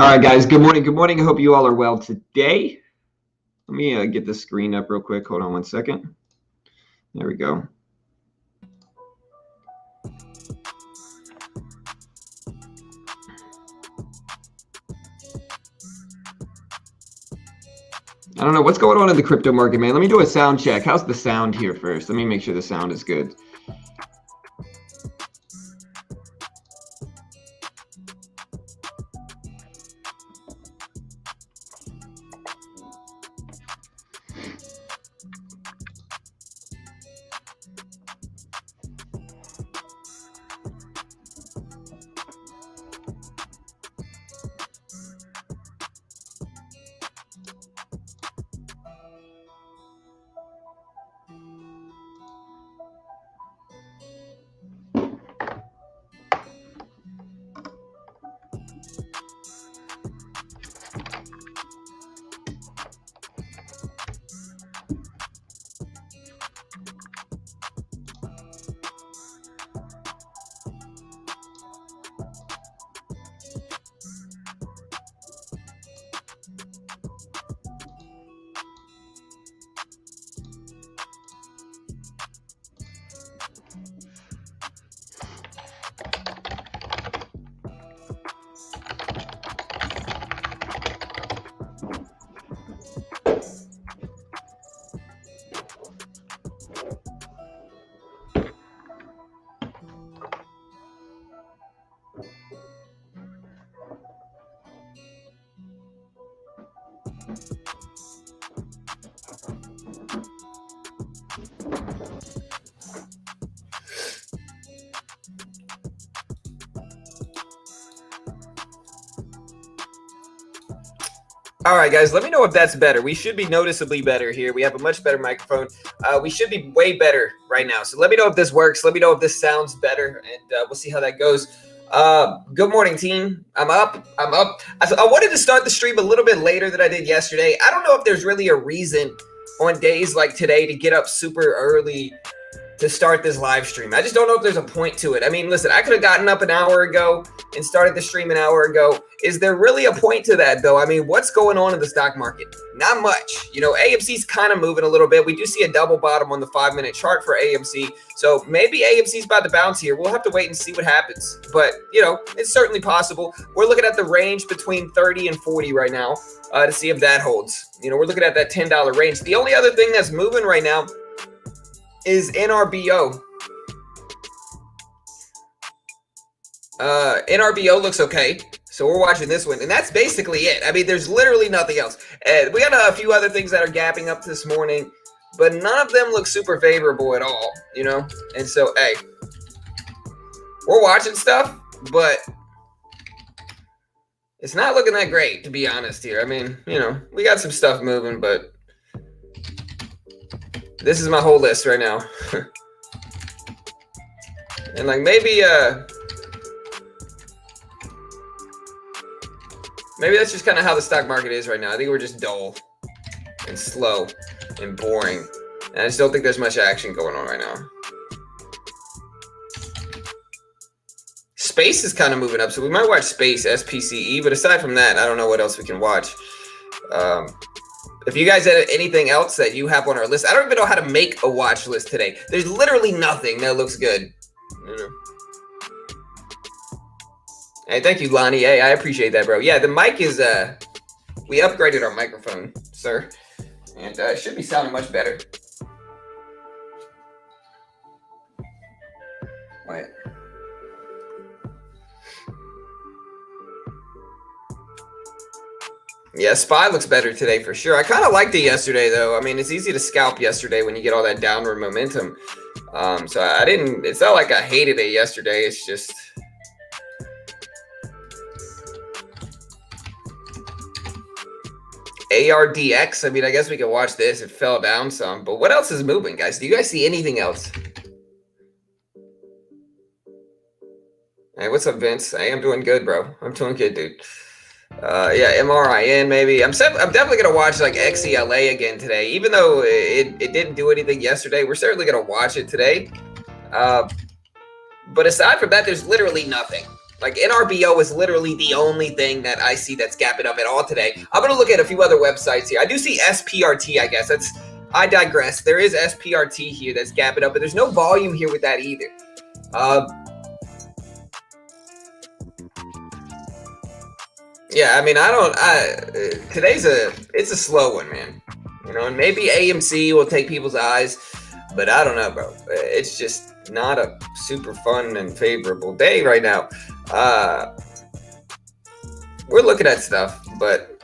All right, guys. Good morning. Good morning. I hope you all are well today. Let me get the screen up real quick. Hold on one second. There we go. I don't know what's going on in the crypto market, man. Let me do a sound check. How's the sound here first? Let me make sure the sound is good. All right, guys, let me know if that's better. We should be noticeably better here. We have a much better microphone. We should be way better right now. So let me know if this works. Let me know if this sounds better, and we'll see how that goes. Good morning, team. I'm up. I wanted to start the stream a little bit later than I did yesterday. I don't know if there's really a reason on days like today to get up super early to start this live stream. I just don't know if there's a point to it. I mean, listen, I could have gotten up an hour ago and started the stream an hour ago. Is there really a point to that, though? I mean, what's going on in the stock market? Not much. You know, AMC's kind of moving a little bit. We do see a double bottom on the 5-minute chart for AMC. So maybe AMC's about to bounce here. We'll have to wait and see what happens. But, you know, it's certainly possible. We're looking at the range between 30 and 40 right now to see if that holds. You know, we're looking at that $10 range. The only other thing that's moving right now is NRBO. NRBO looks okay. So we're watching this one, and that's basically it. I mean, there's literally nothing else. We got a few other things that are gapping up this morning, but none of them look super favorable at all, you know? And so, hey, we're watching stuff, but it's not looking that great, to be honest here. I mean, you know, we got some stuff moving, but this is my whole list right now. And like maybe that's just kind of how the stock market is right now. I think we're just dull and slow and boring. And I just don't think there's much action going on right now. Space is kind of moving up, so we might watch Space, SPCE. But aside from that, I don't know what else we can watch. If you guys had anything else that you have on our list, I don't even know how to make a watch list today. There's literally nothing that looks good. You know? Hey, thank you, Lonnie. Hey, I appreciate that, bro. Yeah, the mic is, we upgraded our microphone, sir. And it should be sounding much better. Wait. Yeah, SPY looks better today for sure. I kind of liked it yesterday, though. I mean, it's easy to scalp yesterday when you get all that downward momentum. So it's not like I hated it yesterday. It's just... ARDX, I mean, I guess we can watch this. It fell down some. But what else is moving, guys? Do you guys see anything else? Hey, what's up, Vince? Hey, I'm doing good, bro. I'm doing good, dude. Yeah, MRIN maybe. I'm definitely gonna watch like XELA again today, even though it didn't do anything yesterday. We're certainly gonna watch it today. But aside from that, there's literally nothing. Like NRBO is literally the only thing that I see that's gapping up at all today. I'm gonna look at a few other websites here. I do see SPRT, I guess. I digress. There is SPRT here that's gapping up, but there's no volume here with that either. Yeah, I mean, it's a slow one, man. You know, and maybe AMC will take people's eyes, but I don't know, bro. It's just not a super fun and favorable day right now. We're looking at stuff, but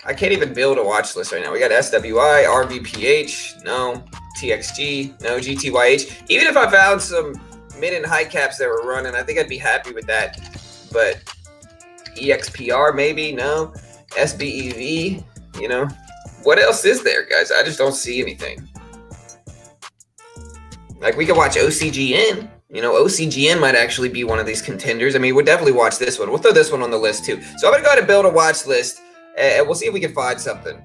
I can't even build a watch list right now. We got SWI, RVPH, no. TXG, no. GTYH. Even if I found some mid and high caps that were running, I think I'd be happy with that. But EXPR, maybe, no. SBEV, you know. What else is there, guys? I just don't see anything. Like, we could watch OCGN. You know, OCGN might actually be one of these contenders. I mean, we'll definitely watch this one. We'll throw this one on the list, too. So I'm going to go ahead and build a watch list, and we'll see if we can find something.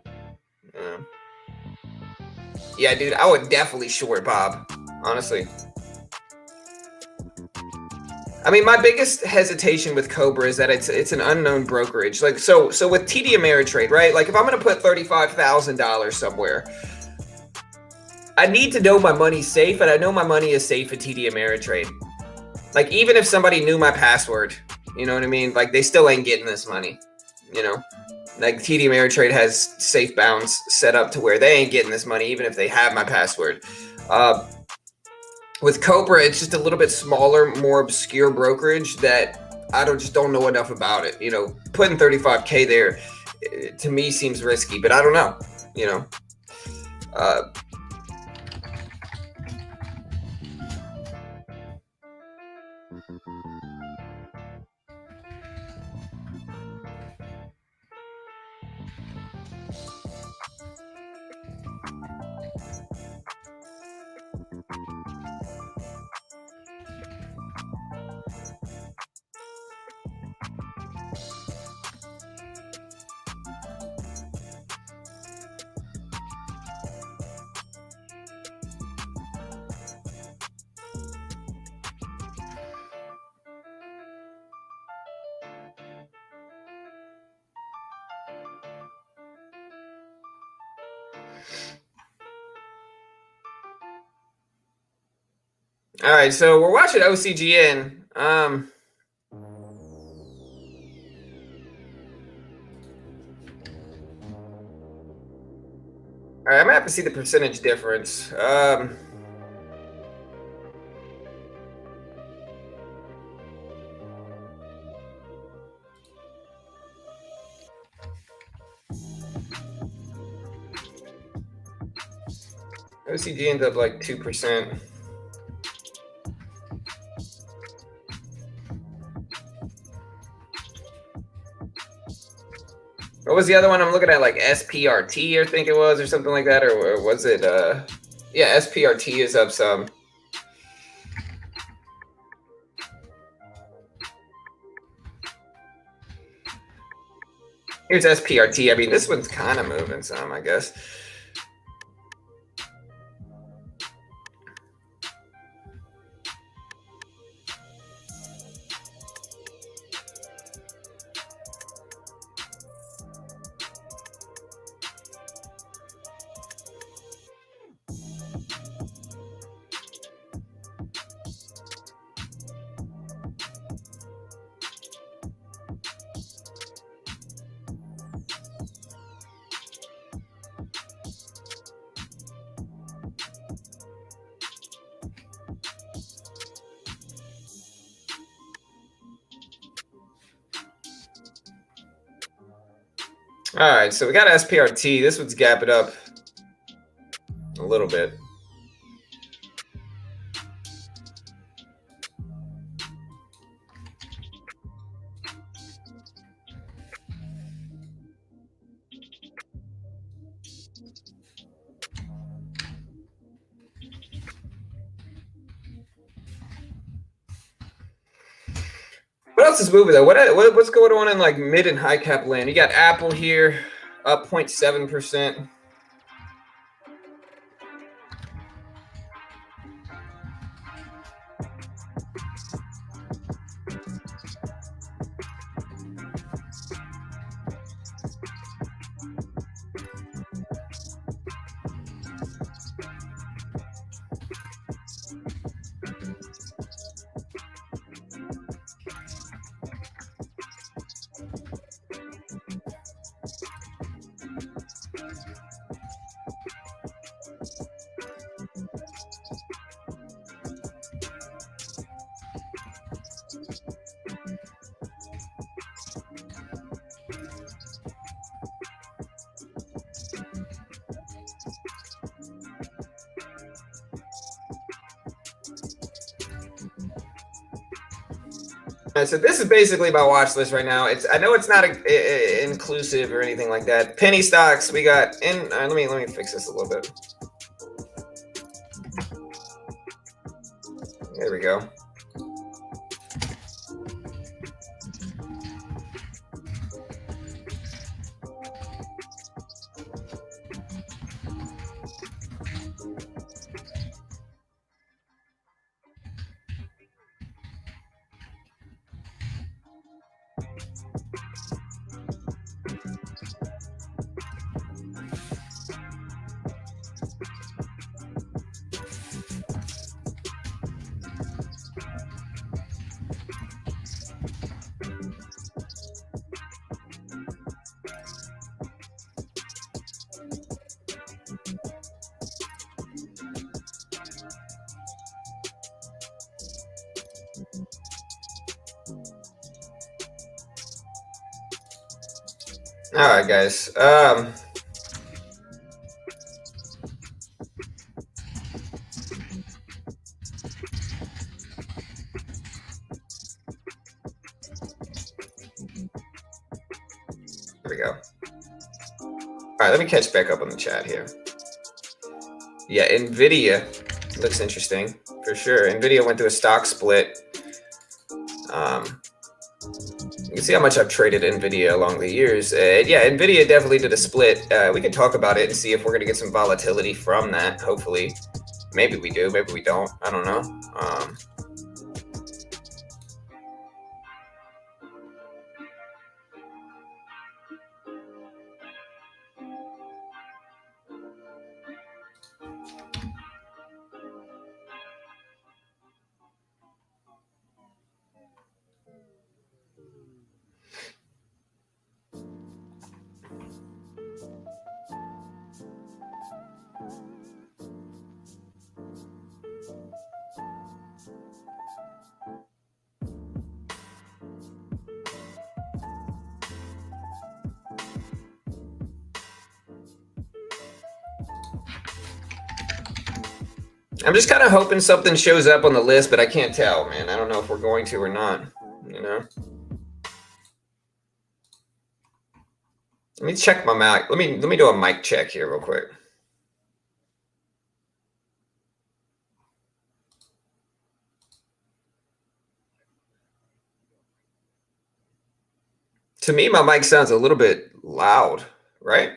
Yeah, dude, I would definitely short Bob, honestly. I mean, my biggest hesitation with Cobra is that it's an unknown brokerage. Like, so with TD Ameritrade, right? Like, if I'm going to put $35,000 somewhere, I need to know my money's safe, and I know my money is safe at TD Ameritrade. Like, even if somebody knew my password, you know what I mean? Like, they still ain't getting this money, you know? Like, TD Ameritrade has safe bounds set up to where they ain't getting this money, even if they have my password. With Cobra, it's just a little bit smaller, more obscure brokerage that I just don't know enough about it. You know, putting 35K there, to me, seems risky, but I don't know, you know. All right, so we're watching OCGN. All right, I'm gonna have to see the percentage difference. OCGN's up like 2%. What was the other one I'm looking at? Like SPRT, I think it was, or something like that, or was it? Yeah, SPRT is up some. Here's SPRT. I mean, this one's kind of moving some, I guess. All right, so we got SPRT. This one's gapping up a little bit. What else is moving though? What's going on in like mid and high cap land? You got Apple here, up 0.7%. So this is basically my watch list right now. I know it's not inclusive or anything like that. Penny stocks we got in. Let me fix this a little bit. There we go. All right, guys. There we go. All right, let me catch back up on the chat here. Yeah, NVIDIA looks interesting for sure. NVIDIA went through a stock split. You can see how much I've traded NVIDIA along the years. Yeah, NVIDIA definitely did a split. We can talk about it and see if we're going to get some volatility from that. Hopefully, maybe we do, maybe we don't. I don't know. I'm just kind of hoping something shows up on the list, but I can't tell, man. I don't know if we're going to or not, you know? Let me check my mic. Let me do a mic check here real quick. To me, my mic sounds a little bit loud, right?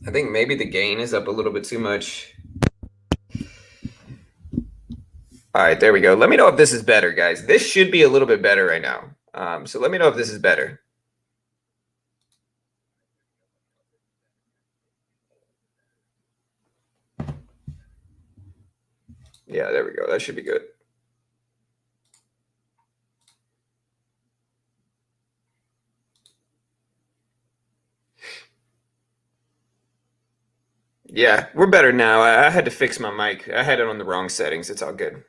I think maybe the gain is up a little bit too much. All right, there we go. Let me know if this is better, guys. This should be a little bit better right now. So let me know if this is better. Yeah, there we go. That should be good. Yeah, we're better now. I had to fix my mic. I had it on the wrong settings. It's all good.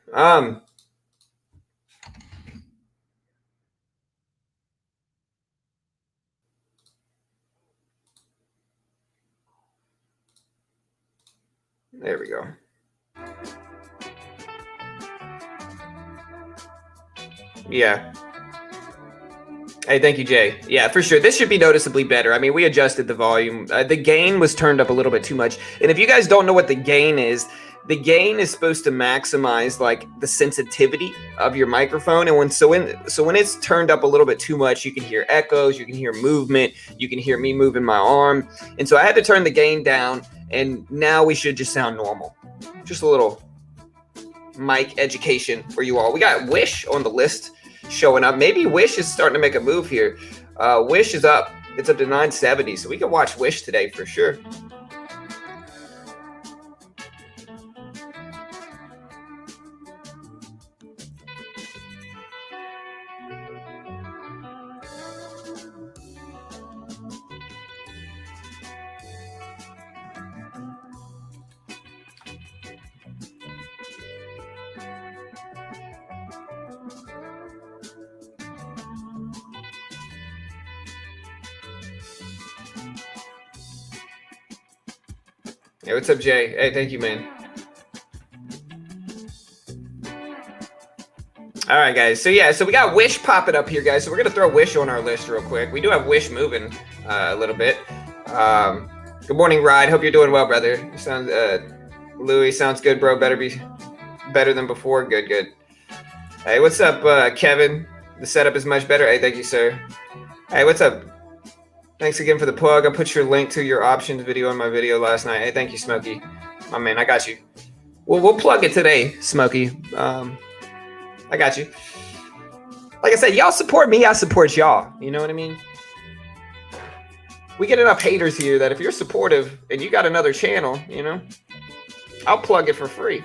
There we go. Yeah. Hey, thank you, Jay. Yeah, for sure. This should be noticeably better. I mean, we adjusted the volume. The gain was turned up a little bit too much. And if you guys don't know what the gain is supposed to maximize like the sensitivity of your microphone. And when it's turned up a little bit too much, you can hear echoes, you can hear movement, you can hear me moving my arm. And so I had to turn the gain down, and now we should just sound normal. Just a little mic education for you all. We got Wish on the list showing up. Maybe Wish is starting to make a move here. Wish is up. It's up to 970, so we can watch Wish today for sure. Hey, what's up, Jay? Hey, thank you, man. All right, guys. So yeah, so we got Wish popping up here, guys. So we're gonna throw Wish on our list real quick. We do have Wish moving a little bit. Good morning, Ride. Hope you're doing well, brother. You sound Louis sounds good, bro. Better be better than before. Good, good. Hey, what's up, Kevin? The setup is much better. Hey, thank you, sir. Hey, what's up? Thanks again for the plug. I put your link to your options video in my video last night. Hey, thank you, Smokey. My man, I got you. We'll plug it today, Smokey. I got you. Like I said, y'all support me, I support y'all. You know what I mean? We get enough haters here that if you're supportive and you got another channel, you know, I'll plug it for free.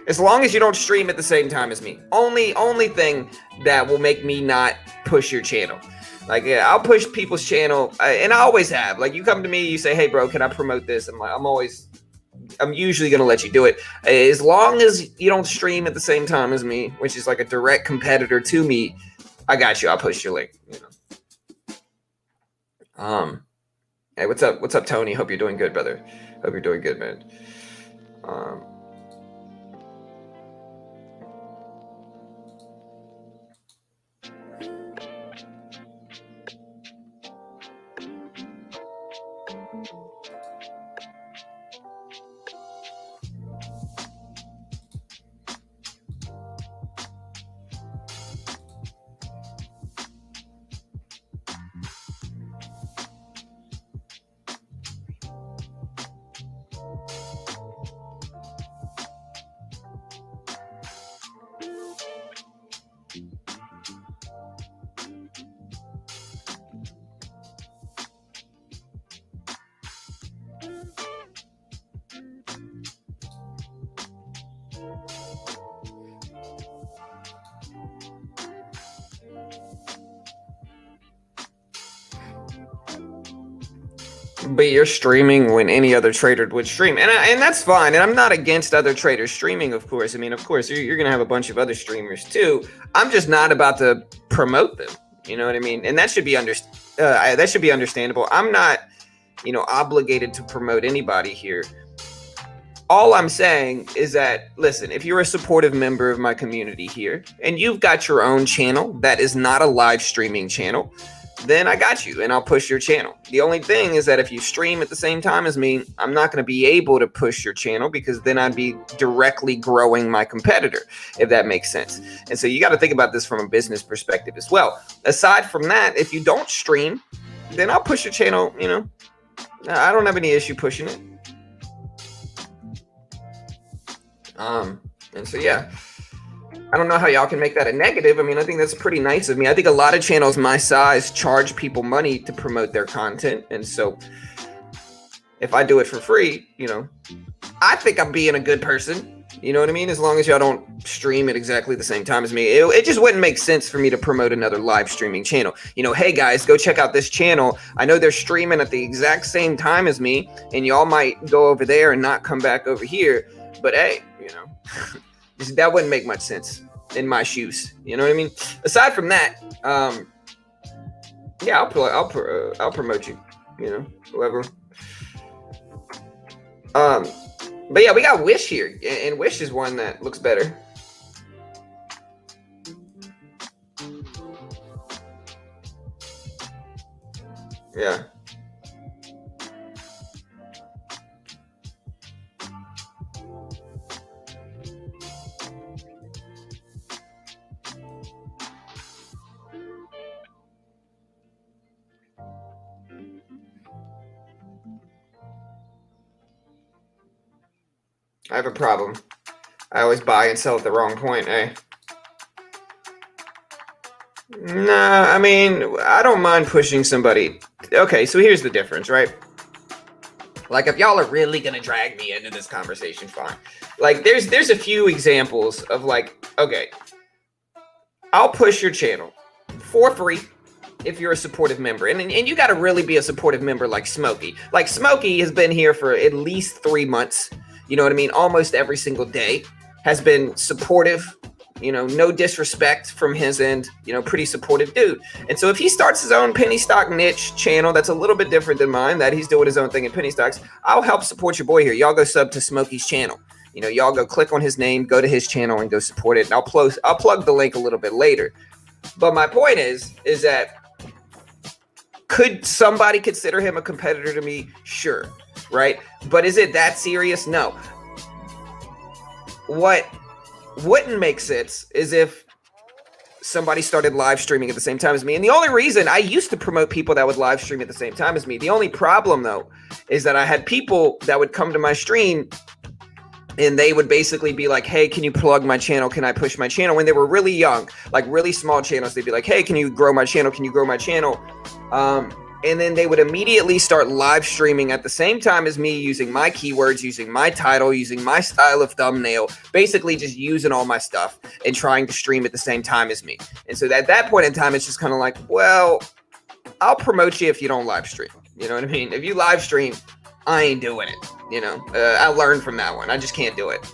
As long as you don't stream at the same time as me. Only thing that will make me not push your channel. Like, yeah, I'll push people's channel, and I always have. Like, you come to me, you say, hey, bro, can I promote this? I'm usually going to let you do it. As long as you don't stream at the same time as me, which is like a direct competitor to me, I got you. I'll push your link. You know. Hey, what's up? What's up, Tony? Hope you're doing good, brother. Hope you're doing good, man. But you're streaming when any other trader would stream, and that's fine. And I'm not against other traders streaming, of course. I mean, of course, you're gonna have a bunch of other streamers too. I'm just not about to promote them. You know what I mean? And that should be understandable. I'm not, you know, obligated to promote anybody here. All I'm saying is that, listen, if you're a supportive member of my community here, and you've got your own channel that is not a live streaming channel, then I got you and I'll push your channel. The only thing is that if you stream at the same time as me, I'm not going to be able to push your channel because then I'd be directly growing my competitor, if that makes sense. And so you got to think about this from a business perspective as well. Aside from that, if you don't stream, then I'll push your channel, you know. I don't have any issue pushing it. And so, yeah. I don't know how y'all can make that a negative. I mean, I think that's pretty nice of me. I think a lot of channels my size charge people money to promote their content. And so if I do it for free, you know, I think I'm being a good person. You know what I mean? As long as y'all don't stream at exactly the same time as me. It just wouldn't make sense for me to promote another live streaming channel. You know, hey guys, go check out this channel. I know they're streaming at the exact same time as me, and y'all might go over there and not come back over here. But hey, you know, that wouldn't make much sense in my shoes. You know what I mean? Aside from that, yeah, I'll promote you. You know, whoever. But yeah, we got Wish here, and Wish is one that looks better. Yeah. I have a problem. I always buy and sell at the wrong point, eh? Nah, I mean, I don't mind pushing somebody. Okay, so here's the difference, right? Like, if y'all are really gonna drag me into this conversation, fine. Like, there's a few examples of like, okay, I'll push your channel for free if you're a supportive member. And you gotta really be a supportive member like Smokey. Like, Smokey has been here for at least 3 months. You know what I mean? Almost every single day, has been supportive, no disrespect from his end, pretty supportive dude. And so if he starts his own penny stock niche channel that's a little bit different than mine, that he's doing his own thing in penny stocks, I'll help support your boy here. Y'all go sub to Smokey's channel. Y'all go click on his name, go to his channel and go support it. And I'll plug the link a little bit later. But my point is that could somebody consider him a competitor to me? Sure. Right. But is it that serious? No. What wouldn't make sense is if somebody started live streaming at the same time as me. And the only reason I used to promote people that would live stream at the same time as me. The only problem, though, is that I had people that would come to my stream and they would basically be like, hey, can you plug my channel? Can I push my channel? When they were really young, like really small channels, they'd be like, hey, can you grow my channel? Can you grow my channel? And then they would immediately start live streaming at the same time as me, using my keywords, using my title, using my style of thumbnail, basically just using all my stuff and trying to stream at the same time as me. And so at that point in time, it's just kind of like, well, I'll promote you if you don't live stream. You know what I mean? If you live stream, I ain't doing it. I learned from that one. I just can't do it.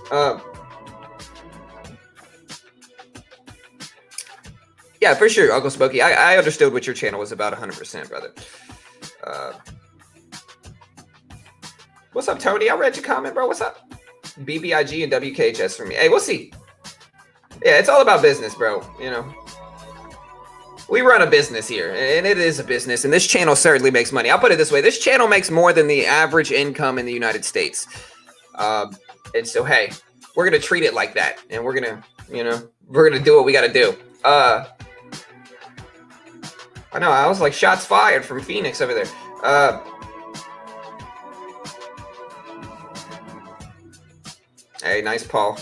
Yeah, for sure, Uncle Smokey. I understood what your channel was about 100%, brother. What's up, Tony? I read your comment, bro. What's up? BBIG and WKHS for me. Hey, we'll see. Yeah, it's all about business, bro. We run a business here, and it is a business, and this channel certainly makes money. I'll put it this way. This channel makes more than the average income in the United States. And so, hey, we're going to treat it like that, and we're going to do what we got to do. I know, I was like, shots fired from Phoenix over there. Hey, nice, Paul.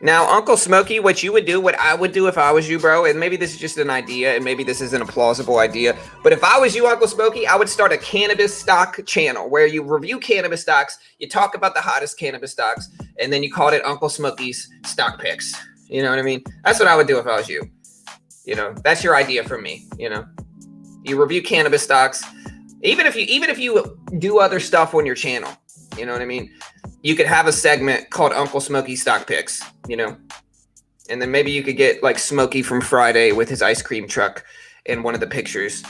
Now, Uncle Smokey, what you would do, what I would do if I was you, bro, and maybe this is just an idea, and maybe this isn't a plausible idea, but if I was you, Uncle Smokey, I would start a cannabis stock channel where you review cannabis stocks, you talk about the hottest cannabis stocks, and then you called it Uncle Smokey's Stock Picks. You know what I mean? That's what I would do if I was you. That's your idea from me. You review cannabis stocks, even if you do other stuff on your channel. You know what I mean? You could have a segment called Uncle Smokey Stock Picks, and then maybe you could get like Smokey from Friday with his ice cream truck in one of the pictures,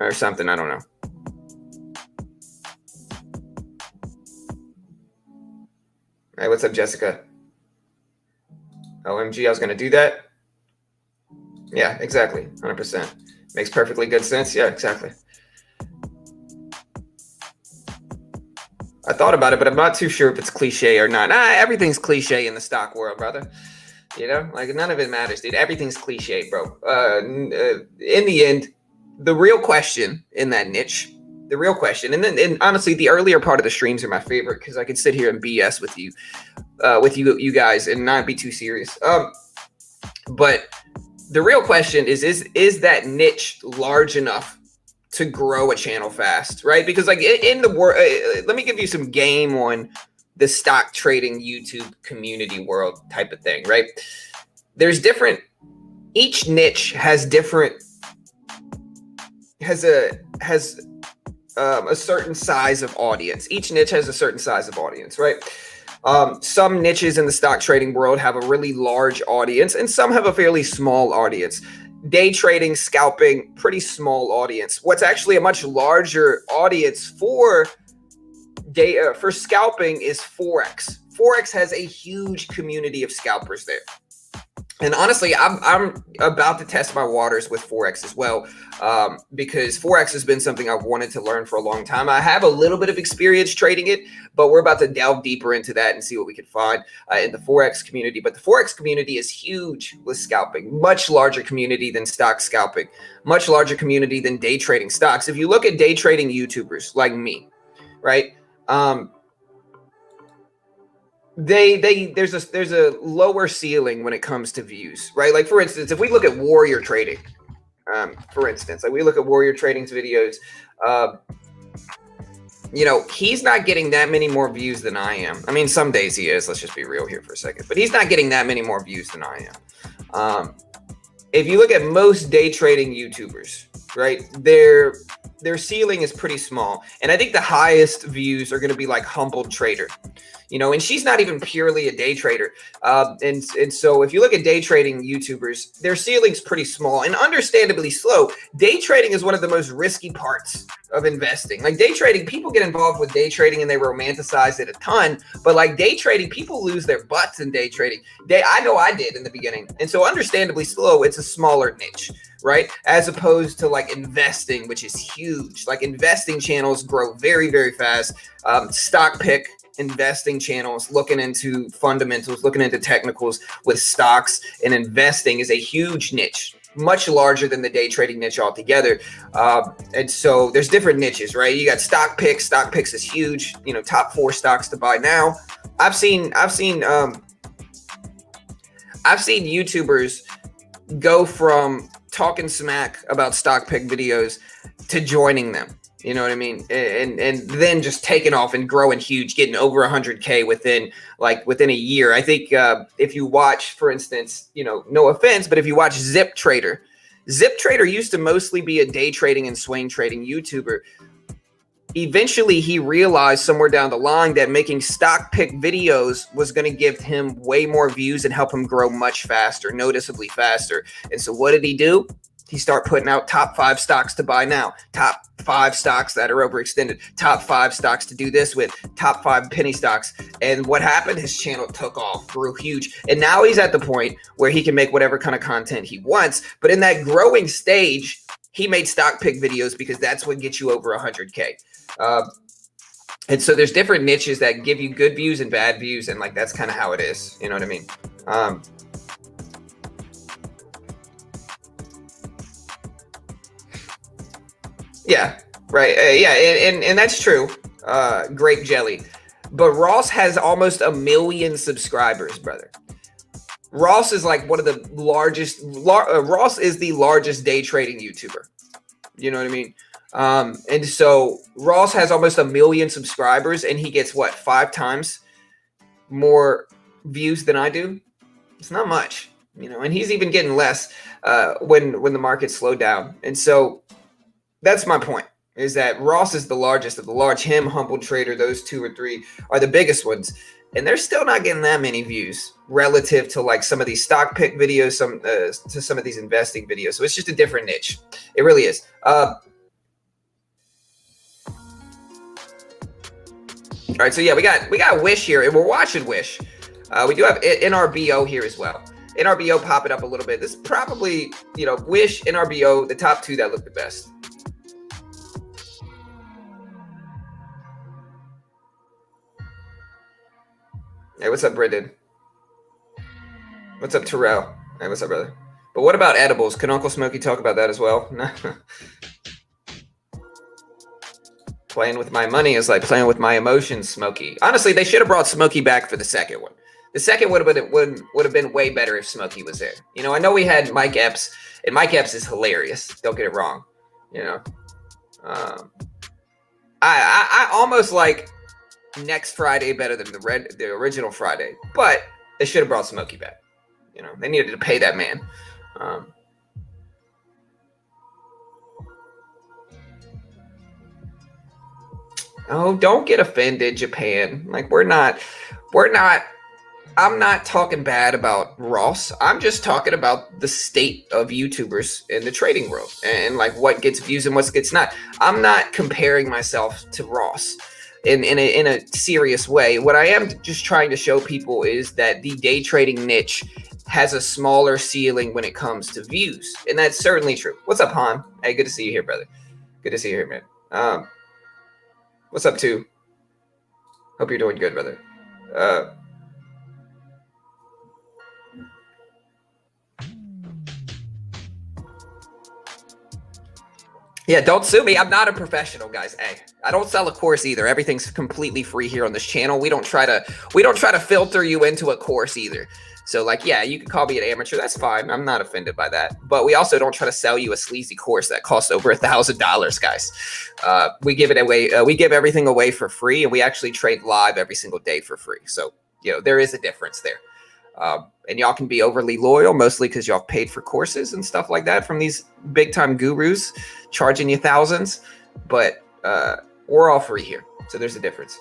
or something. I don't know. Hey, what's up, Jessica? OMG, I was going to do that. Yeah, exactly. 100%. Makes perfectly good sense. Yeah, exactly. I thought about it, but I'm not too sure if it's cliche or not. Everything's cliche in the stock world, brother. Like none of it matters, dude. Everything's cliche, bro. In the end, the real question in that niche, and honestly, the earlier part of the streams are my favorite because I can sit here and BS with you guys and not be too serious. But the real question is that niche large enough to grow a channel fast, right? Because like in the world, let me give you some game on the stock trading YouTube community world type of thing, right? There's each niche has a certain size of audience. Each niche has a certain size of audience, right? Some niches in the stock trading world have a really large audience and some have a fairly small audience. Day trading, scalping, pretty small audience. What's actually a much larger audience for scalping is Forex. Forex has a huge community of scalpers there. And honestly, I'm about to test my waters with Forex as well, because Forex has been something I've wanted to learn for a long time. I have a little bit of experience trading it, but we're about to delve deeper into that and see what we can find in the Forex community. But the Forex community is huge with scalping, much larger community than stock scalping, much larger community than day trading stocks. If you look at day trading YouTubers like me, right? There's a lower ceiling when it comes to views, right? Like for instance, if we look at Warrior Trading, we look at Warrior Trading's videos, he's not getting that many more views than I am. I mean, some days he is, let's just be real here for a second, but he's not getting that many more views than I am. If you look at most day trading YouTubers, right? Their ceiling is pretty small, and I think the highest views are going to be like Humbled Trader, and she's not even purely a day trader. And so if you look at day trading YouTubers, their ceiling's pretty small and understandably slow. Day trading is one of the most risky parts of investing. Like day trading, people get involved with day trading and they romanticize it a ton, but like day trading, people lose their butts in day trading. I know I did in the beginning. And so understandably slow, it's a smaller niche, right? As opposed to like investing, which is huge. Like investing channels grow very, very fast. Stock pick investing channels, looking into fundamentals, looking into technicals with stocks and investing is a huge niche, much larger than the day trading niche altogether. And so there's different niches, right? You got stock picks. Stock picks is huge. Top 4 stocks to buy now. I've seen YouTubers go from talking smack about stock pick videos to joining them. You know what I mean? And then just taking off and growing huge, getting over 100K within a year. I think if you watch, for instance, no offense, but if you watch Zip Trader used to mostly be a day trading and swing trading YouTuber. Eventually, he realized somewhere down the line that making stock pick videos was going to give him way more views and help him grow much faster, noticeably faster. And so what did he do? He started putting out top 5 stocks to buy now, top 5 stocks that are overextended, top 5 stocks to do this with, top 5 penny stocks. And what happened? His channel took off, grew huge. And now he's at the point where he can make whatever kind of content he wants. But in that growing stage, he made stock pick videos because that's what gets you over 100K. And so there's different niches that give you good views and bad views. And like, that's kind of how it is. You know what I mean? Yeah, right. And that's true. Grape jelly. But Ross has almost 1 million subscribers, brother. Ross is like one of the largest. Ross is the largest day trading YouTuber. You know what I mean? And so Ross has almost 1 million subscribers, and he gets 5 times more views than I do. It's not much, and he's even getting less when the market slowed down. And so that's my point, is that Ross is the largest of the large. Him, Humbled Trader, those 2 or 3 are the biggest ones. And they're still not getting that many views relative to like some of these stock pick videos, to some of these investing videos. So it's just a different niche. It really is. All right, so yeah, we got Wish here, and we're watching Wish. We do have NRBO here as well. NRBO popping up a little bit. This is probably, Wish, NRBO, the top 2 that look the best. Hey, what's up, Brendan? What's up, Terrell? Hey, what's up, brother? But what about edibles? Can Uncle Smokey talk about that as well? Playing with my money is like playing with my emotions, Smokey. Honestly, they should have brought Smokey back for the second one. The second would have been way better if Smokey was there. I know we had Mike Epps, and Mike Epps is hilarious. Don't get it wrong. I almost like Next Friday better than the original Friday, but they should have brought Smokey back. They needed to pay that man. Oh, don't get offended, Japan. Like I'm not talking bad about Ross. I'm just talking about the state of YouTubers in the trading world and like what gets views and what gets not. I'm not comparing myself to Ross in a serious way. What I am just trying to show people is that the day trading niche has a smaller ceiling when it comes to views. And that's certainly true. What's up, Han? Hey, good to see you here, brother. Good to see you here, man. What's up, too? Hope you're doing good, brother. Yeah, don't sue me. I'm not a professional, guys. Hey, I don't sell a course either. Everything's completely free here on this channel. We don't try to filter you into a course either. So like, yeah, you can call me an amateur. That's fine. I'm not offended by that. But we also don't try to sell you a sleazy course that costs over $1,000, guys. We give it away. We give everything away for free, and we actually trade live every single day for free. So, there is a difference there. And y'all can be overly loyal, mostly because y'all paid for courses and stuff like that from these big time gurus charging you thousands. But we're all free here, so there's a difference.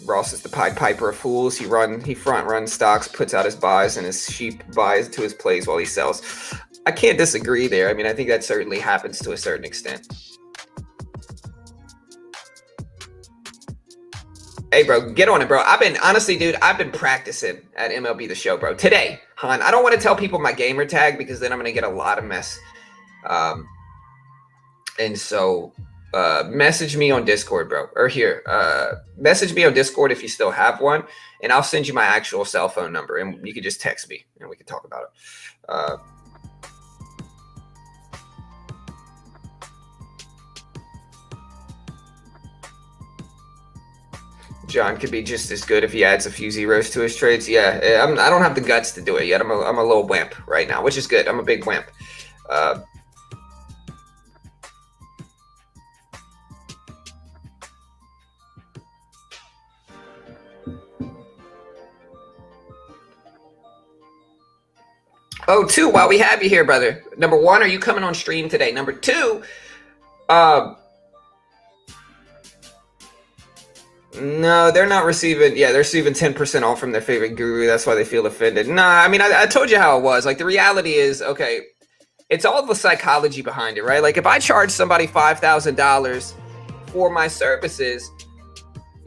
Ross is the Pied Piper of fools. He front runs stocks, puts out his buys, and his sheep buys to his plays while he sells. I can't disagree there. I mean, I think that certainly happens to a certain extent. Hey, bro, get on it, bro. I've been practicing at MLB The Show, bro. Today, hon, I don't want to tell people my gamer tag because then I'm going to get a lot of mess. And so message me on Discord, bro. Or here, message me on Discord if you still have one, and I'll send you my actual cell phone number, and you can just text me, and we can talk about it. John could be just as good if he adds a few zeros to his trades. Yeah, I don't have the guts to do it yet. I'm a little wimp right now, which is good. I'm a big wimp. Oh, two, while we have you here, brother. Number one, are you coming on stream today? Number two, no, they're not receiving. Yeah, they're receiving 10% off from their favorite guru. That's why they feel offended. Nah, I mean, I told you how it was. Like, the reality is, okay, it's all the psychology behind it, right? Like, if I charge somebody $5,000 for my services,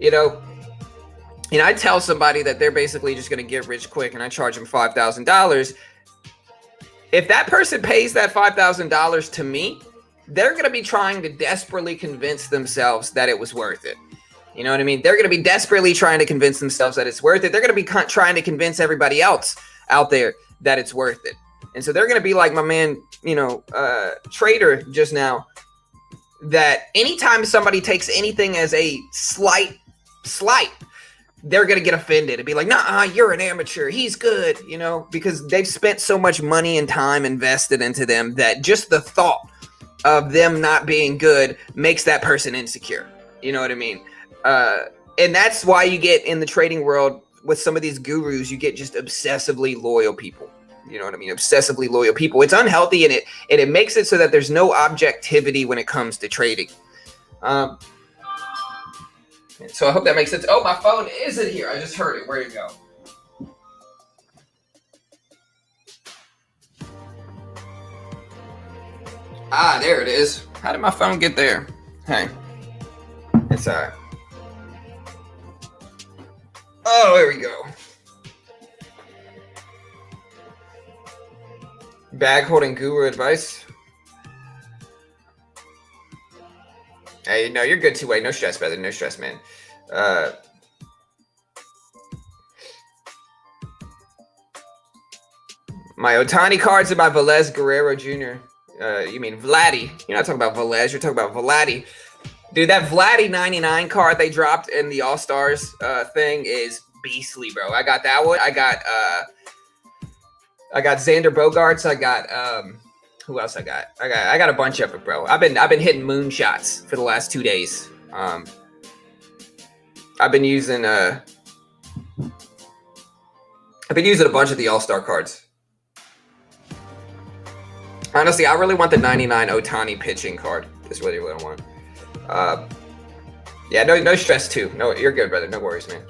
I tell somebody that they're basically just going to get rich quick, and I charge them $5,000. If that person pays that $5,000 to me, they're going to be trying to desperately convince themselves that it was worth it. You know what I mean? They're going to be desperately trying to convince themselves that it's worth it. They're going to be trying to convince everybody else out there that it's worth it. And so they're going to be like my man, Trader just now, that anytime somebody takes anything as a slight, they're going to get offended and be like, nah, you're an amateur. He's good, because they've spent so much money and time invested into them that just the thought of them not being good makes that person insecure. You know what I mean? And that's why you get in the trading world with some of these gurus, you get just obsessively loyal people. You know what I mean? Obsessively loyal people. It's unhealthy, and it makes it so that there's no objectivity when it comes to trading. So I hope that makes sense. Oh, my phone isn't here. I just heard it. Where'd it go? Ah, there it is. How did my phone get there? Hey, it's all right. Oh, there we go. Bag holding guru advice. Hey, no, you're good two-way. No stress, brother. No stress, man. My Ohtani cards and my Velez Guerrero Jr. You mean Vladdy. You're not talking about Velez. You're talking about Vladdy. Dude, that Vladdy 99 card they dropped in the All-Stars thing is beastly, bro. I got that one. I got Xander Bogaerts. I got who else I got? I got a bunch of it, bro. I've been hitting moonshots for the last 2 days. I've been using a bunch of the All-Star cards. Honestly, I really want the 99 Ohtani pitching card. That's really what I want. Yeah, no stress too. No, you're good, brother. No worries, man.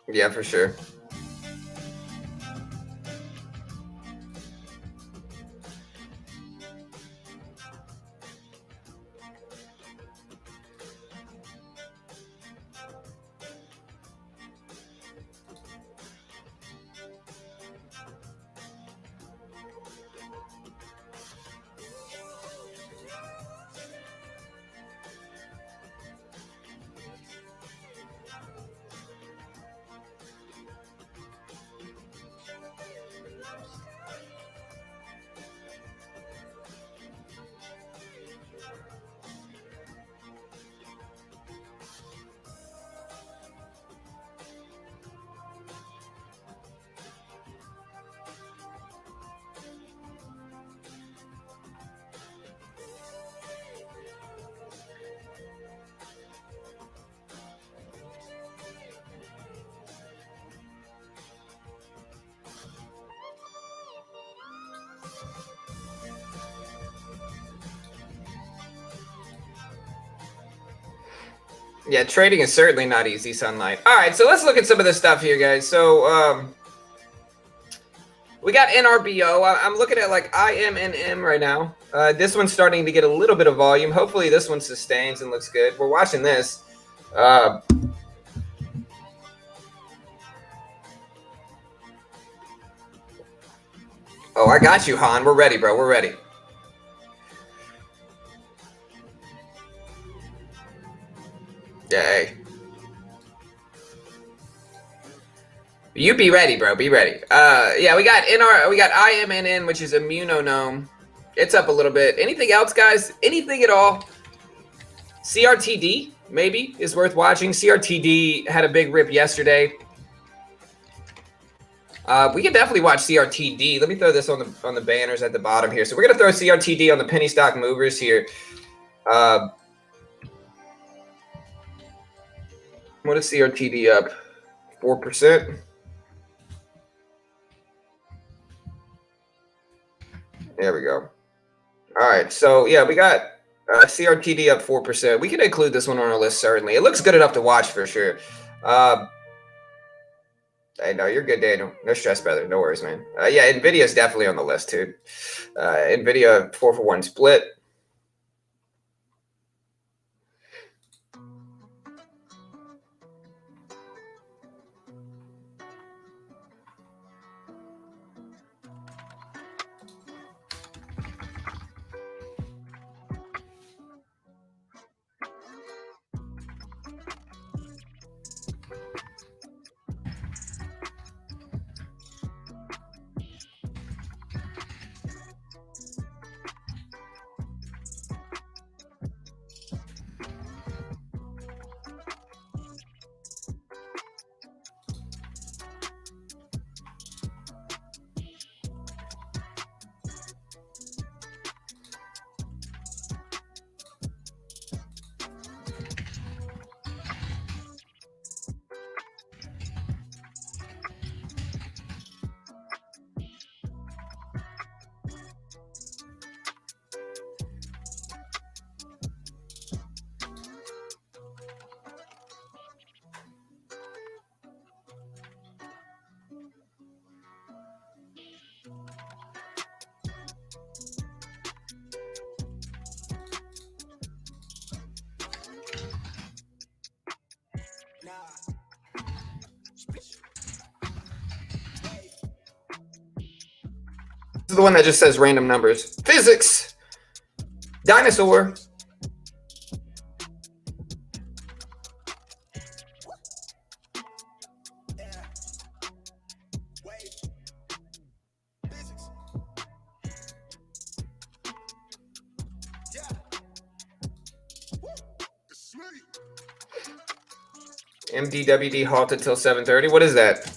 Yeah, for sure. Yeah, trading is certainly not easy, Sunlight. All right, so let's look at some of this stuff here, guys. So we got NRBO. I'm looking at like IMNM right now. This one's starting to get a little bit of volume. Hopefully this one sustains and looks good. We're watching this. Oh, I got you, Han. We're ready, bro. We're ready. Yeah. You be ready, bro. Be ready. Yeah, we got IMNN, which is Immunonome. It's up a little bit. Anything else, guys? Anything at all? CRTD maybe is worth watching. CRTD had a big rip yesterday. We can definitely watch CRTD. Let me throw this on the banners at the bottom here. So we're gonna throw CRTD on the penny stock movers here. What is CRTD up? 4%. There we go. All right, so yeah, we got CRTD up 4%. We can include this one on our list, certainly. It looks good enough to watch for sure. Hey, no, you're good, Daniel. No stress, brother. No worries, man. Yeah, NVIDIA's definitely on the list, too. NVIDIA 4-for-1 split. This is the one that just says random numbers. Physics. Dinosaur. MDWD halted till 7:30. What is that?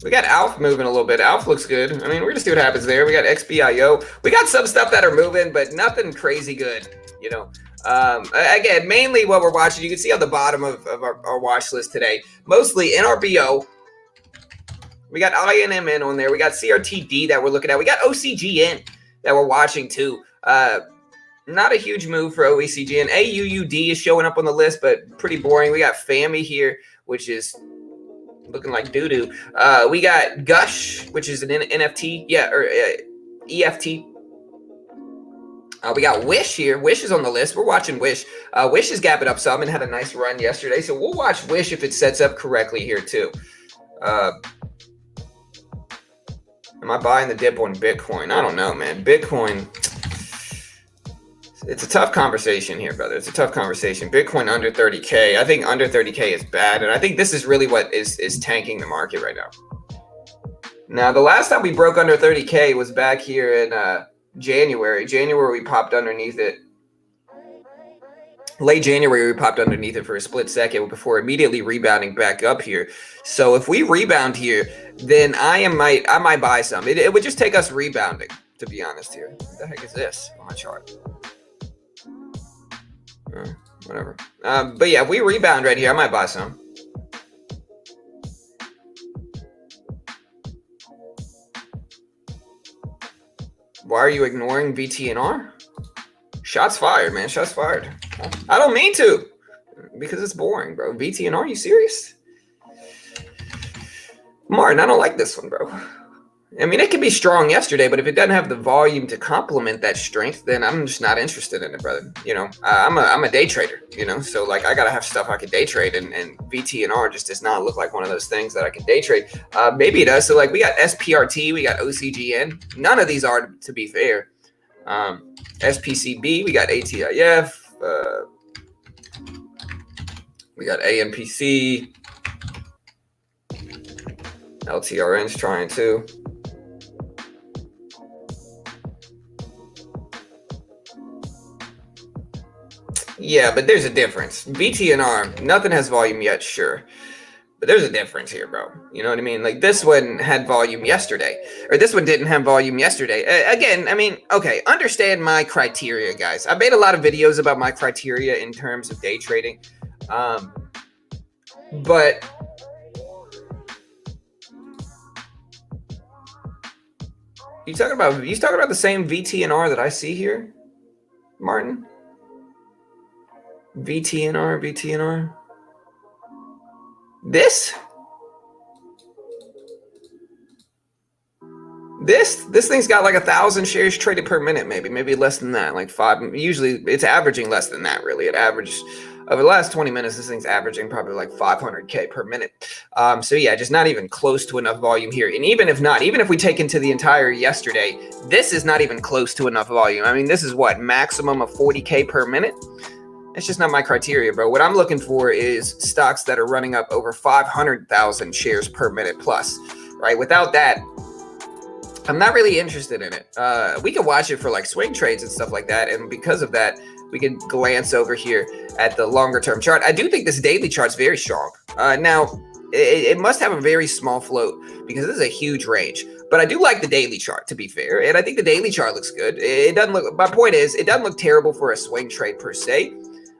We got Alf moving a little bit. Alf looks good. I mean, we're gonna see what happens there. We got XBIO. We got some stuff that are moving, but nothing crazy good, you know. Again, mainly what we're watching, you can see on the bottom of our watch list today, mostly NRBO. We got INMN on there. We got CRTD that we're looking at. We got OCGN that we're watching too. Not a huge move for OECGN. AUUD is showing up on the list, but pretty boring. We got FAMI here, which is looking like doo-doo. We got Gush, which is an NFT. Yeah, or EFT. We got Wish here. Wish is on the list. We're watching Wish. Wish is gapping up some and had a nice run yesterday. So we'll watch Wish if it sets up correctly here too. Am I buying the dip on Bitcoin? I don't know, man. Bitcoin, it's a tough conversation here, brother. It's a tough conversation. Bitcoin under 30K. I think under 30K is bad. And I think this is really what is tanking the market right now. Now, the last time we broke under 30K was back here in January. We popped underneath it. Late January, we popped underneath it for a split second before immediately rebounding back up here. So if we rebound here, then I might buy some. It would just take us rebounding, to be honest here. What the heck is this on my chart? whatever. But yeah, if we rebound right here, I might buy some. Why are you ignoring VTNR? Shots fired, man. Shots fired. I don't mean to, because it's boring, bro. VTNR, are you serious? Martin, I don't like this one, bro. I mean, it could be strong yesterday, but if it doesn't have the volume to complement that strength, then I'm just not interested in it, brother. You know, I'm a day trader, you know, so like I gotta have stuff I can day trade, and VTNR just does not look like one of those things that I can day trade. Maybe it does. So like we got SPRT, we got OCGN. None of these are, to be fair. SPCB, we got ATIF, we got ANPC, LTRN's trying to. Yeah, but there's a difference. VTNR, nothing has volume yet, sure. But there's a difference here, bro. You know what I mean? Like this one had volume yesterday, or this one didn't have volume yesterday. Again, I mean, okay, understand my criteria, guys. I made a lot of videos about my criteria in terms of day trading. But you talking about the same VTNR that I see here, Martin? VTNR. This thing's got like 1,000 shares traded per minute, maybe less than that, like 5. Usually it's averaging less than that, really. It averages over the last 20 minutes. This thing's averaging probably like 500K per minute. So yeah, just not even close to enough volume here. And even if we take into the entire yesterday, this is not even close to enough volume. I mean, this is what, maximum of 40K per minute. It's just not my criteria, bro. What I'm looking for is stocks that are running up over 500,000 shares per minute plus, right? Without that, I'm not really interested in it. We can watch it for like swing trades and stuff like that. And because of that, we can glance over here at the longer term chart. I do think this daily chart's very strong. Now, it must have a very small float because this is a huge range. But I do like the daily chart, to be fair. And I think the daily chart looks good. It doesn't look, my point is, it doesn't look terrible for a swing trade per se.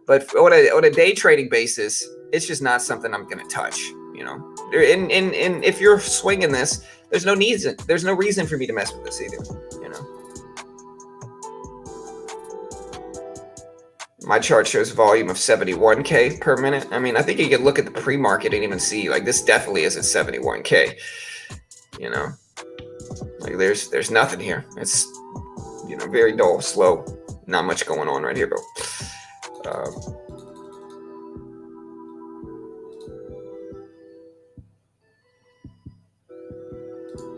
But on a day trading basis, it's just not something I'm going to touch, you know. And if you're swinging this, there's no reason for me to mess with this either, you know. My chart shows volume of 71K per minute. I mean, I think you can look at the pre-market and even see, like, this definitely isn't 71K, you know. Like, there's nothing here. It's, you know, very dull, slow, not much going on right here, bro.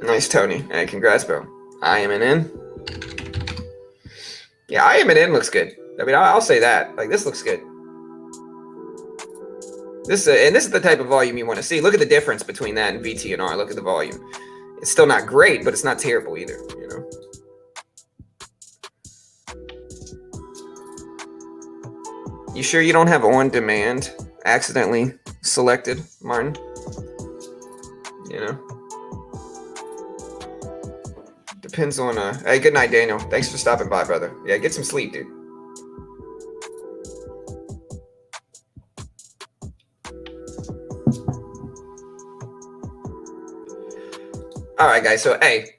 Nice, Tony. Hey, congrats, bro. IMNN. Yeah, IMNN looks good. I mean, I'll say that. Like, this looks good. This is the type of volume you want to see. Look at the difference between that and VTNR. Look at the volume. It's still not great, but it's not terrible either, you know. You sure you don't have on demand accidentally selected, Martin? You know? Depends on hey, good night, Daniel. Thanks for stopping by, brother. Yeah, get some sleep, dude. All right, guys. So, hey.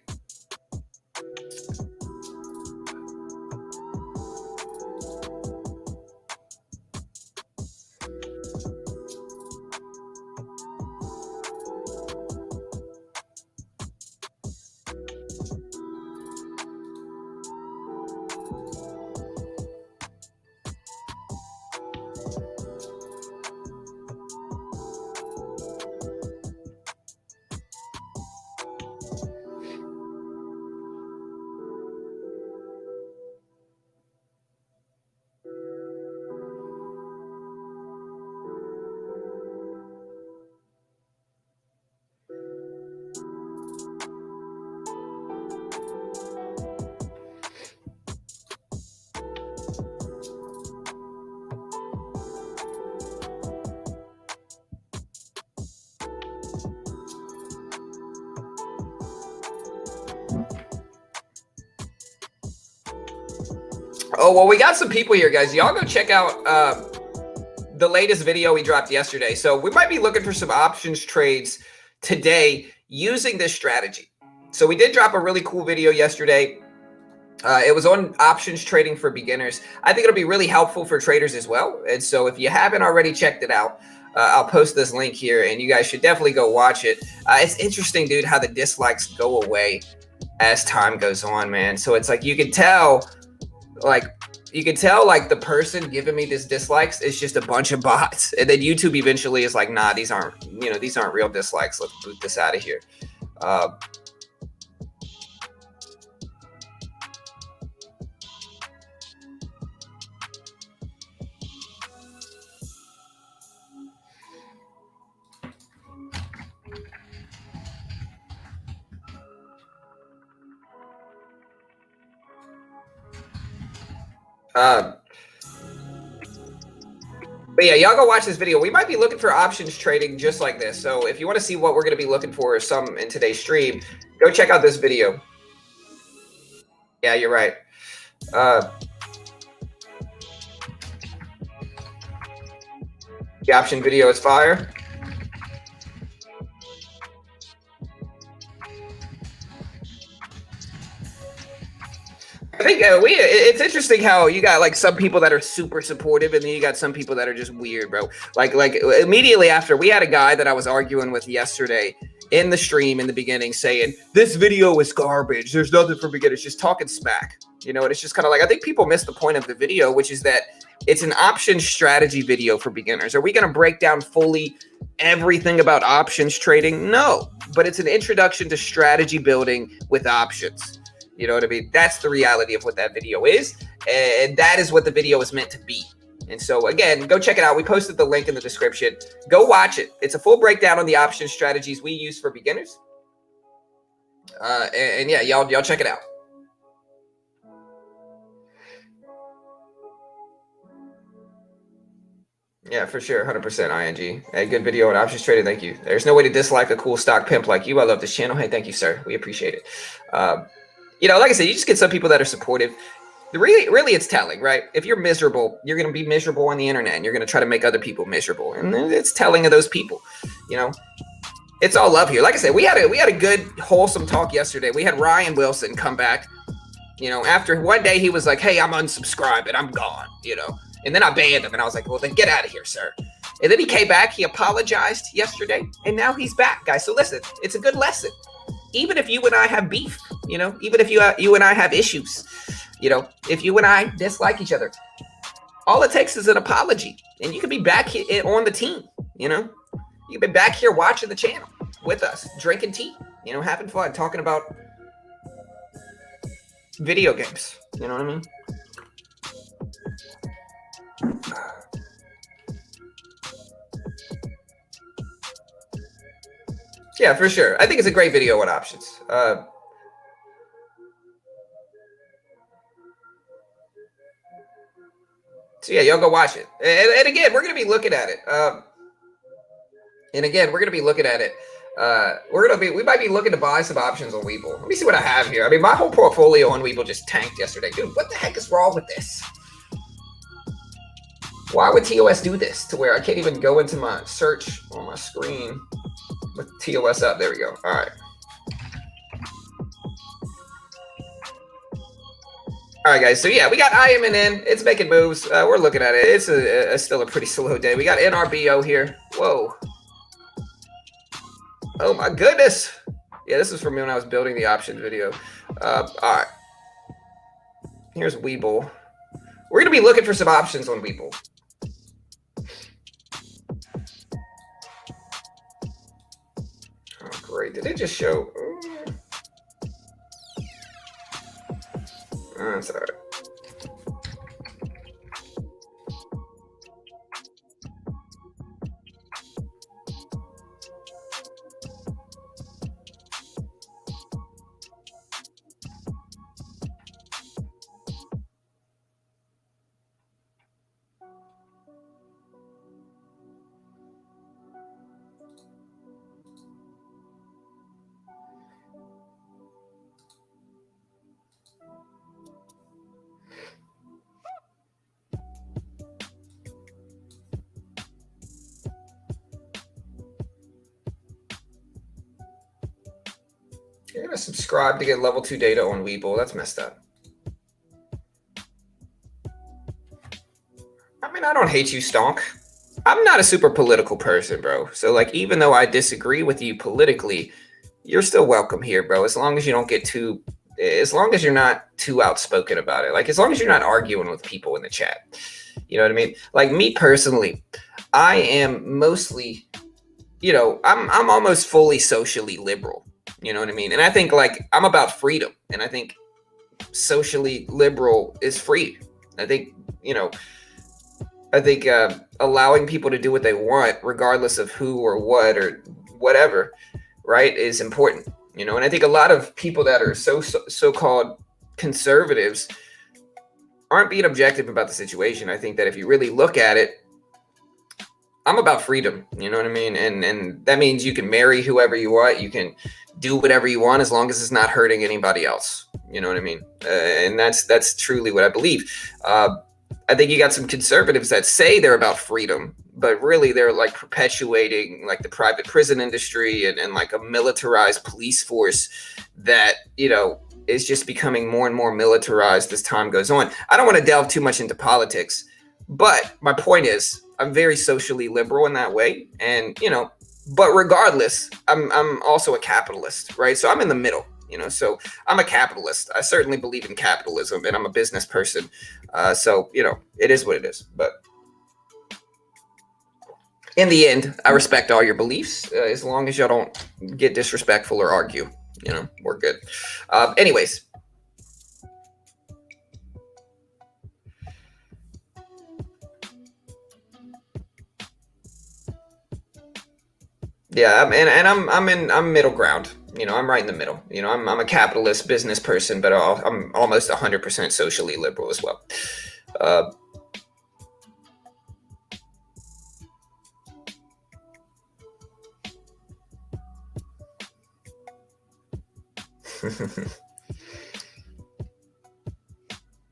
Oh, well, we got some people here, guys. Y'all go check out the latest video we dropped yesterday. So we might be looking for some options trades today using this strategy. So we did drop a really cool video yesterday. It was on options trading for beginners. I think it'll be really helpful for traders as well. And so if you haven't already checked it out, I'll post this link here and you guys should definitely go watch it. It's interesting, dude, how the dislikes go away as time goes on, man. So it's like you can tell like the person giving me this dislikes is just a bunch of bots. And then YouTube eventually is like, nah, these aren't real dislikes. Let's boot this out of here. But yeah, y'all go watch this video. We might be looking for options trading just like this. So if you want to see what we're going to be looking for some in today's stream, go check out this video. Yeah, you're right. The option video is fire. I think it's interesting how you got like some people that are super supportive and then you got some people that are just weird, bro. Like immediately after, we had a guy that I was arguing with yesterday in the stream in the beginning saying this video is garbage. There's nothing for beginners, just talking smack, you know. And it's just kind of like, I think people miss the point of the video, which is that it's an option strategy video for beginners. Are we going to break down fully everything about options trading? No, but it's an introduction to strategy building with options. You know what I mean? That's the reality of what that video is. And that is what the video is meant to be. And so again, go check it out. We posted the link in the description. Go watch it. It's a full breakdown on the option strategies we use for beginners. And yeah, y'all check it out. Yeah, for sure. 100% ING. Hey, good video on options trading. Thank you. There's no way to dislike a cool stock pimp like you. I love this channel. Hey, thank you, sir. We appreciate it. You know, like I said, you just get some people that are supportive. Really, it's telling, right? If you're miserable, you're going to be miserable on the internet, and you're going to try to make other people miserable, and it's telling of those people. You know, it's all love here. Like I said, we had a good, wholesome talk yesterday. We had Ryan Wilson come back. You know, after one day he was like, "Hey, I'm unsubscribed and I'm gone." You know, and then I banned him, and I was like, "Well, then get out of here, sir." And then he came back. He apologized yesterday, and now he's back, guys. So listen, it's a good lesson. Even if you and I have beef, you know, even if you and I have issues, you know, if you and I dislike each other, all it takes is an apology and you can be back here on the team. You know, you can be back here watching the channel with us, drinking tea, you know, having fun, talking about video games. You know what I mean? Yeah, for sure. I think it's a great video on options. So yeah, y'all go watch it. And again, we're going to be looking at it. We might be looking to buy some options on Webull. Let me see what I have here. I mean, my whole portfolio on Webull just tanked yesterday. Dude, what the heck is wrong with this? Why would TOS do this to where I can't even go into my search on my screen with TOS up? There we go. All right. All right, guys. So yeah, we got IMNN. It's making moves. We're looking at it. It's still a pretty slow day. We got NRBO here. Whoa. Oh my goodness. Yeah, this is from when I was building the options video. All right. Here's Webull. We're gonna be looking for some options on Webull. Oh, great. Did it just show? That's all right. You're gonna subscribe to get level 2 data on Webull. That's messed up. I mean, I don't hate you, Stonk. I'm not a super political person, bro. So, like, even though I disagree with you politically, you're still welcome here, bro. As long as you don't get too, as long as you're not too outspoken about it. Like, as long as you're not arguing with people in the chat. You know what I mean? Like, me personally, I am mostly, you know, I'm almost fully socially liberal. You know what I mean? And I think, like, I'm about freedom. And I think socially liberal is free. I think, you know, allowing people to do what they want, regardless of who or what or whatever, right, is important. You know, and I think a lot of people that are so-called conservatives aren't being objective about the situation. I think that if you really look at it, I'm about freedom. You know what I mean? And that means you can marry whoever you want. You can do whatever you want as long as it's not hurting anybody else. You know what I mean? And that's truly what I believe. I think you got some conservatives that say they're about freedom, but really they're like perpetuating like the private prison industry and like a militarized police force that, you know, is just becoming more and more militarized as time goes on. I don't want to delve too much into politics, but my point is I'm very socially liberal in that way. And, you know, but regardless, I'm also a capitalist, right? So I'm in the middle. You know, so I'm a capitalist. I certainly believe in capitalism, and I'm a business person. So, you know, it is what it is. But in the end, I respect all your beliefs as long as y'all don't get disrespectful or argue. You know, we're good. Anyways. Yeah, I'm middle ground. You know, I'm right in the middle. You know, I'm a capitalist business person, but I'm almost 100% socially liberal as well.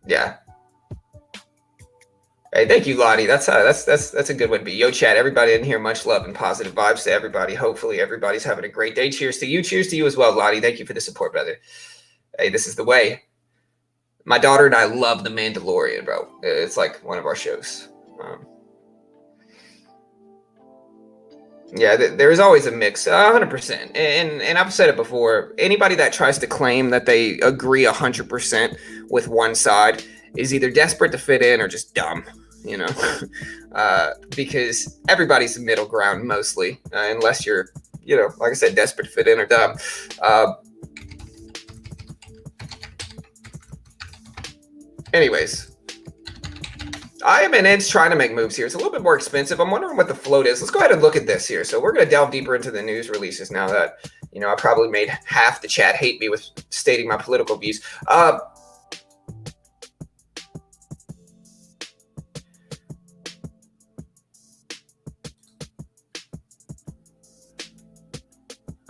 Yeah. Hey, thank you, Lottie. That's a good one to be. Yo, chat, everybody in here, much love and positive vibes to everybody. Hopefully everybody's having a great day. Cheers to you. Cheers to you as well, Lottie. Thank you for the support, brother. Hey, this is the way. My daughter and I love The Mandalorian, bro. It's like one of our shows. Yeah, there is always a mix, 100%. And I've said it before. Anybody that tries to claim that they agree 100% with one side is either desperate to fit in or just dumb, you know, because everybody's middle ground mostly, unless you're, you know, like I said, desperate to fit in or dumb. Anyways. IMNN's trying to make moves here. It's a little bit more expensive. I'm wondering what the float is. Let's go ahead and look at this here. So we're going to delve deeper into the news releases now that, you know, I probably made half the chat hate me with stating my political views. I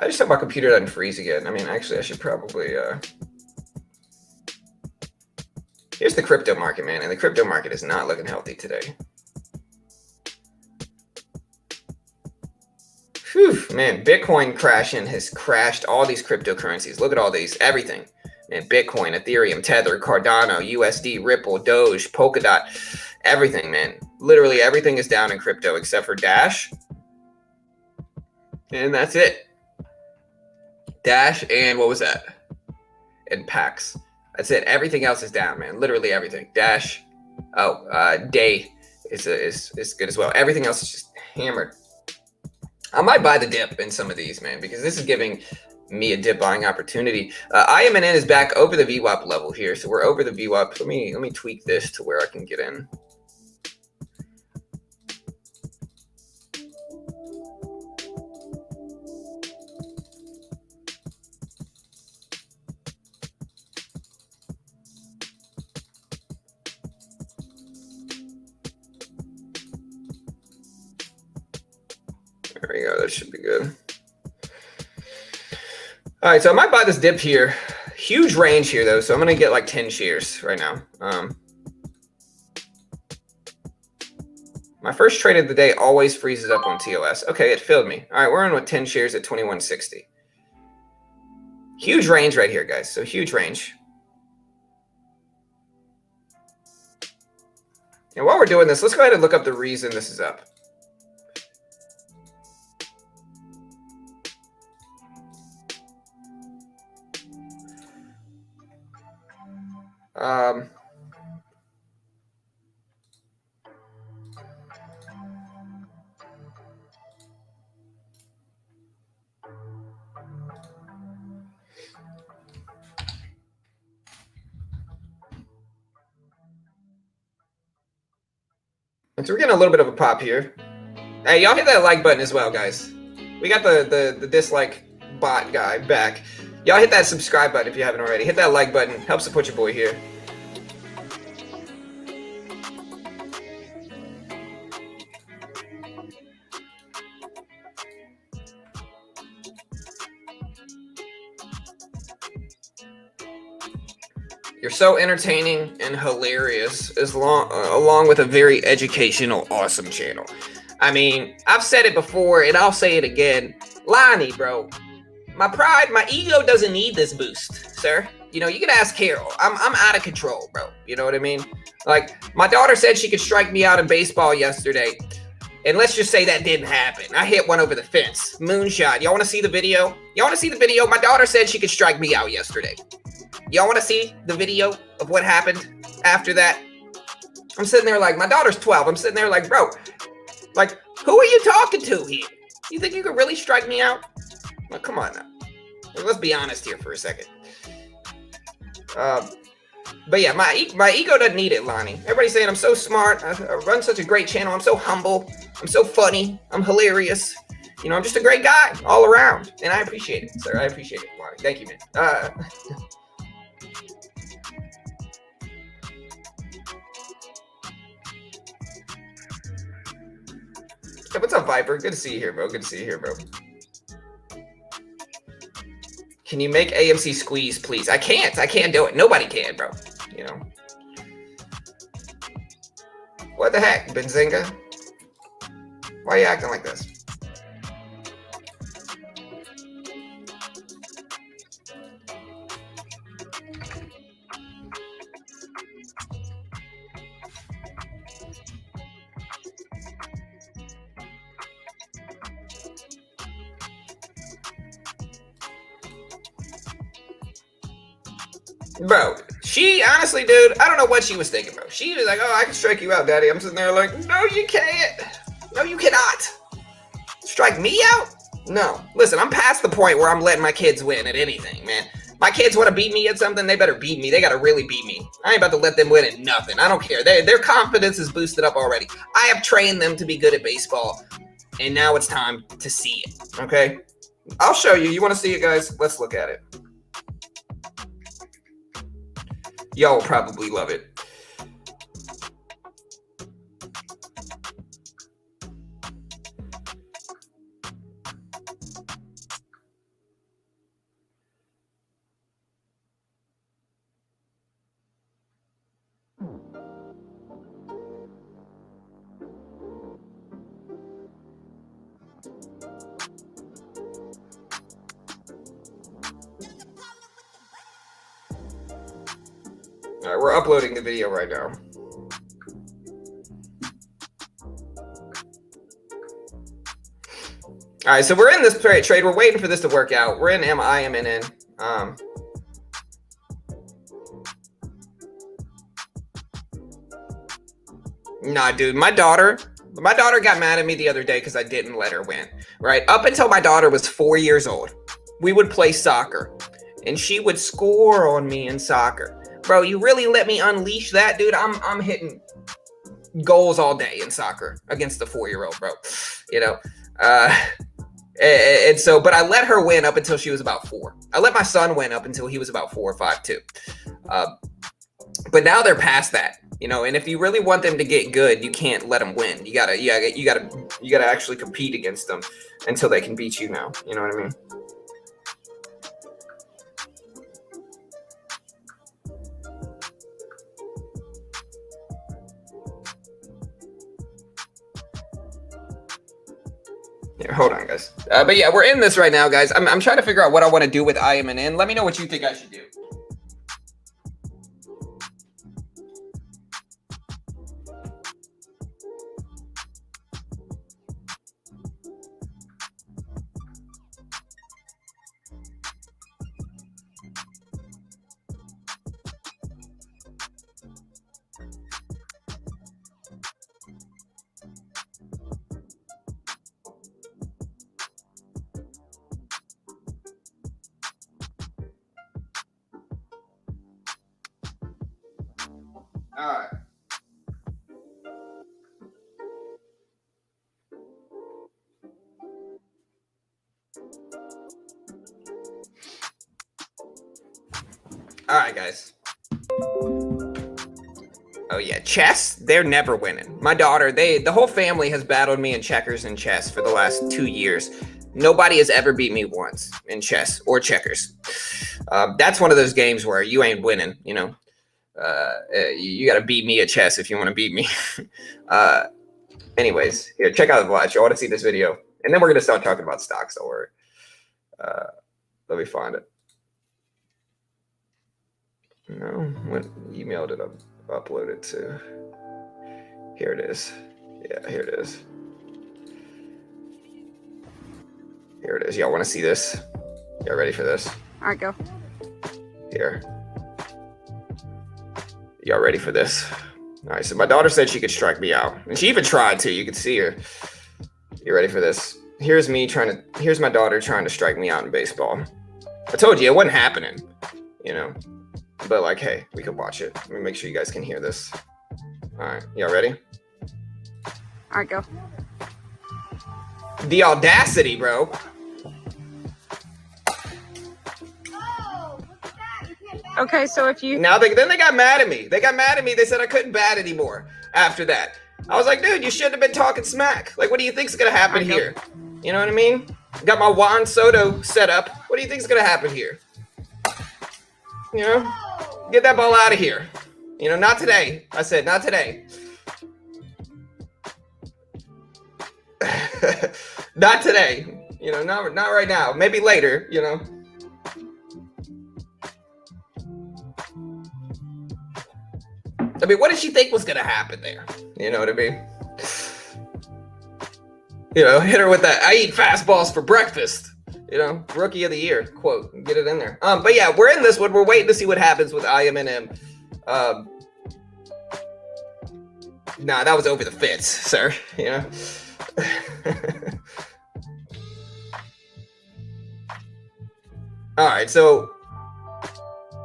just hope my computer doesn't freeze again. I mean, actually, I should probably... Here's the crypto market, man, and the crypto market is not looking healthy today. Whew, man, Bitcoin crashing has crashed all these cryptocurrencies. Look at all these, everything. Man, Bitcoin, Ethereum, Tether, Cardano, USD, Ripple, Doge, Polkadot, everything, man. Literally everything is down in crypto except for Dash. And that's it. Dash and what was that? And Pax. That's it. Everything else is down, man. Literally everything. Dash. Day is good as well. Everything else is just hammered. I might buy the dip in some of these, man, because this is giving me a dip buying opportunity. IMNN is back over the VWAP level here, so we're over the VWAP. Let me tweak this to where I can get in. There we go. That should be good. All right, so I might buy this dip here. Huge range here, though, so I'm going to get like 10 shares right now. My first trade of the day always freezes up on TOS. Okay, it filled me. All right, we're in with 10 shares at 2160. Huge range right here, guys. So huge range. And while we're doing this, let's go ahead and look up the reason this is up. And so we're getting a little bit of a pop here. Hey, y'all hit that like button as well, guys. We got the dislike bot guy back. Y'all hit that subscribe button if you haven't already. Hit that like button. Help support your boy here. You're so entertaining and hilarious, along with a very educational, awesome channel. I mean, I've said it before, and I'll say it again. Lonnie, bro, my pride, my ego doesn't need this boost, sir. You know, you can ask Carol. I'm out of control, bro. You know what I mean? Like, my daughter said she could strike me out in baseball yesterday, and let's just say that didn't happen. I hit one over the fence. Moonshot. Y'all want to see the video? Y'all want to see the video? My daughter said she could strike me out yesterday. Y'all want to see the video of what happened after that? I'm sitting there like, my daughter's 12. I'm sitting there like, bro, like, who are you talking to here? You think you could really strike me out? Well, come on now. Let's be honest here for a second. But yeah, my ego doesn't need it, Lonnie. Everybody's saying I'm so smart. I run such a great channel. I'm so humble. I'm so funny. I'm hilarious. You know, I'm just a great guy all around. And I appreciate it, sir. I appreciate it, Lonnie. Thank you, man. Hey, what's up, Viper? Good to see you here, bro. Good to see you here, bro. Can you make AMC squeeze, please? I can't. I can't do it. Nobody can, bro. You know. What the heck, Benzinga? Why are you acting like this? Bro, she honestly, dude, I don't know what she was thinking, bro. She was like, oh, I can strike you out, daddy. I'm sitting there like, no, you can't. No, you cannot. Strike me out? No. Listen, I'm past the point where I'm letting my kids win at anything, man. My kids want to beat me at something, they better beat me. They got to really beat me. I ain't about to let them win at nothing. I don't care. Their confidence is boosted up already. I have trained them to be good at baseball, and now it's time to see it, okay? I'll show you. You want to see it, guys? Let's look at it. Y'all will probably love it. All right, we're uploading the video right now. All right, so we're in this trade. We're waiting for this to work out. We're in IMNN. Nah, dude, my daughter got mad at me the other day because I didn't let her win, right? Up until my daughter was 4 years old, we would play soccer, and she would score on me in soccer. Bro, you really let me unleash that, dude? I'm hitting goals all day in soccer against a 4-year-old, bro. You know, and so, but I let her win up until she was about 4. I let my son win up until he was about 4 or 5 too. But now they're past that, you know. And if you really want them to get good, you can't let them win. You gotta actually compete against them until they can beat you now. You know what I mean? Here, hold on, guys. But yeah, we're in this right now, guys. I'm trying to figure out what I want to do with I am an in. Let me know what you think I should do. All right. All right, guys. Oh yeah, chess. They're never winning. My daughter, the whole family has battled me in checkers and chess for the last 2 years. Nobody has ever beat me once in chess or checkers. That's one of those games where you ain't winning. You know, you got to beat me at chess if you want to beat me. Anyways, here, check out the watch. You want to see this video, and then we're gonna start talking about stocks. Don't worry. Let me find it. No, when emailed it, uploaded to. Here it is. Yeah, here it is. Here it is. Y'all want to see this? Y'all ready for this? All right, go. Here. Y'all ready for this? All right, so my daughter said she could strike me out. And she even tried to. You can see her. You ready for this? Here's my daughter trying to strike me out in baseball. I told you, it wasn't happening, you know. But like, hey, we could watch it. Let me make sure you guys can hear this. All right, y'all ready? All right, go. The audacity, bro. Okay, so if you... Now, then they got mad at me. They got mad at me. They said I couldn't bat anymore after that. I was like, dude, you shouldn't have been talking smack. Like, what do you think's going to happen here? You know what I mean? Got my Juan Soto set up. What do you think's going to happen here? You know? Get that ball out of here. You know, not today. I said, not today. Not today. You know, not right now. Maybe later, you know. I mean, what did she think was going to happen there? You know what I mean? You know, hit her with that, I eat fastballs for breakfast. You know, rookie of the year quote. Get it in there. But yeah, we're in this one. We're waiting to see what happens with IMNM. Nah, that was over the fence, sir. You know? All right, so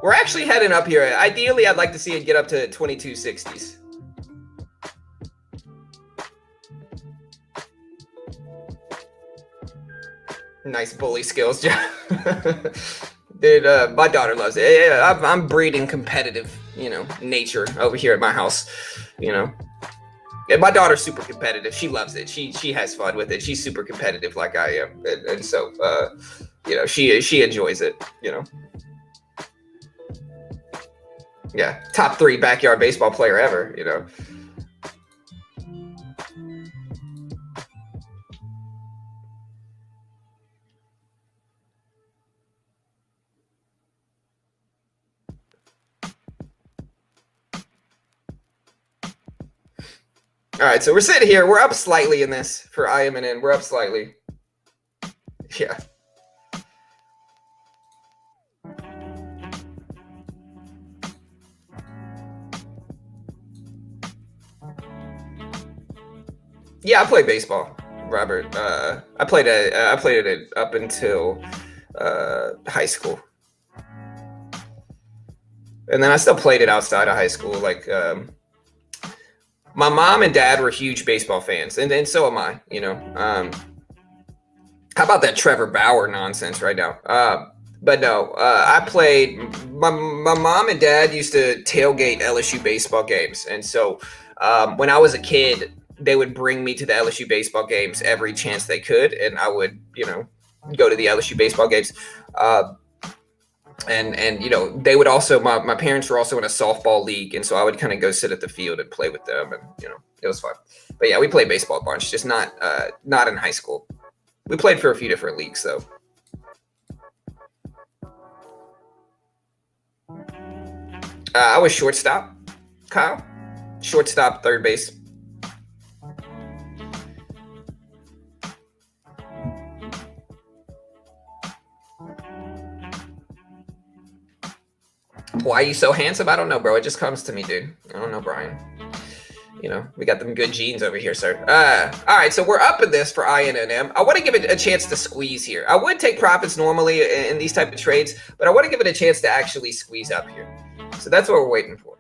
we're actually heading up here. Ideally, I'd like to see it get up to 2260s. Nice bully skills, John. Dude, my daughter loves it. Yeah, I'm breeding competitive, you know, nature over here at my house, you know. And my daughter's super competitive. She loves it. She has fun with it. She's super competitive like I am. And so, you know, she enjoys it, you know. Yeah, top 3 backyard baseball player ever, you know. All right, so we're sitting here. We're up slightly in this for IMNN. We're up slightly. Yeah. Yeah, I played baseball, Robert. I played it up until high school, and then I still played it outside of high school. Like, my mom and dad were huge baseball fans, and so am I. You know, how about that Trevor Bauer nonsense right now? But no, I played. My mom and dad used to tailgate LSU baseball games, and so when I was a kid, they would bring me to the LSU baseball games every chance they could, and I would, you know, go to the LSU baseball games. And you know, they would also, my parents were also in a softball league, and so I would kind of go sit at the field and play with them, and you know, it was fun. But yeah, we played baseball a bunch, just not in high school. We played for a few different leagues, though. I was shortstop, Kyle. Shortstop, third base. Why are you so handsome? I don't know, bro. It just comes to me, dude. I don't know, Brian. You know, we got them good genes over here, sir. All right, so we're up in this for INNM. I want to give it a chance to squeeze here. I would take profits normally in these type of trades, but I want to give it a chance to actually squeeze up here. So that's what we're waiting for.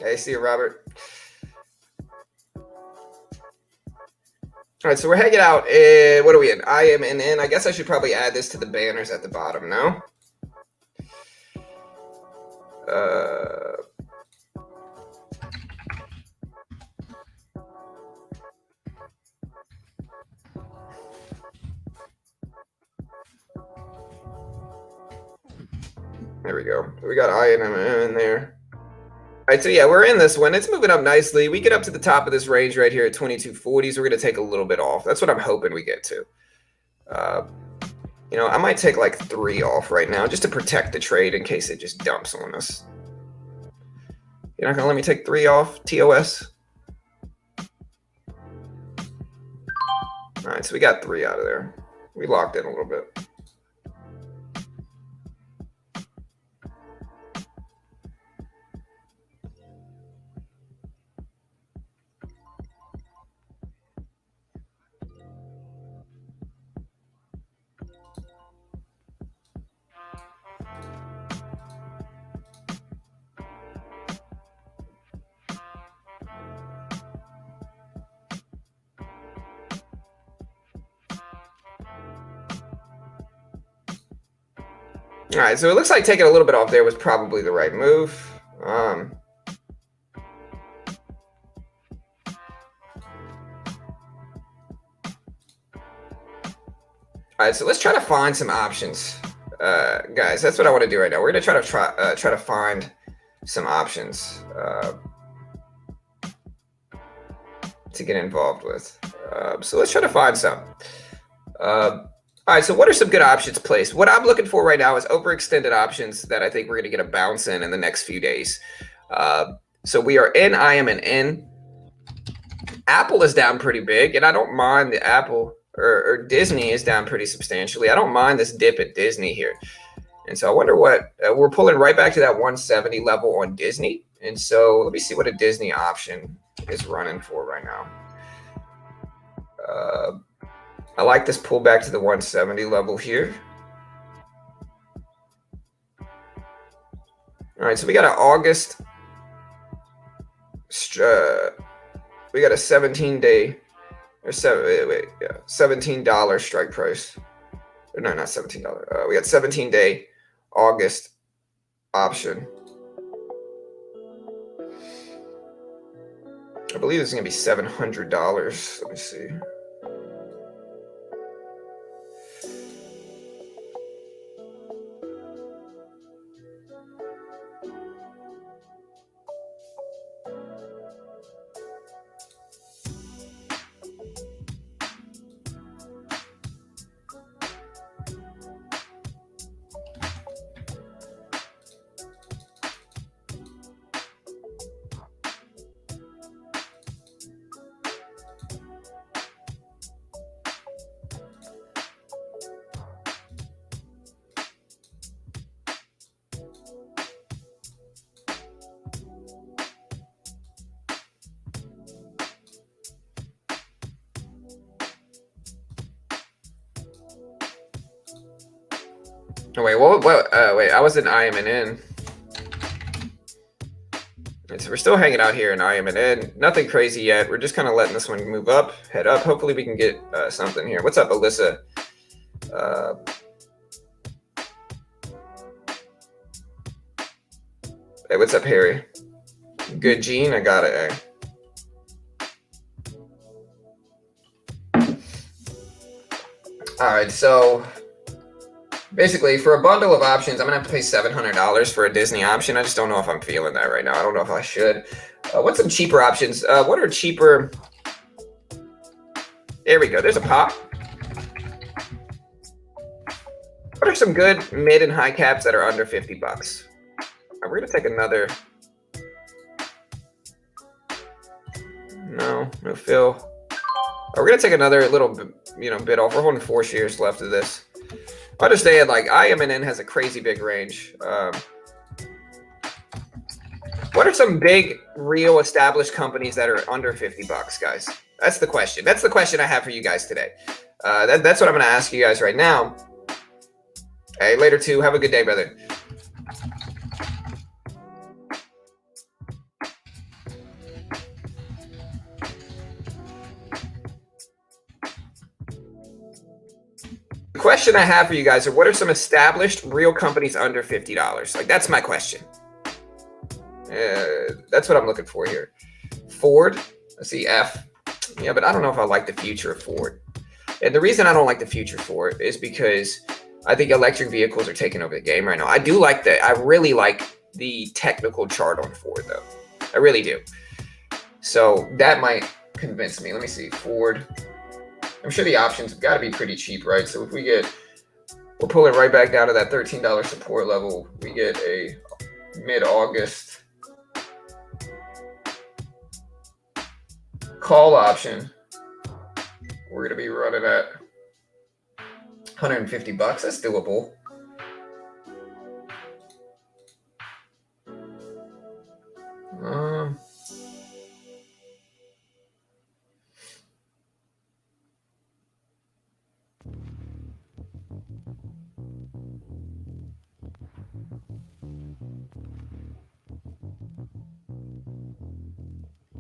I see you, Robert. All right, so we're hanging out. What are we in? IMNN. I guess I should probably add this to the banners at the bottom, no? There we go. We got INMN in there. All right, so yeah, we're in this one. It's moving up nicely. We get up to the top of this range right here at 2240s. We're going to take a little bit off. That's what I'm hoping we get to. You know, I might take like 3 off right now just to protect the trade in case it just dumps on us. You're not going to let me take 3 off, TOS? All right, so we got 3 out of there. We locked in a little bit. All right, so it looks like taking a little bit off there was probably the right move. All right, so let's try to find some options, guys. That's what I want to do right now. We're gonna try to find some options to get involved with. So let's try to find some. All right, so what are some good options placed? What I'm looking for right now is overextended options that I think we're going to get a bounce in the next few days. So we are in IMNN. Apple is down pretty big, and I don't mind the Apple, or Disney is down pretty substantially. I don't mind this dip at Disney here. And so I wonder what, we're pulling right back to that 170 level on Disney. And so let me see what a Disney option is running for right now. I like this pullback to the 170 level here. All right, so we got an August. We got a 17-day or $17 strike price. Or no, not $17. We got 17-day August option. I believe this is gonna be $700. Let me see. Oh, wait, wait, I was in IMNN. Right, so we're still hanging out here in IMNN. Nothing crazy yet. We're just kind of letting this one move up, head up. Hopefully we can get something here. What's up, Alyssa? Hey, what's up, Harry? Good Gene, I got it. All right, so basically, for a bundle of options, I'm gonna have to pay $700 for a Disney option. I just don't know if I'm feeling that right now. I don't know if I should. What's some cheaper options? What are cheaper? There we go. There's a pop. What are some good mid and high caps that are under 50 bucks? Right, we're gonna take another. No fill. We're gonna take another little, bit off. We're holding 4 shares left of this. Understand, like IMNN has a crazy big range. What are some big, real, established companies that are under 50 bucks, guys? That's the question. That's the question I have for you guys today. That's what I'm gonna ask you guys right now. Hey, later too. Have a good day, brother. The question I have for you guys are, what are some established real companies under $50? Like, that's my question. That's what I'm looking for here. Ford, let's see, F. Yeah, but I don't know if I like the future of Ford. And the reason I don't like the future of Ford is because I think electric vehicles are taking over the game right now. I really like the technical chart on Ford, though. I really do. So that might convince me. Let me see, Ford. I'm sure the options have got to be pretty cheap, right? So if we'll pull it right back down to that $13 support level. We get a mid-August call option. We're going to be running at 150 bucks. That's doable.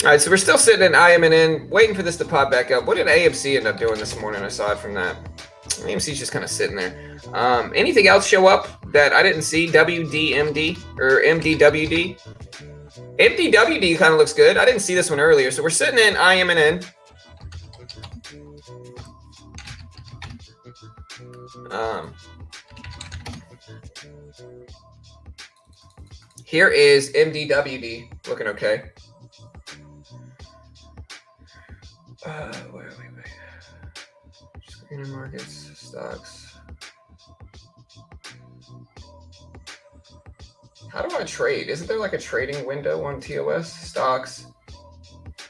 All right, so we're still sitting in IMNN, waiting for this to pop back up. What did AMC end up doing this morning aside from that? AMC's just kind of sitting there. Anything else show up that I didn't see? WDMD or MDWD? MDWD kind of looks good. I didn't see this one earlier. So we're sitting in IMNN. Here is MDWD looking okay. Wait. Screening markets, stocks. How do I trade? Isn't there like a trading window on TOS? Stocks.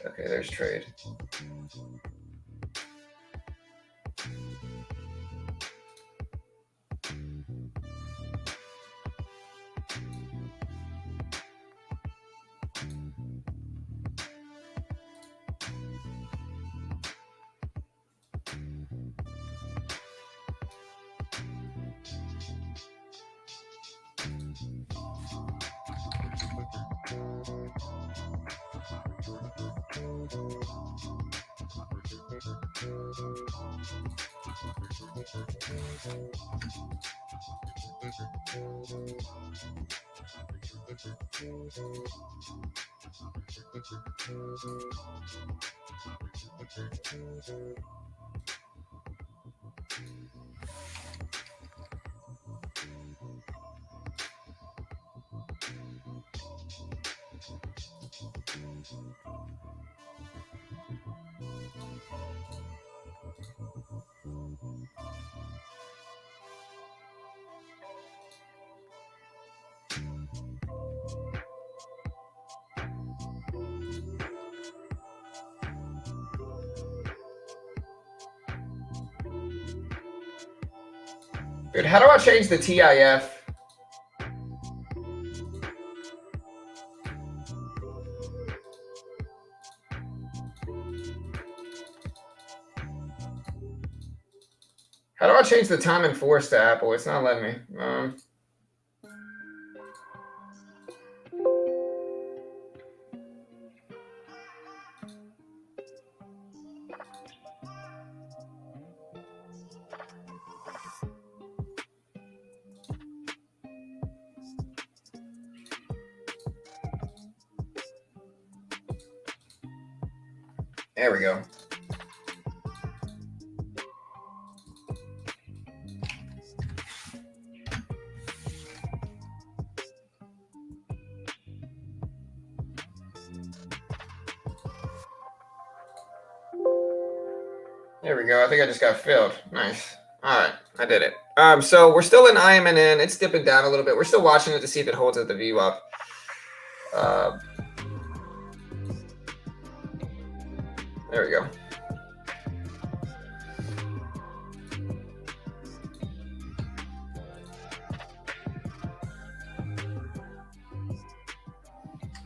Okay, there's trade. Dude, how do I change the TIF? How do I change the time and force to Apple? It's not letting me. There we go. There we go. I think I just got filled. Nice. All right, I did it. So we're still in IMNN. It's dipping down a little bit. We're still watching it to see if it holds at the VWAP. There we go.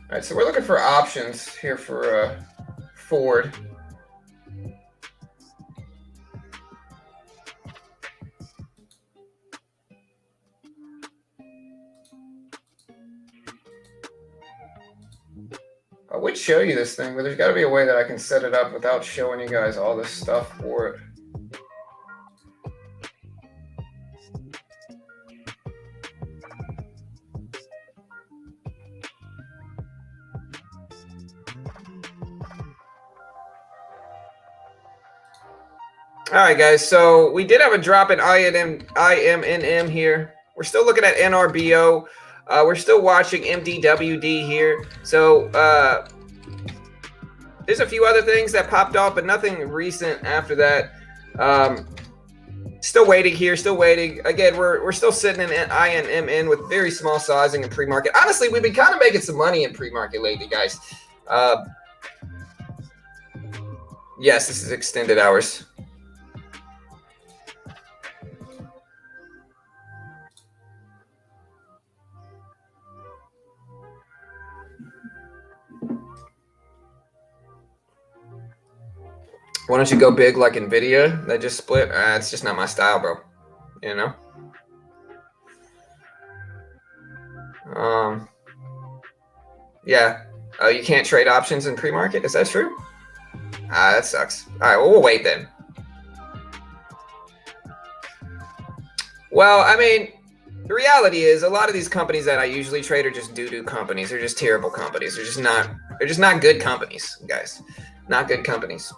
All right, so we're looking for options here for Ford. I would show you this thing, but there's got to be a way that I can set it up without showing you guys all this stuff for it. All right, guys. So we did have a drop in IMNM here. We're still looking at NRBO. We're still watching MDWD here. So there's a few other things that popped off, but nothing recent after that. Still waiting here. Still waiting. Again, we're still sitting in INMN with very small sizing in pre-market. Honestly, we've been kind of making some money in pre-market lately, guys. Yes, this is extended hours. Why don't you go big like NVIDIA that just split? It's just not my style, bro. You know? Yeah. Oh, you can't trade options in pre-market? Is that true? That sucks. All right, well, we'll wait then. Well, I mean, the reality is a lot of these companies that I usually trade are just doo-doo companies. They're just terrible companies. They're just not good companies, guys. Not good companies.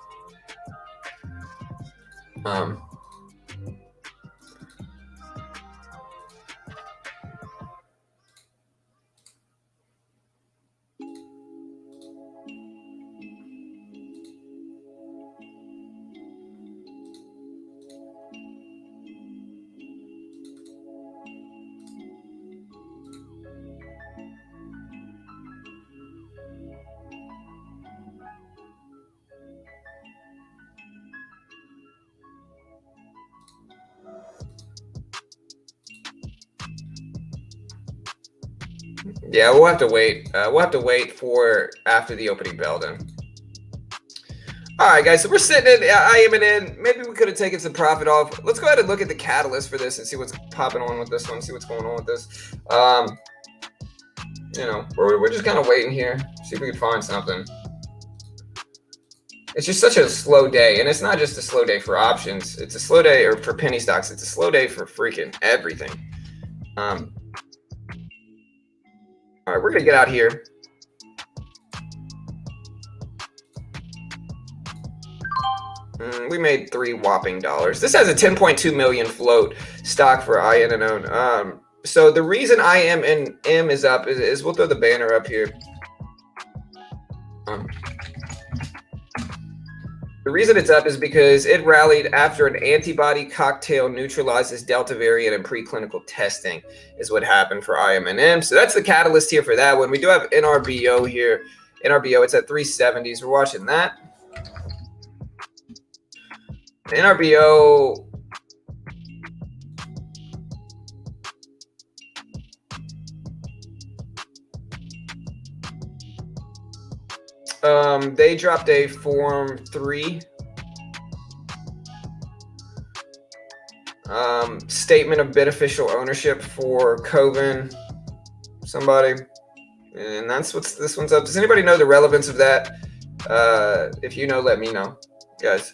Yeah, we'll have to wait. We'll have to wait for after the opening bell then. All right, guys. So we're sitting in IMNN. Maybe we could have taken some profit off. Let's go ahead and look at the catalyst for this and see what's popping on with this one. See what's going on with this. You know, we're just kind of waiting here. See if we can find something. It's just such a slow day, and it's not just a slow day for options. It's a slow day, or for penny stocks. It's a slow day for freaking everything. All right, we're gonna get out here. We made $3 whopping. This has a 10.2 million float stock for INNO. So the reason IMNM is up is we'll throw the banner up here. The reason it's up is because it rallied after an antibody cocktail neutralizes Delta variant in preclinical testing is what happened for IMNM. So that's the catalyst here for that one. We do have NRBO here. NRBO, it's at 370s. We're watching that. NRBO. They dropped a Form 3 statement of beneficial ownership for Coven, somebody, and that's what this one's up. Does anybody know the relevance of that? If you know, let me know, guys.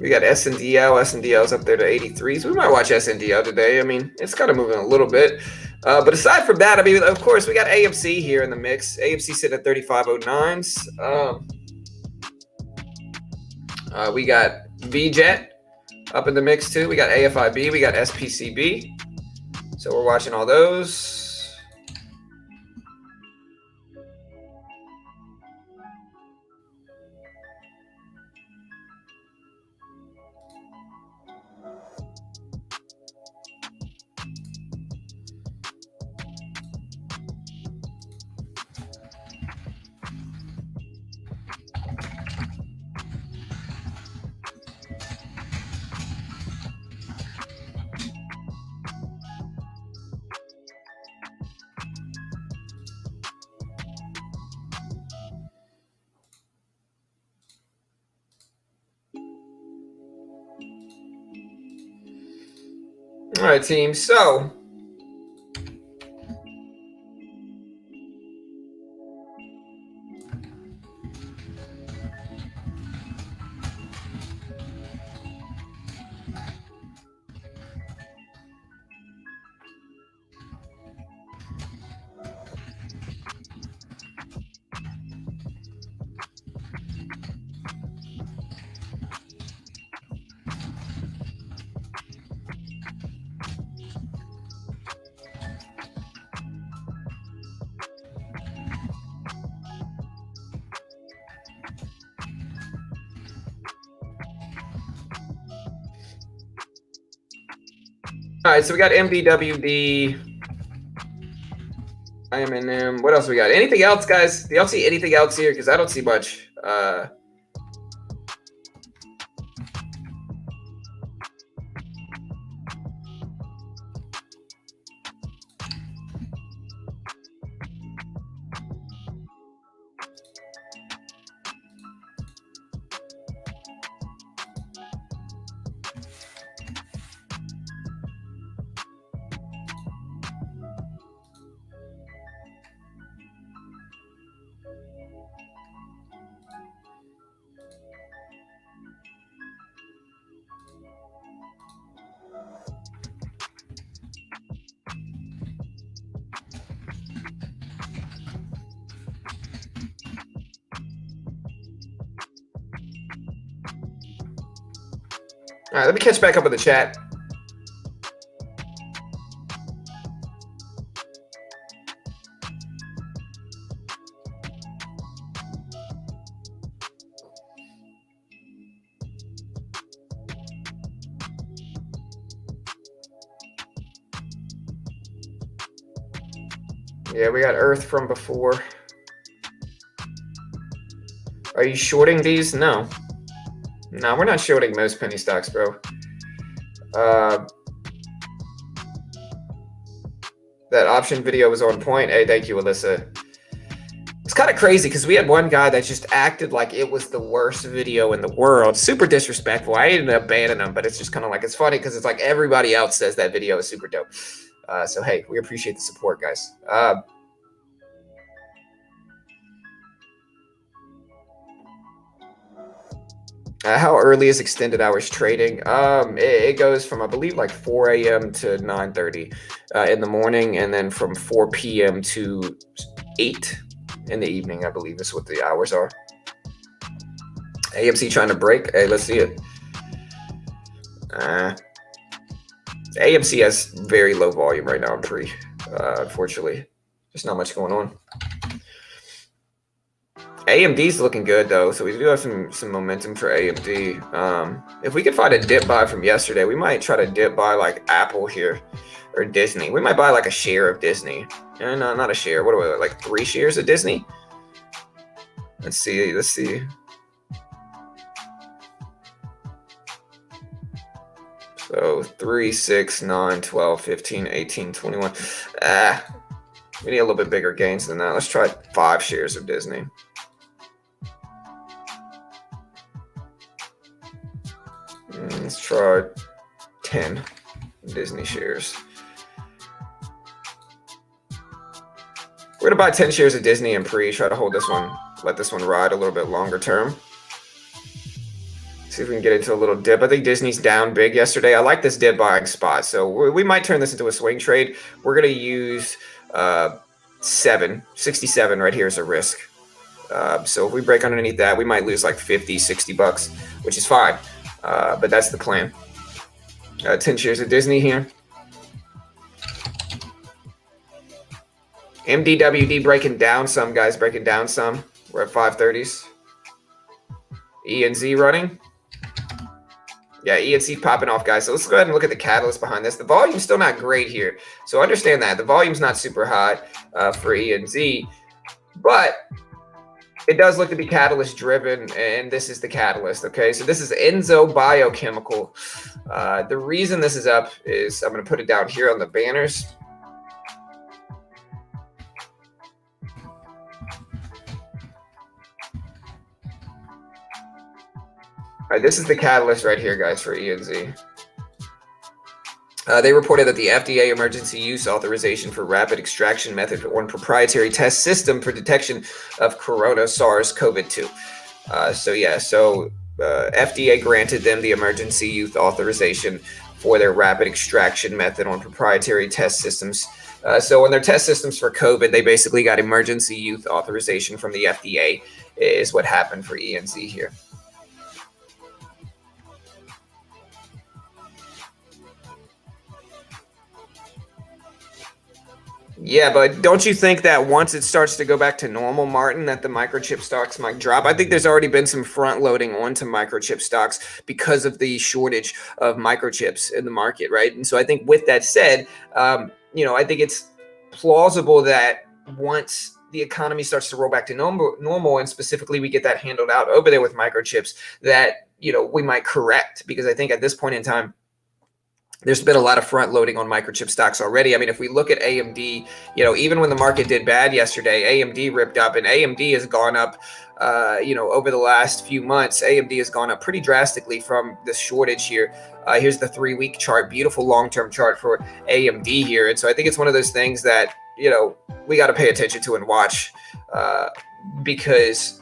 We got SNDL. SNDL's up there to 83s. We might watch SNDL today. I mean, it's kind of moving a little bit. But aside from that, I mean, of course, we got AMC here in the mix. AMC sitting at 3509s. We got VJet up in the mix too. We got AFIB. We got SPCB. So we're watching all those. All right, team. So all right, so we got MDWD, IMNM. What else we got? Anything else, guys? Do y'all see anything else here? Because I don't see much. All right, let me catch back up with the chat. Yeah, we got Earth from before. Are you shorting these? No. No, we're not shorting most penny stocks, bro. That option video was on point. Hey, thank you, Alyssa. It's kind of crazy because we had one guy that just acted like it was the worst video in the world. Super disrespectful. I ended up banning him, but it's just kind of like, it's funny because it's like everybody else says that video is super dope. So, hey, we appreciate the support, guys. How early is extended hours trading? It goes from, I believe, like 4 a.m. to 9:30 in the morning, and then from 4 p.m. to 8 in the evening, I believe is what the hours are. AMC trying to break. Hey, let's see it. AMC has very low volume right now in pre, unfortunately. There's not much going on. AMD's looking good though, so we do have some momentum for AMD. If we could find a dip buy from yesterday, we might try to dip buy like Apple here or Disney. We might buy like a share of Disney. No, not a share. What are we, like 3 shares of Disney? Let's see. So 3, 6, 9, 12, 15, 18, 21. We need a little bit bigger gains than that. Let's try 5 shares of Disney. Let's try 10 Disney shares. We're gonna buy 10 shares of Disney and pre, try to hold this one, let this one ride a little bit longer term. See if we can get into a little dip. I think Disney's down big yesterday. I like this dip buying spot, so we might turn this into a swing trade. We're gonna use 67 right here as a risk. So if we break underneath that, we might lose like 50, 60 bucks, which is fine. But that's the plan. 10 shares of Disney here. MDWD breaking down some, guys, breaking down some. We're at 530s. ENZ running. Yeah, ENC popping off, guys. So let's go ahead and look at the catalyst behind this. The volume's still not great here. So understand that. The volume's not super high for ENZ. But it does look to be catalyst driven, and this is the catalyst, okay? So this is Enzo Biochemical. The reason this is up is, I'm going to put it down here on the banners. All right, this is the catalyst right here, guys, for ENZ. They reported that the FDA emergency use authorization for rapid extraction method on proprietary test system for detection of corona SARS-CoV-2. FDA granted them the emergency use authorization for their rapid extraction method on proprietary test systems. So on their test systems for COVID, they basically got emergency use authorization from the FDA, is what happened for ENZ here. Yeah, but don't you think that once it starts to go back to normal, Martin, that the microchip stocks might drop? I think there's already been some front loading onto microchip stocks because of the shortage of microchips in the market, right? And so I think with that said, I think it's plausible that once the economy starts to roll back to normal, and specifically we get that handled out over there with microchips, that, we might correct, because I think at this point in time, there's been a lot of front loading on microchip stocks already. I mean, if we look at AMD, even when the market did bad yesterday, AMD ripped up, and AMD has gone up, over the last few months. AMD has gone up pretty drastically from this shortage here. Here's the 3-week chart, beautiful long-term chart for AMD here. And so I think it's one of those things that, we got to pay attention to and watch because,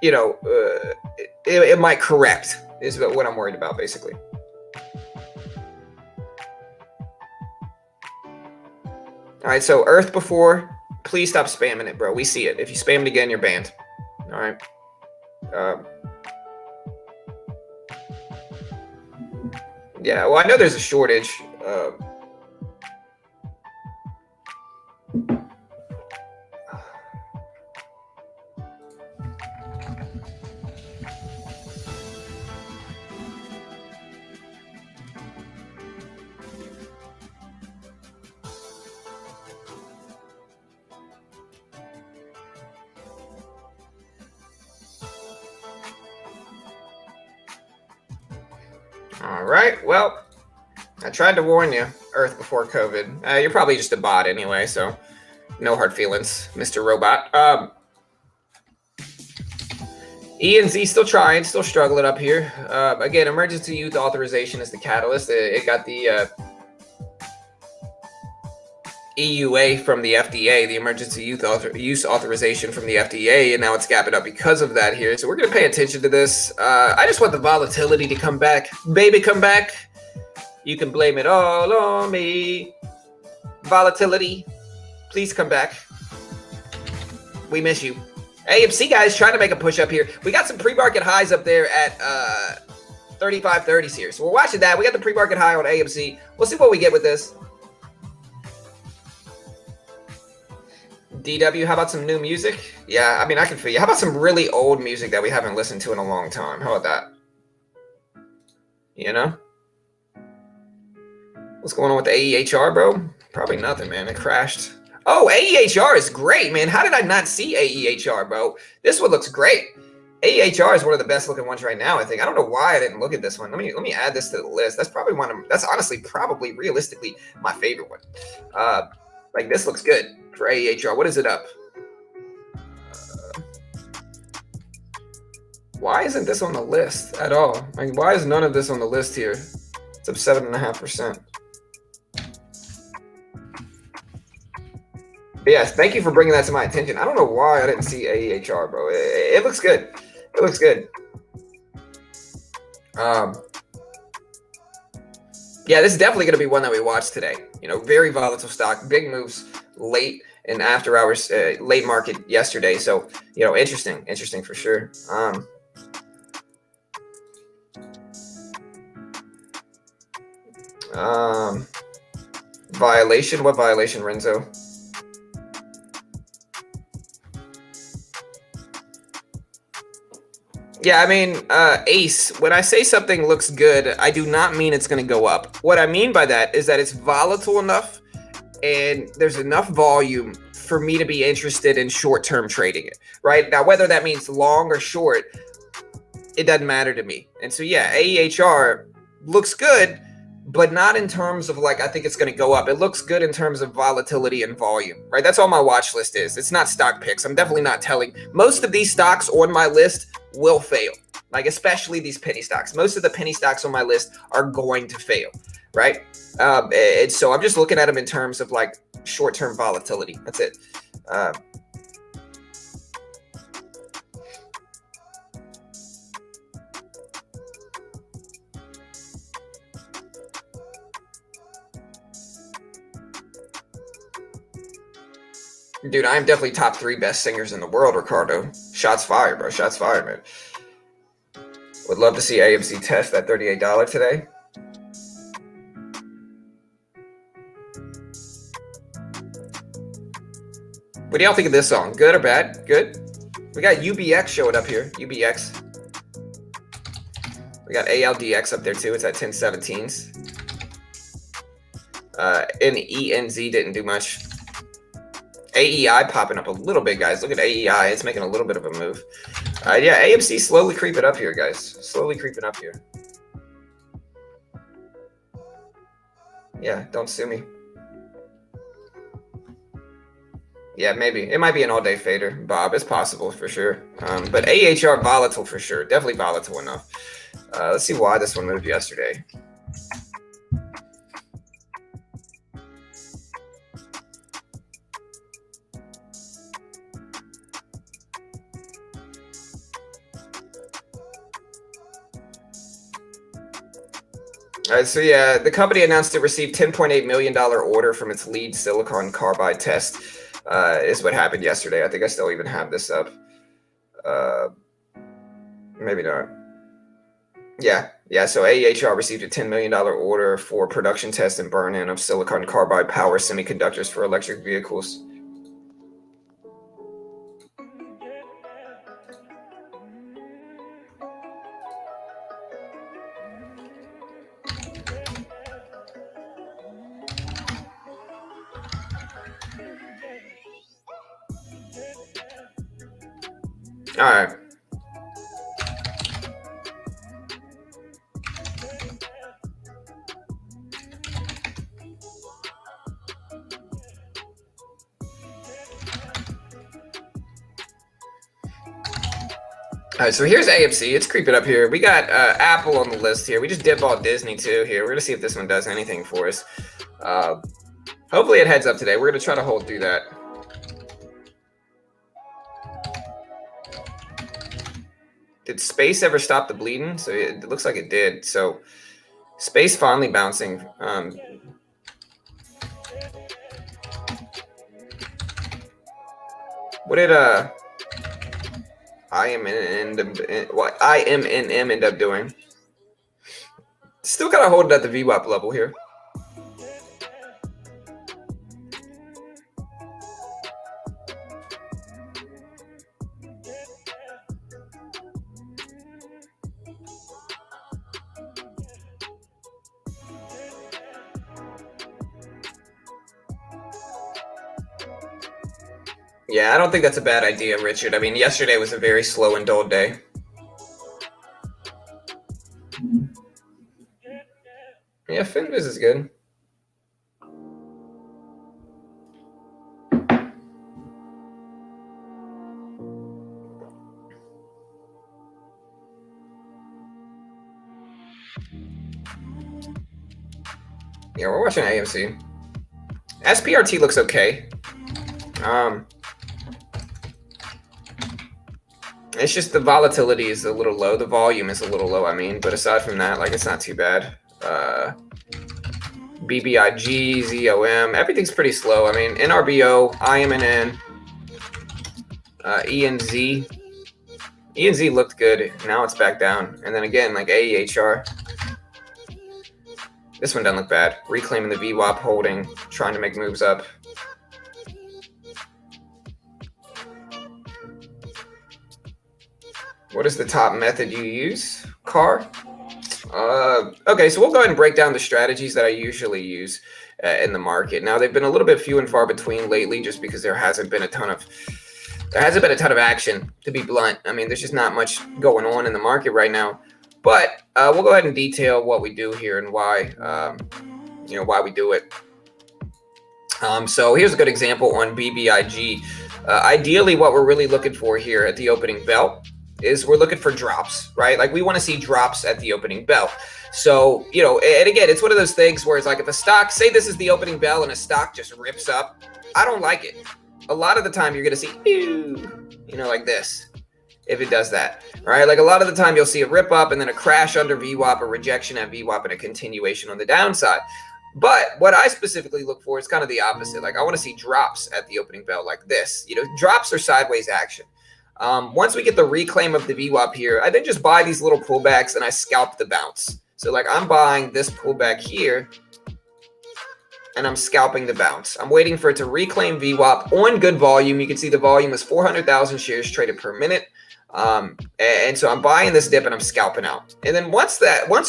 it might correct is what I'm worried about, basically. All right, so Earth before, please stop spamming it, bro. We see it. If you spam it again, you're banned. All right. Yeah, well, I know there's a shortage. All right, well, I tried to warn you, Earth before COVID. You're probably just a bot anyway, so no hard feelings, Mr. Robot. ENZ still trying, still struggling up here. Again, emergency use authorization is the catalyst. It got the EUA from the FDA, the emergency use authorization from the FDA, and now it's gapping up because of that here. So we're going to pay attention to this. I just want the volatility to come back. Baby, come back. You can blame it all on me. Volatility, please come back. We miss you. AMC, guys, trying to make a push up here. We got some pre-market highs up there at 35.30s here. So we're watching that. We got the pre-market high on AMC. We'll see what we get with this. DW, how about some new music? Yeah, I mean, I can feel you. How about some really old music that we haven't listened to in a long time? How about that? What's going on with the AEHR, bro? Probably nothing, man. It crashed. Oh, AEHR is great, man. How did I not see AEHR, bro? This one looks great. AEHR is one of the best looking ones right now, I think. I don't know why I didn't look at this one. Let me add this to the list. That's probably that's honestly probably realistically my favorite one. Like, this looks good for AEHR. What is it up? Why isn't this on the list at all? Like, why is none of this on the list here? It's up 7.5%. But yes, thank you for bringing that to my attention. I don't know why I didn't see AEHR, bro. It looks good. It looks good. Yeah, this is definitely going to be one that we watch today. Very volatile stock, big moves late and after hours, late market yesterday. So, interesting for sure. Violation? What violation, Renzo? Yeah, I mean, ACE, when I say something looks good, I do not mean it's going to go up. What I mean by that is that it's volatile enough and there's enough volume for me to be interested in short-term trading it, right? Now, whether that means long or short, it doesn't matter to me. And so, yeah, AEHR looks good, but not in terms of I think it's going to go up. It looks good in terms of volatility and volume, right? That's all my watch list is. It's not stock picks. I'm definitely not telling. Most of these stocks on my list will fail, especially these penny stocks. Most of the penny stocks on my list are going to fail, right? And so I'm just looking at them in terms of like short-term volatility. That's it. Dude, I am definitely top 3 best singers in the world, Ricardo. Shots fired, bro. Shots fired, man. Would love to see AMC test that $38 today. What do y'all think of this song? Good or bad? Good. We got UBX showing up here. UBX. We got ALDX up there too. It's at 1017s. NENZ didn't do much. AEI popping up a little bit, guys. Look at AEI. It's making a little bit of a move. Yeah, AMC slowly creeping up here, guys. Slowly creeping up here. Yeah, don't sue me. Yeah, maybe. It might be an all-day fader, Bob. It's possible for sure. But AHR volatile for sure. Definitely volatile enough. Let's see why this one moved yesterday. All right, so yeah, the company announced it received $10.8 million order from its lead silicon carbide test, is what happened yesterday. I think I still even have this up. Maybe not. Yeah, so AEHR received a $10 million order for production test and burn-in of silicon carbide power semiconductors for electric vehicles. All right. All right, so here's AMC. It's creeping up here. We got Apple on the list here. We just dip ball Disney too here. We're gonna see if this one does anything for us. Hopefully it heads up today. We're gonna try to hold through that. Did space ever stop the bleeding? So it looks like it did. So space finally bouncing. What did IMNM end up doing? Still kind of holding at the VWAP level here. Yeah, I don't think that's a bad idea, Richard. I mean, yesterday was a very slow and dull day. Yeah, Finviz is good. Yeah, we're watching AMC. SPRT looks okay. It's just the volatility is a little low. The volume is a little low, I mean. But aside from that, like, it's not too bad. BBIG, ZOM, everything's pretty slow. I mean, NRBO, IMNN, ENZ. ENZ looked good. Now it's back down. And then again, like AEHR. This one doesn't look bad. Reclaiming the VWAP, holding, trying to make moves up. What is the top method you use? CAR? Okay, so we'll go ahead and break down the strategies that I usually use in the market. Now, they've been a little bit few and far between lately just because there hasn't been a ton of action, to be blunt. I mean, there's just not much going on in the market right now. But we'll go ahead and detail what we do here and why, why we do it. So here's a good example on BBIG. Ideally, what we're really looking for here at the opening bell is we're looking for drops, right? Like we want to see drops at the opening bell. So, you know, and again, it's one of those things where it's like if a stock, say this is the opening bell and a stock just rips up, I don't like it. A lot of the time you're going to see, you know, like this, if it does that, right? Like a lot of the time you'll see a rip up and then a crash under VWAP, a rejection at VWAP, and a continuation on the downside. But what I specifically look for is kind of the opposite. Like I want to see drops at the opening bell like this. You know, drops are sideways action. Once we get the reclaim of the VWAP here, I then just buy these little pullbacks and I scalp the bounce. So like I'm buying this pullback here and I'm scalping the bounce. I'm waiting for it to reclaim VWAP on good volume. You can see the volume is 400,000 shares traded per minute. And so I'm buying this dip and I'm scalping out. And then once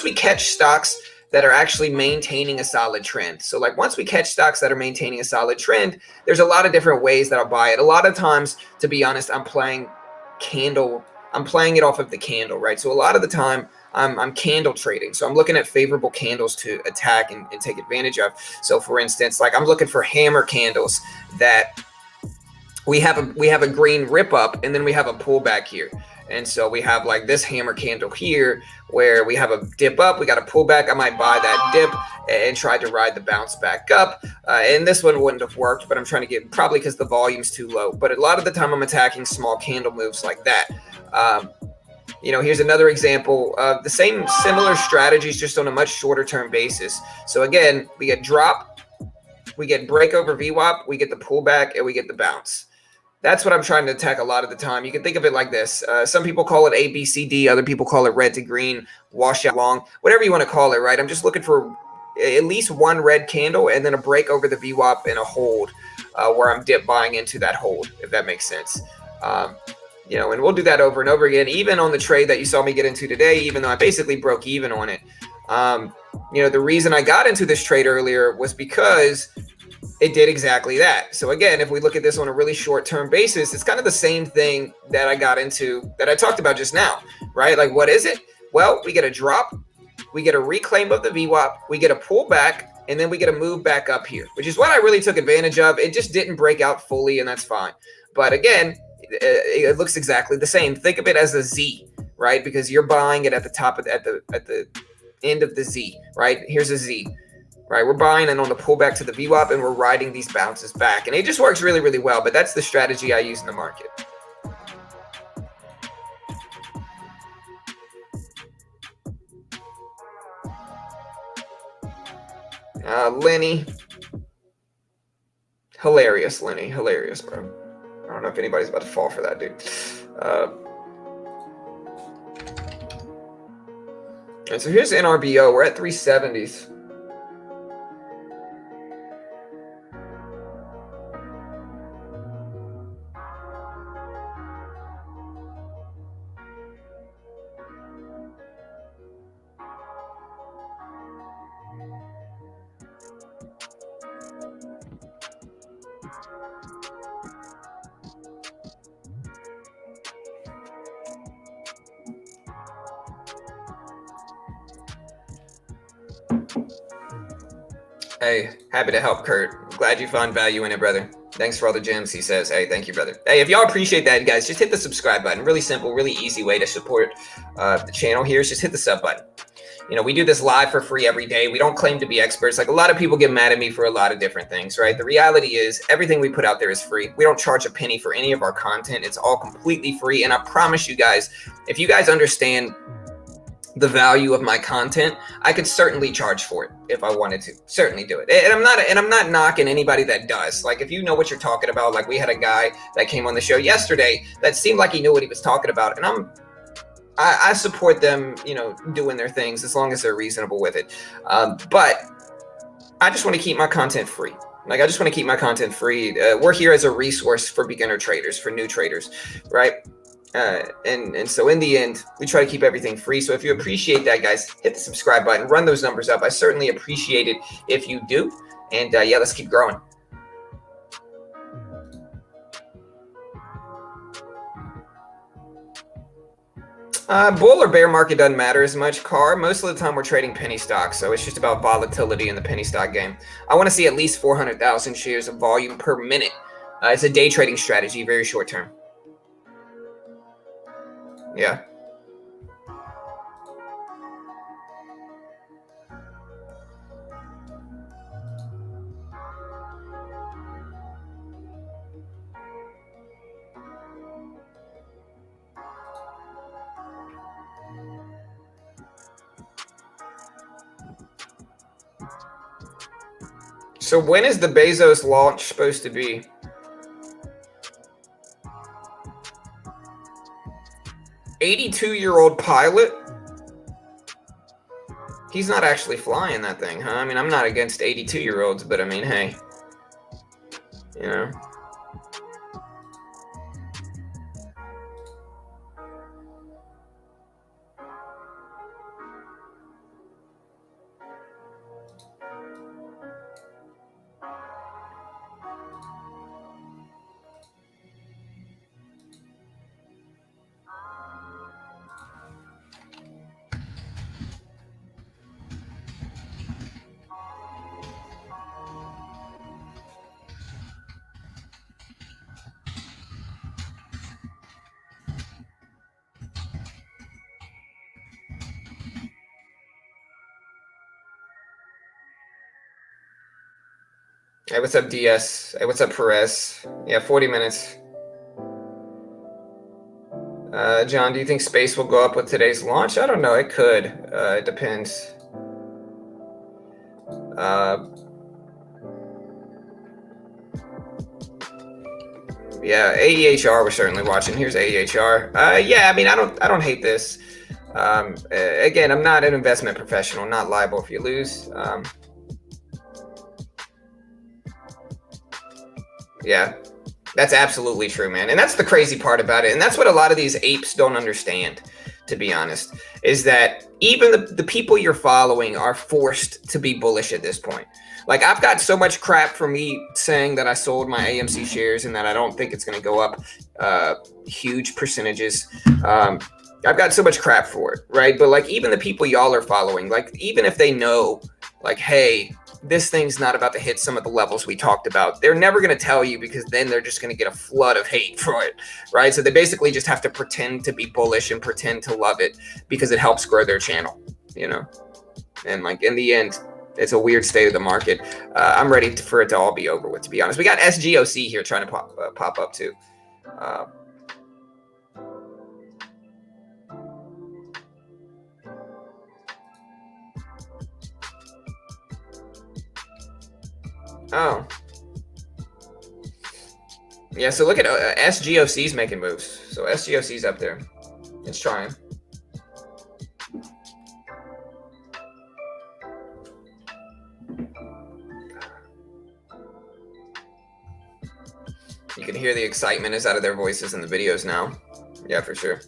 we catch stocks that are actually maintaining a solid trend. So like once we catch stocks that are maintaining a solid trend, there's a lot of different ways that I'll buy it. A lot of times, to be honest, I'm playing it off of the candle, right? So a lot of the time I'm candle trading. So I'm looking at favorable candles to attack and take advantage of. So for instance, like I'm looking for hammer candles that we have a green rip up and then we have a pullback here. And so we have like this hammer candle here where we have a dip up, we got a pullback. I might buy that dip and try to ride the bounce back up. And this one wouldn't have worked, but I'm trying to get, probably because the volume's too low. But a lot of the time I'm attacking small candle moves like that. You know, here's another example of the same similar strategies, just on a much shorter term basis. So again, we get drop, we get break over VWAP, we get the pullback, and we get the bounce. That's what I'm trying to attack a lot of the time. You can think of it like this. Some people call it A, B, C, D. Other people call it red to green, washout long, whatever you want to call it, right? I'm just looking for at least one red candle and then a break over the VWAP and a hold where I'm dip buying into that hold, if that makes sense. You know, and we'll do that over and over again, even on the trade that you saw me get into today, even though I basically broke even on it. You know, the reason I got into this trade earlier was because it did exactly that. So again, if we look at this on a really short-term basis, it's kind of the same thing that I got into that I talked about just now, right? Like, what is it? Well, we get a drop, we get a reclaim of the VWAP, we get a pullback, and then we get a move back up here, which is what I really took advantage of. It just didn't break out fully, and that's fine. But again, it looks exactly the same. Think of it as a Z, right? Because you're buying it at the top of at the end of the Z, right? Here's a Z. Right, we're buying and on the pullback to the VWAP, and we're riding these bounces back, and it just works really, really well. But that's the strategy I use in the market. Lenny, hilarious, Lenny, hilarious, bro. I don't know if anybody's about to fall for that, dude. And so here's NRBO. We're at 370s. Hey, happy to help, Kurt. Glad you found value in it, brother. Thanks for all the gems, he says. Hey, thank you, brother. Hey, if y'all appreciate that, guys, just hit the subscribe button. Really simple, really easy way to support the channel here is just hit the sub button. You know, we do this live for free every day. We don't claim to be experts. Like a lot of people get mad at me for a lot of different things, right? The reality is everything we put out there is free. We don't charge a penny for any of our content. It's all completely free. And I promise you guys, if you guys understand the value of my content, I could certainly charge for it if I wanted to. Certainly do it. And I'm not knocking anybody that does. Like if you know what you're talking about, like we had a guy that came on the show yesterday that seemed like he knew what he was talking about, and I support them, you know, doing their things as long as they're reasonable with it. But I just want to keep my content free. Like I just want to keep my content free. We're here as a resource for beginner traders, for new traders, right? And so in the end, we try to keep everything free. So if you appreciate that, guys, hit the subscribe button, run those numbers up. I certainly appreciate it if you do. And yeah, let's keep growing. Bull or bear market doesn't matter as much, Car. Most of the time we're trading penny stocks, so it's just about volatility in the penny stock game. I want to see at least 400,000 shares of volume per minute. It's a day trading strategy, very short term. Yeah. So when is the Bezos launch supposed to be? "82-year-old pilot? He's not actually flying that thing, huh? I mean, I'm not against 82-year-olds, but I mean, hey, you know. Hey, what's up, DS? Hey, what's up, Perez? Yeah, 40 minutes. John, do you think space will go up with today's launch? I don't know. It could. It depends. Yeah, AEHR we're certainly watching. Here's AEHR. Yeah, I mean, I don't hate this. Again, I'm not an investment professional. I'm not liable if you lose. Yeah, that's absolutely true, man. And that's the crazy part about it. And that's what a lot of these apes don't understand, to be honest, is that even the people you're following are forced to be bullish at this point. Like, I've got so much crap for me saying that I sold my AMC shares and that I don't think it's going to go up huge percentages. I've got so much crap for it, right? But like, even the people y'all are following, like, even if they know, like, hey, this thing's not about to hit some of the levels we talked about, they're never going to tell you, because then they're just going to get a flood of hate for it, right? So they basically just have to pretend to be bullish and pretend to love it because it helps grow their channel, you know? And like, in the end, it's a weird state of the market. I'm ready for it to all be over with, to be honest. We got SGOC here trying to pop up too. Oh. Yeah, so look at SGOC's making moves. So SGOC's up there. It's trying. You can hear the excitement is out of their voices in the videos now. Yeah, for sure.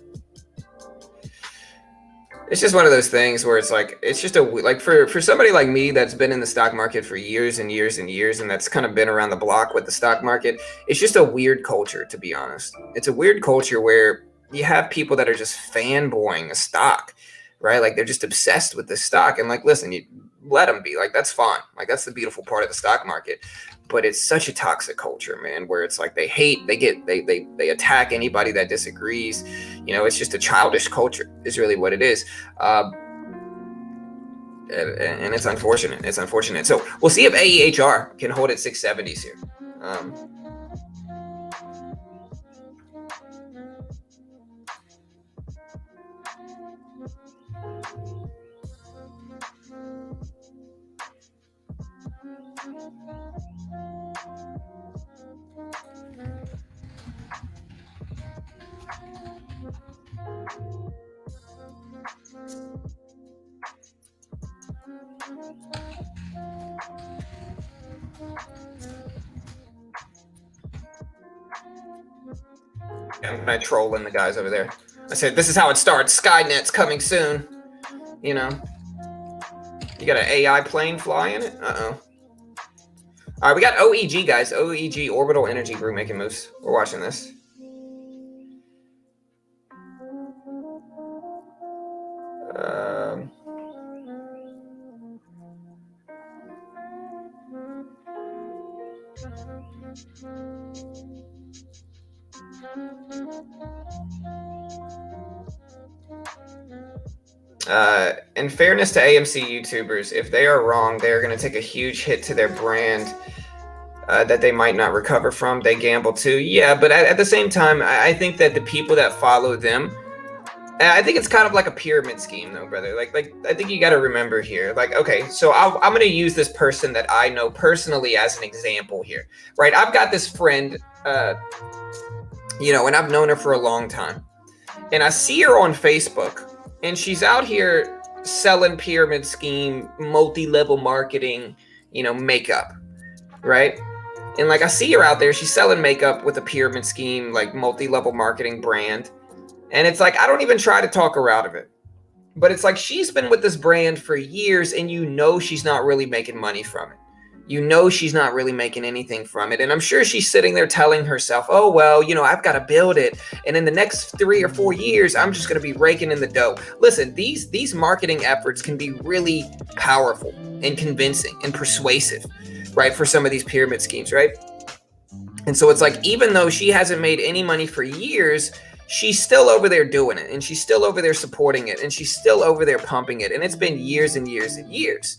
It's just one of those things where it's like, it's just like for somebody like me that's been in the stock market for years and years and years, and that's kind of been around the block with the stock market, it's just a weird culture, to be honest. It's a weird culture where you have people that are just fanboying a stock, right? Like, they're just obsessed with this stock. And like, listen, you let them be. Like, that's fine. Like, that's the beautiful part of the stock market. But it's such a toxic culture, man, where it's like they hate, they attack anybody that disagrees. You know, it's just a childish culture is really what it is. And it's unfortunate. It's unfortunate. So we'll see if AEHR can hold at 670s here. I'm gonna troll in the guys over there. I said, this is how it starts. Skynet's coming soon. You know, you got an AI plane flying it. All right, we got OEG, guys. OEG, Orbital Energy Group, making moves. We're watching this. In fairness to AMC YouTubers, if they are wrong, they're going to take a huge hit to their brand that they might not recover from. They gamble too. Yeah, but at the same time, I think that the people that follow them, I think it's kind of like a pyramid scheme, though, brother. Like I think you got to remember here. Like, okay, so I'm going to use this person that I know personally as an example here, right? I've got this friend, you know, and I've known her for a long time, and I see her on Facebook, and she's out here selling pyramid scheme, multi-level marketing, you know, makeup, right? And like I see her out there, she's selling makeup with a pyramid scheme, like multi-level marketing brand. And it's like, I don't even try to talk her out of it. But it's like she's been with this brand for years, and you know she's not really making money from it. You know she's not really making anything from it. And I'm sure she's sitting there telling herself, oh, well, you know, I've got to build it. And in the next 3 or 4 years, I'm just going to be raking in the dough. Listen, these marketing efforts can be really powerful and convincing and persuasive, right, for some of these pyramid schemes, right? And so it's like, even though she hasn't made any money for years, she's still over there doing it, and she's still over there supporting it, and she's still over there pumping it. And it's been years and years and years.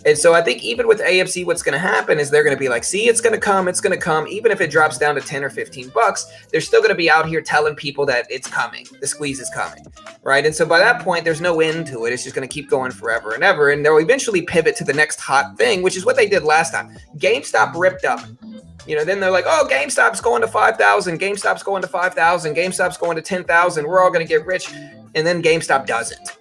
And so I think even with AMC, what's going to happen is they're going to be like, see, it's going to come. It's going to come. Even if it drops down to 10 or 15 bucks, they're still going to be out here telling people that it's coming. The squeeze is coming, right? And so by that point, there's no end to it. It's just going to keep going forever and ever. And they'll eventually pivot to the next hot thing, which is what they did last time. GameStop ripped up. You know, then they're like, oh, GameStop's going to 5,000. GameStop's going to 5,000. GameStop's going to 10,000. We're all going to get rich. And then GameStop doesn't.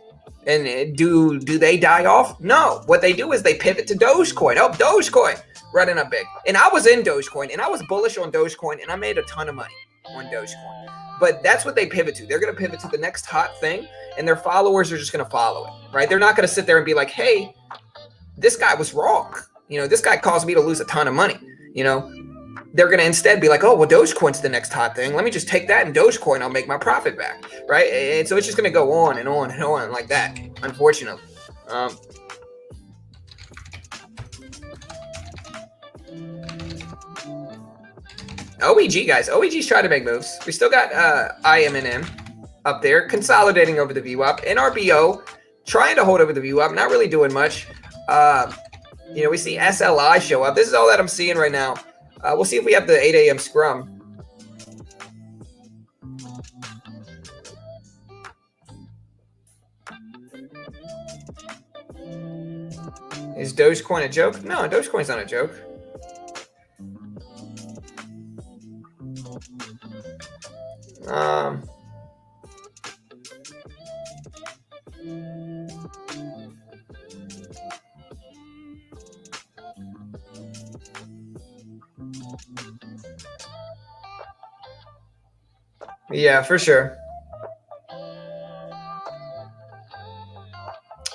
And do they die off? No. What they do is they pivot to Dogecoin. Oh, Dogecoin running up big. And I was in Dogecoin, and I was bullish on Dogecoin, and I made a ton of money on Dogecoin. But that's what they pivot to. They're going to pivot to the next hot thing, and their followers are just going to follow it, right? They're not going to sit there and be like, hey, this guy was wrong. You know, this guy caused me to lose a ton of money. You know, they're going to instead be like, oh, well, Dogecoin's the next hot thing. Let me just take that and Dogecoin. I'll make my profit back, right? And so it's just going to go on and on and on like that, unfortunately. OEG, guys. OEG's trying to make moves. We still got IMNM up there, consolidating over the VWAP. NRBO, trying to hold over the VWAP, not really doing much. You know, we see SLI show up. This is all that I'm seeing right now. We'll see if we have the 8 a.m. scrum. Is Dogecoin a joke? No, Dogecoin's not a joke. Yeah, for sure.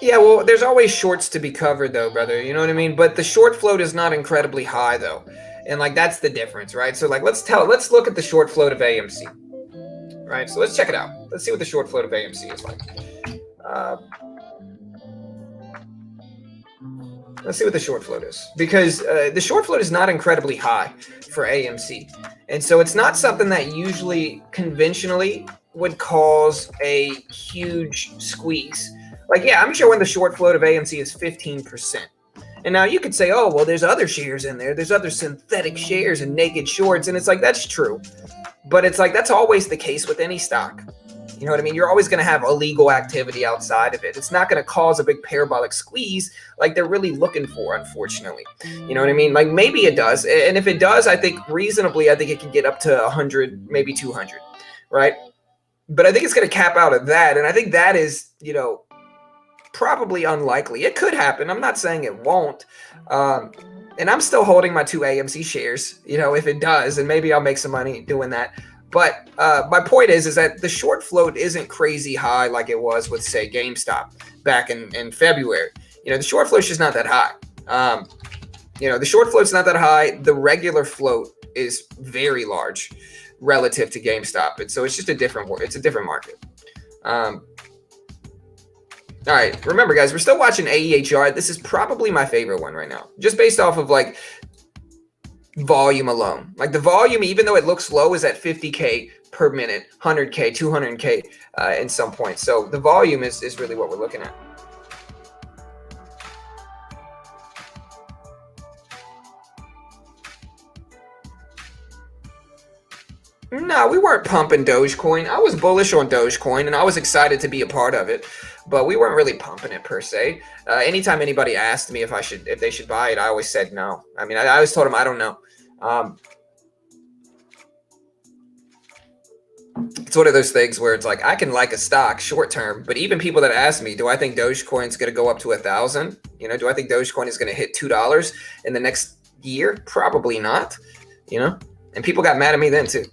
Yeah, well, there's always shorts to be covered, though, brother. You know what I mean? But the short float is not incredibly high, though. And, like, that's the difference, right? So, like, let's look at the short float of AMC, right? So let's check it out. Let's see what the short float of AMC is like. Let's see what the short float is, because the short float is not incredibly high for AMC. And so it's not something that usually conventionally would cause a huge squeeze. Like, yeah, I'm showing the short float of AMC is 15%. And now you could say, oh, well, there's other shares in there. There's other synthetic shares and naked shorts. And it's like, that's true. But it's like, that's always the case with any stock. You know what I mean? You're always going to have illegal activity outside of it. It's not going to cause a big parabolic squeeze like they're really looking for, unfortunately. You know what I mean? Like, maybe it does. And if it does, I think reasonably, I think it can get up to 100, maybe 200, right? But I think it's going to cap out at that. And I think that is, you know, probably unlikely. It could happen. I'm not saying it won't. And I'm still holding my 2 AMC shares, you know, if it does, and maybe I'll make some money doing that. But my point is that the short float isn't crazy high like it was with, say, GameStop back in February. You know, the short float's just not that high. You know, the short float's not that high. The regular float is very large relative to GameStop. And so it's just a different market. All right, remember, guys, we're still watching AEHR. This is probably my favorite one right now, just based off of, like, volume alone. Like, the volume, even though it looks low, is at 50K per minute, 100K, 200K in some points. So the volume is really what we're looking at. No, we weren't pumping Dogecoin. I was bullish on Dogecoin and I was excited to be a part of it, but we weren't really pumping it per se. Anytime anybody asked me if they should buy it, I always said no. I mean, I always told them I don't know. It's one of those things where it's like I can like a stock short term, but even people that ask me, do I think Dogecoin is going to go up to 1,000? You know, do I think Dogecoin is going to hit $2 in the next year? Probably not. You know. And people got mad at me then too.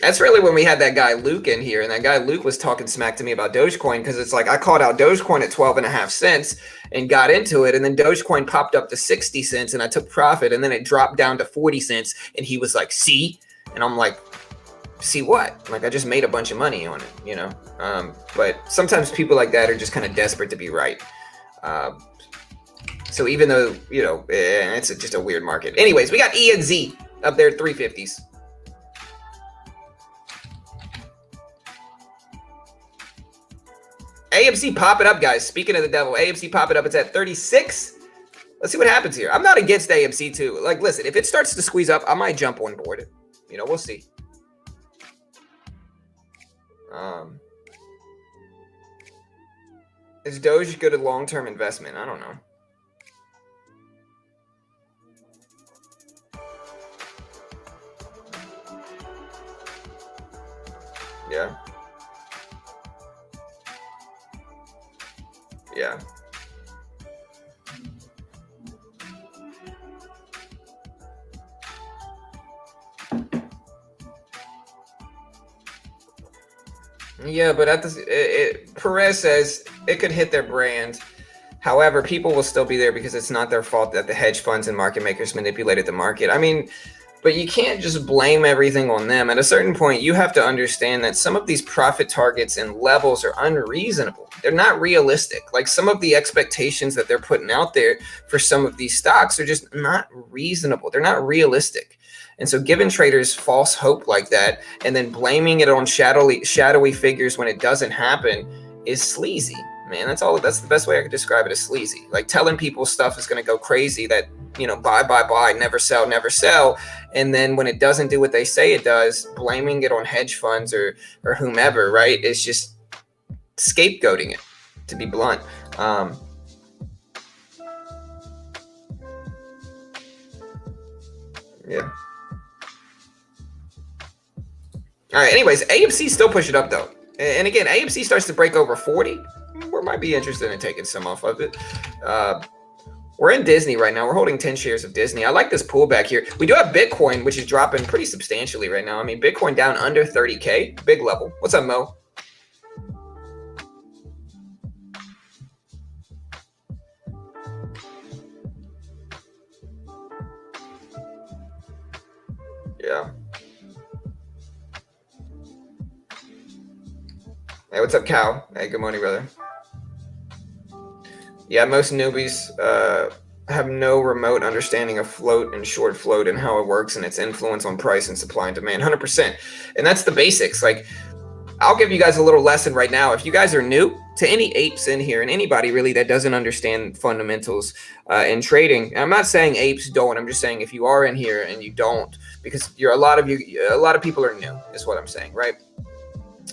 That's really when we had that guy Luke in here, and that guy Luke was talking smack to me about Dogecoin because it's like I called out Dogecoin at 12.5 cents and got into it, and then Dogecoin popped up to 60 cents and I took profit, and then it dropped down to 40 cents, and he was like, "See?" And I'm like, see what? Like I just made a bunch of money on it, you know. But sometimes people like that are just kind of desperate to be right. So even though, you know, it's just a weird market. Anyways, we got ENZ up there at 350s. AMC popping up, guys. Speaking of the devil, AMC popping up. It's at 36. Let's see what happens here. I'm not against AMC too. Like, listen, if it starts to squeeze up, I might jump on board it. You know, we'll see. Is Doge good a long-term investment? I don't know. Yeah. Yeah. Yeah, but at Perez says it could hit their brand. However, people will still be there because it's not their fault that the hedge funds and market makers manipulated the market. I mean, but you can't just blame everything on them. At a certain point, you have to understand that some of these profit targets and levels are unreasonable. They're not realistic. Like some of the expectations that they're putting out there for some of these stocks are just not reasonable. They're not realistic. And so giving traders false hope like that and then blaming it on shadowy figures when it doesn't happen is sleazy, man. That's the best way I could describe it, as sleazy. Like telling people stuff is going to go crazy that, you know, buy, never sell. And then when it doesn't do what they say it does, blaming it on hedge funds or whomever, right? It's just scapegoating it, to be blunt. Yeah. All right. Anyways, AMC still pushing up though. And again, AMC starts to break over 40. We might be interested in taking some off of it. We're in Disney right now. We're holding 10 shares of Disney. I like this pullback here. We do have Bitcoin, which is dropping pretty substantially right now. I mean, Bitcoin down under 30K, big level. What's up, Mo? Yeah. Hey, what's up, Cal? Hey, good morning, brother. Yeah, most newbies have no remote understanding of float and short float and how it works and its influence on price and supply and demand. 100%. And that's the basics. Like, I'll give you guys a little lesson right now. If you guys are new to any apes in here and anybody really that doesn't understand fundamentals in trading, and I'm not saying apes don't. I'm just saying if you are in here and you don't, because a lot of people are new, is what I'm saying, right?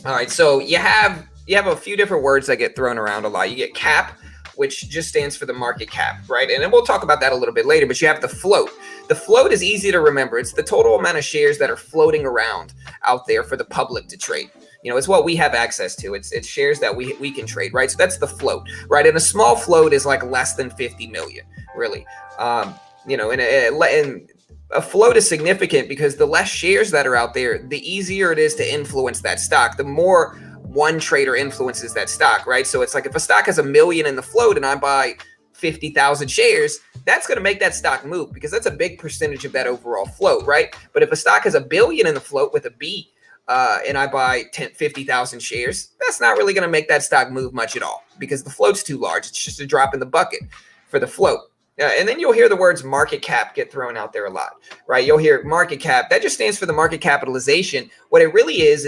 All right, so you have a few different words that get thrown around a lot. You get cap, which just stands for the market cap, right? And then we'll talk about that a little bit later, but you have the float. The float is easy to remember. It's the total amount of shares that are floating around out there for the public to trade. You know, it's what we have access to. It's shares that we can trade, right? So that's the float, right? And a small float is like less than 50 million, really. You know, and a float is significant because the less shares that are out there, the easier it is to influence that stock. The more one trader influences that stock, right? So it's like if a stock has 1 million in the float and I buy 50,000 shares, that's going to make that stock move because that's a big percentage of that overall float, right? But if a stock has 1 billion in the float with a B, and I buy 50,000 shares, that's not really going to make that stock move much at all because the float's too large. It's just a drop in the bucket. for the float. And then you'll hear the words market cap get thrown out there a lot, right? You'll hear market cap. That just stands for the market capitalization. What it really is,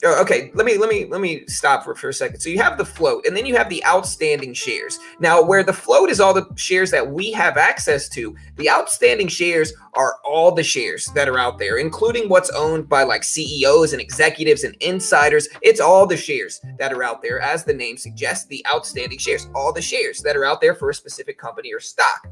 okay, let me stop for a second. So you have the float, and then you have the outstanding shares. Now, where the float is all the shares that we have access to, the outstanding shares are all the shares that are out there, including what's owned by like CEOs and executives and insiders. It's all the shares that are out there, as the name suggests, the outstanding shares, all the shares that are out there for a specific company or stock.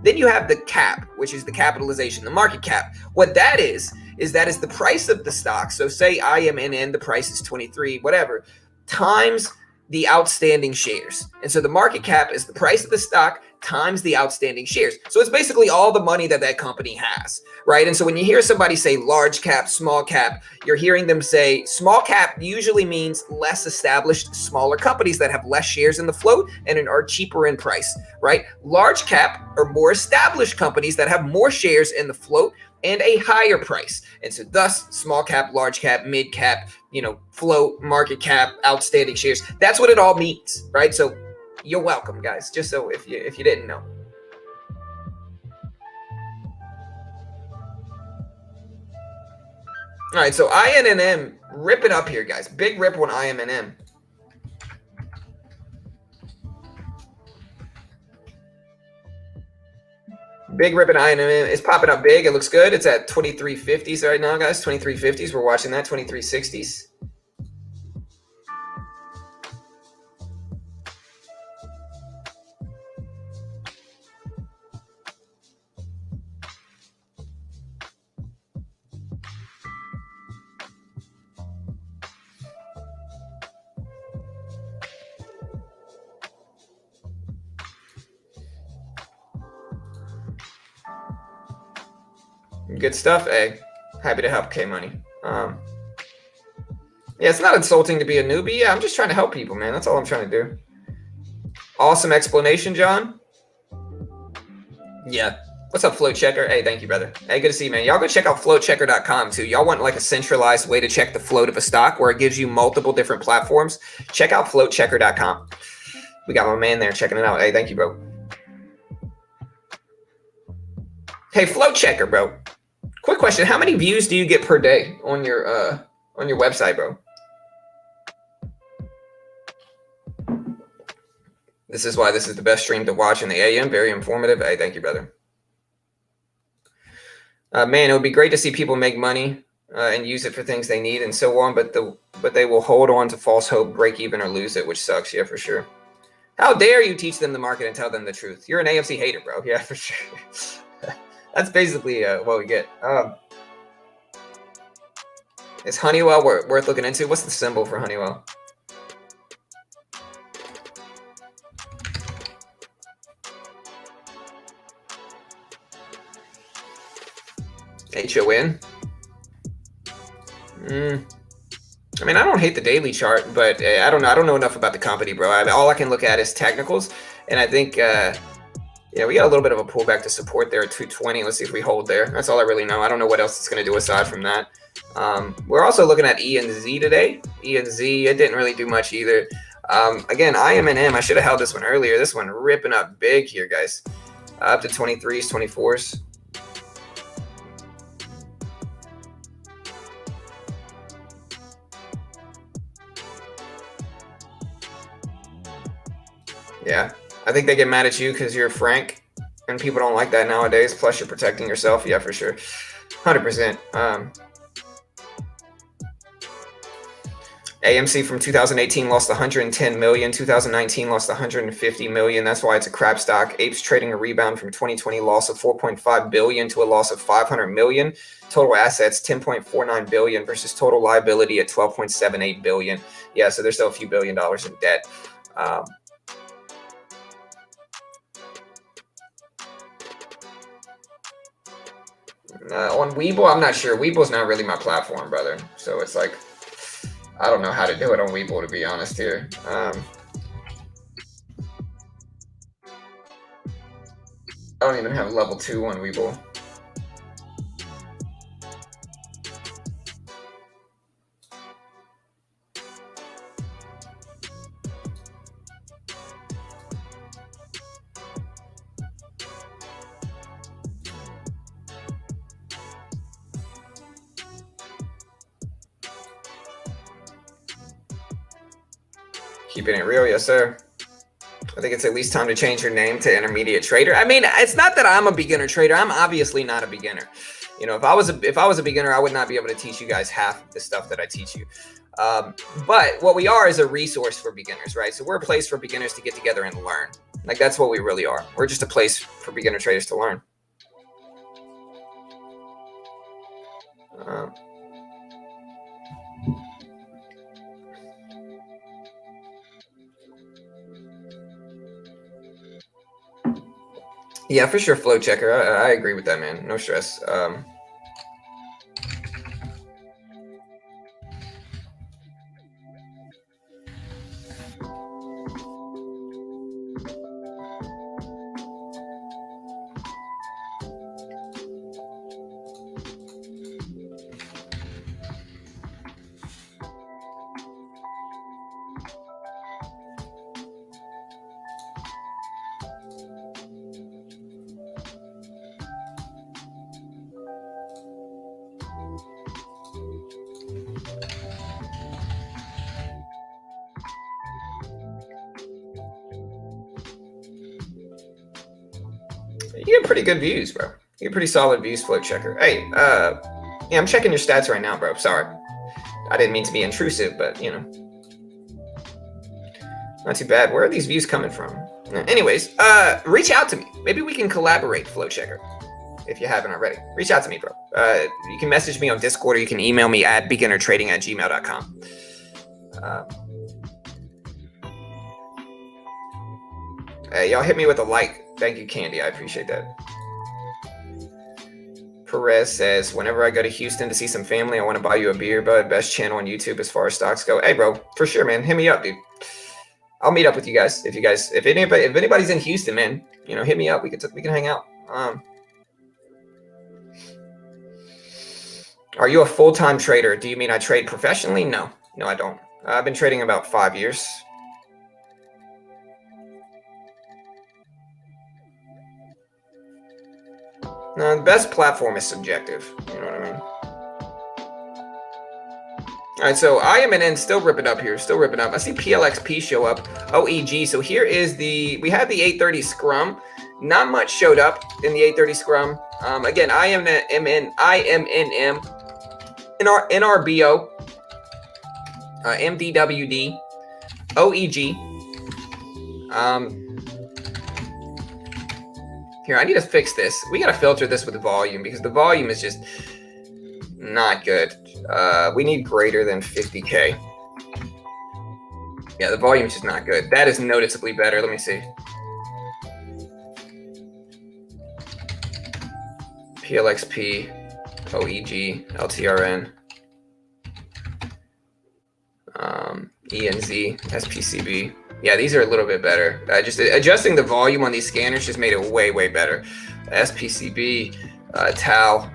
Then you have the cap, which is the capitalization, the market cap. What that is the price of the stock. So say IMNN, the price is 23, whatever, times the outstanding shares. And so the market cap is the price of the stock times the outstanding shares. So it's basically all the money that that company has, right? And so when you hear somebody say large cap, small cap, you're hearing them say small cap usually means less established, smaller companies that have less shares in the float and are cheaper in price, right? Large cap are more established companies that have more shares in the float and a higher price. And so thus small cap, large cap, mid cap, float, market cap, outstanding shares. That's what it all means, right? So you're welcome, guys, just so if you didn't know. All right, so INNM ripping up here, guys. Big rip on IMNM. Big rip in INNM. It's popping up big. It looks good. It's at 2350s right now, guys. 2350s. We're watching that. 2360s. Good stuff, A. Happy to help, K-Money. Yeah, it's not insulting to be a newbie. Yeah, I'm just trying to help people, man. That's all I'm trying to do. Awesome explanation, John. Yeah. What's up, Float Checker? Hey, thank you, brother. Hey, good to see you, man. Y'all go check out floatchecker.com, too. Y'all want like a centralized way to check the float of a stock where it gives you multiple different platforms? Check out floatchecker.com. We got my man there checking it out. Hey, thank you, bro. Hey, Float Checker, bro. Quick question: how many views do you get per day on your website, bro? This is why this is the best stream to watch in the AM. Very informative. Hey, thank you, brother. Man, it would be great to see people make money and use it for things they need and so on, but they will hold on to false hope, break even, or lose it, which sucks. Yeah, for sure. How dare you teach them the market and tell them the truth? You're an AMC hater, bro. Yeah, for sure. That's basically what we get. Is Honeywell worth looking into? What's the symbol for Honeywell? HON? I mean, I don't hate the daily chart, but I don't know enough about the company, bro. All I can look at is technicals, and I think we got a little bit of a pullback to support there at 220. Let's see if we hold there. That's all I really know. I don't know what else it's going to do aside from that. We're also looking at ENZ today. ENZ, it didn't really do much either. Again, IMNM, I should have held this one earlier. This one ripping up big here, guys. Up to 23s, 24s. Yeah, I think they get mad at you because you're Frank, and people don't like that nowadays. Plus, you're protecting yourself. Yeah, for sure. 100%. AMC from 2018 lost 110 million. 2019 lost 150 million. That's why it's a crap stock. Apes trading a rebound from 2020 loss of 4.5 billion to a loss of 500 million. Total assets 10.49 billion versus total liability at 12.78 billion. Yeah, so there's still a few $1 billion in debt. On Webull, I'm not sure. Webull's not really my platform, brother. So it's like, I don't know how to do it on Webull, to be honest here. I don't even have level 2 on Webull. Keeping it real, yes, sir. I think it's at least time to change your name to intermediate trader. I mean, it's not that I'm a beginner trader. I'm obviously not a beginner. You know, if I was a beginner, I would not be able to teach you guys half of the stuff that I teach you. But what we are is a resource for beginners, right? So we're a place for beginners to get together and learn. Like, that's what we really are. We're just a place for beginner traders to learn. Yeah, for sure, Flow Checker. I agree with that, man. No stress. You get pretty good views, bro. You get pretty solid views, Flow Checker. Hey, yeah, I'm checking your stats right now, bro. Sorry. I didn't mean to be intrusive, but, you know. Not too bad. Where are these views coming from? Anyways, reach out to me. Maybe we can collaborate, Flow Checker, if you haven't already. Reach out to me, bro. You can message me on Discord, or you can email me at beginnertrading@gmail.com. Hey, y'all hit me with a like. Thank you, Candy. I appreciate that. Perez says, whenever I go to Houston to see some family, I want to buy you a beer, bud. Best channel on YouTube as far as stocks go. Hey, bro, for sure, man. Hit me up, dude. I'll meet up with you guys. If anybody's in Houston, man, you know, hit me up. We can hang out. Are you a full-time trader? Do you mean I trade professionally? No, I don't. I've been trading about 5 years. No, the best platform is subjective. You know what I mean? All right, so IMNN still ripping up here. Still ripping up. I see PLXP show up. OEG. So here is we had the 830 scrum. Not much showed up in the 830 scrum. Again, IMNM, NRBO, MDWD, OEG. Here, I need to fix this. We got to filter this with the volume because the volume is just not good. We need greater than 50K. Yeah, the volume is just not good. That is noticeably better. Let me see. PLXP, OEG, LTRN, ENZ, SPCB. Yeah, these are a little bit better. Just adjusting the volume on these scanners just made it way, way better. SPCB, TAL.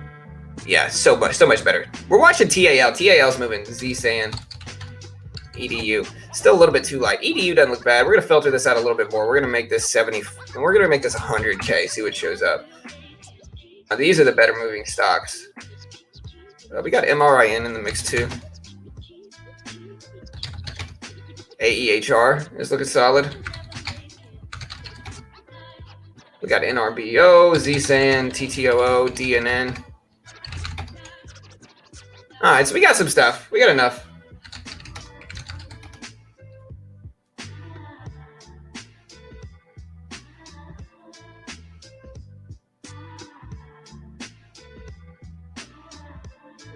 Yeah, so much better. We're watching TAL. TAL's moving. ZSAN, EDU. Still a little bit too light. EDU doesn't look bad. We're going to filter this out a little bit more. We're going to make this 70. And we're going to make this 100K. See what shows up. These are the better moving stocks. We got MRIN in the mix too. AEHR is looking solid. We got NRBO, ZSAN, TTOO, DNN. All right, so we got some stuff. We got enough.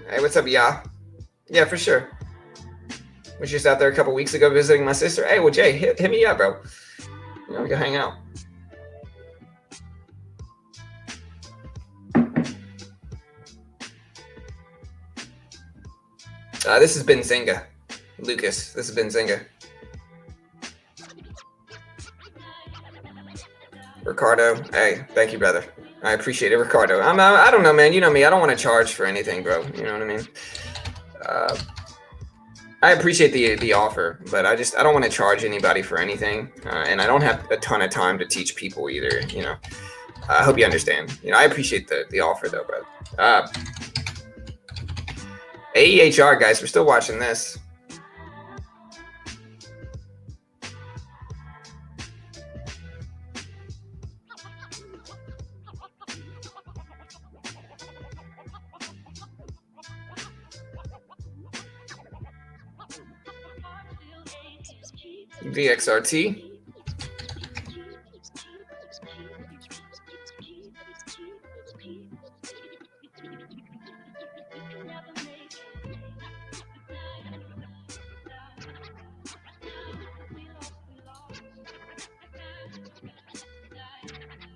Hey, what's up, y'all? Yeah, for sure. Was just out there a couple weeks ago visiting my sister. Hey, well, Jay, hit me up, bro. You know, we can hang out. This has been Zynga. Lucas, this has been Zynga. Ricardo, hey, thank you, brother. I appreciate it, Ricardo. I don't know, man. You know me. I don't want to charge for anything, bro. You know what I mean? I appreciate the offer, but I don't want to charge anybody for anything, and I don't have a ton of time to teach people either. You know, I hope you understand. You know, I appreciate the offer though, bro. AEHR guys, we're still watching this. VXRT.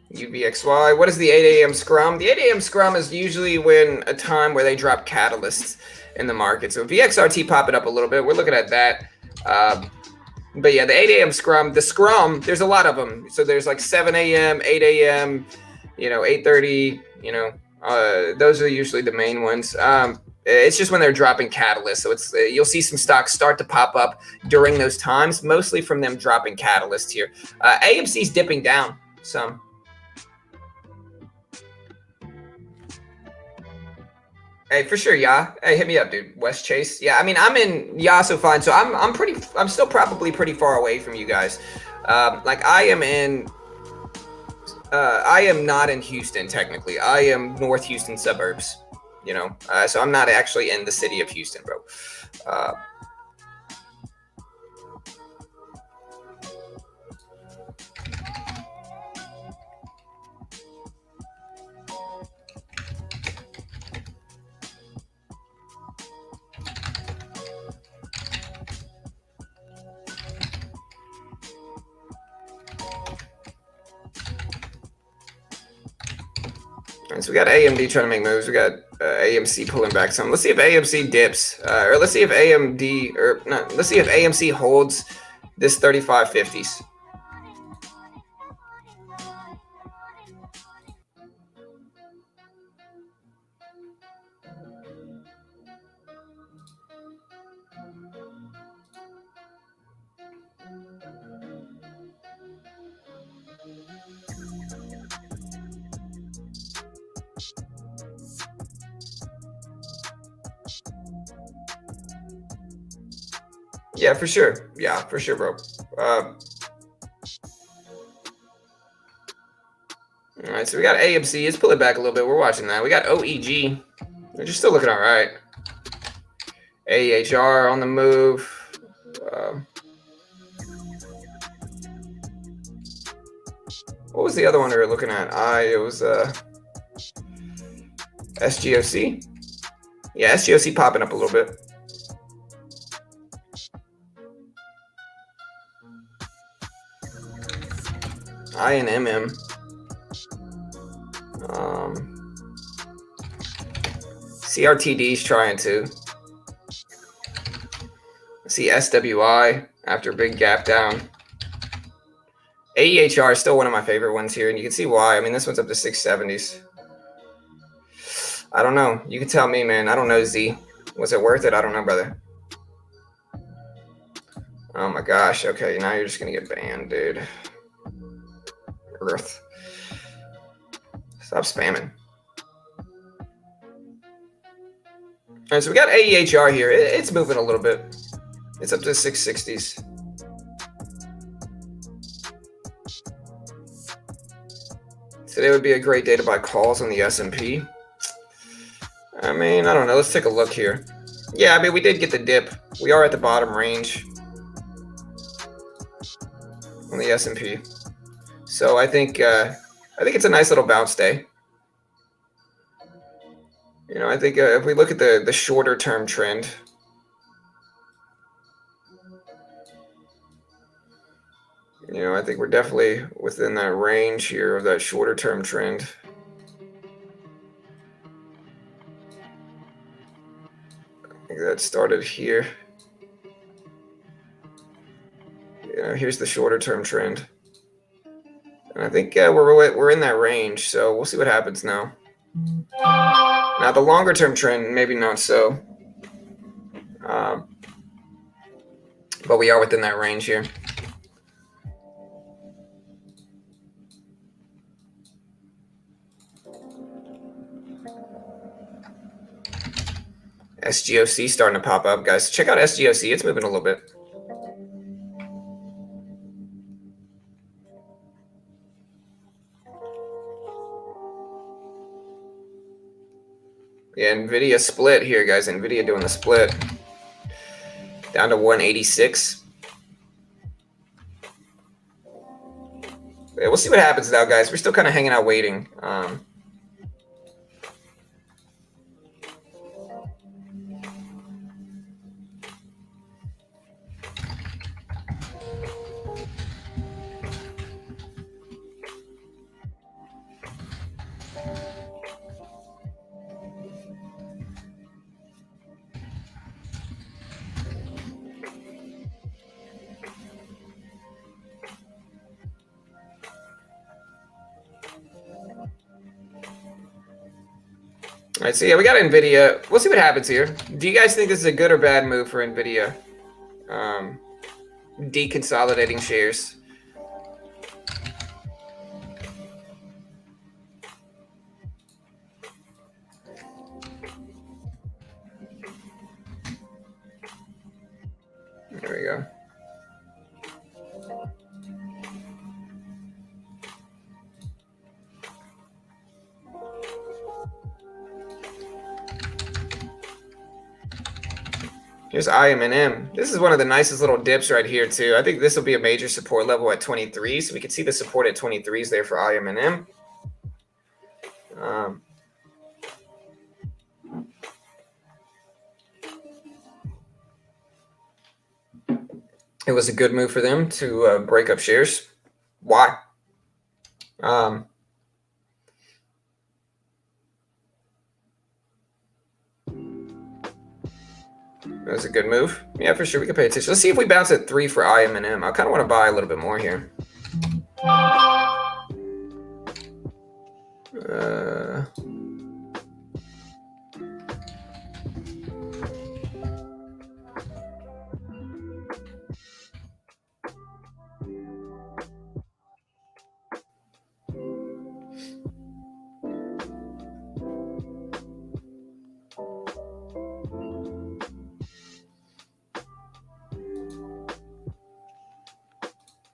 UVXY. What is the 8 a.m. scrum? The 8 a.m. scrum is usually when a time where they drop catalysts in the market. So VXRT popping up a little bit. We're looking at that. But yeah, the 8 a.m. scrum, there's a lot of them. So there's like 7 a.m., 8 a.m., 8:30, those are usually the main ones. It's just when they're dropping catalysts. So it's you'll see some stocks start to pop up during those times, mostly from them dropping catalysts here. AMC's dipping down some. Hey, for sure, yeah. Hey, hit me up, dude. West Chase. Yeah, I mean, I'm in Yasso Fine, so I'm still probably pretty far away from you guys. Like I am not in Houston technically. I am North Houston suburbs, so I'm not actually in the city of Houston, bro. So we got AMD trying to make moves. We got AMC pulling back some. Let's see if AMC dips, or let's see if let's see if AMC holds this 3550s. Yeah, for sure. Yeah, for sure, bro. All right, so we got AMC. It's pulling back a little bit. We're watching that. We got OEG. They're just still looking all right. AHR on the move. What was the other one we were looking at? It was SGOC. Yeah, SGOC popping up a little bit. INMM. CRTD's trying to. See SWI after a big gap down. AEHR is still one of my favorite ones here, and you can see why. I mean, this one's up to 670s. I don't know. You can tell me, man. I don't know, Z. Was it worth it? I don't know, brother. Oh my gosh. Okay, now you're just gonna get banned, dude. Earth. Stop spamming. All right, so we got AEHR here. It's moving a little bit. It's up to 660s. Today would be a great day to buy calls on the S&P. I mean, I don't know. Let's take a look here. Yeah, I mean, we did get the dip. We are at the bottom range on the S&P. So I think it's a nice little bounce day. I think if we look at the shorter term trend, I think we're definitely within that range here of that shorter term trend. I think that started here. Here's the shorter term trend. And I think we're in that range, so we'll see what happens now. Now the longer term trend, maybe not so. But we are within that range here. SGOC starting to pop up, guys. Check out SGOC. It's moving a little bit. Yeah, NVIDIA split here, guys. NVIDIA doing the split. Down to 186. we'll see what happens now, guys. We're still kind of hanging out waiting. All right, so yeah, we got NVIDIA. We'll see what happens here. Do you guys think this is a good or bad move for NVIDIA? Deconsolidating shares. There we go. Here's IMNM. This is one of the nicest little dips right here too. I think this will be a major support level at 23. So we can see the support at 23s there for IMNM. It was a good move for them to break up shares. Why? That was a good move. Yeah, for sure. We can pay attention. Let's see if we bounce at 3 for IMNM. I kind of want to buy a little bit more here.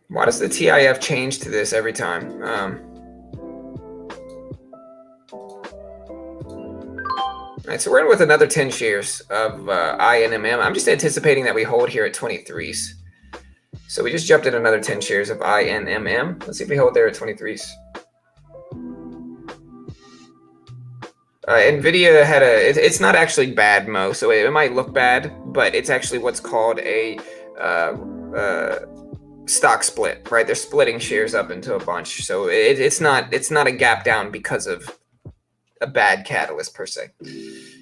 Why does the TIF change to this every time? All right, so we're in with another 10 shares of INMM. I'm just anticipating that we hold here at 23s. So we just jumped in another 10 shares of INMM. Let's see if we hold there at 23s. NVIDIA had it's not actually bad, Mo, so it might look bad, but it's actually what's called a stock split, right? They're splitting shares up into a bunch. So it's not a gap down because of a bad catalyst per se.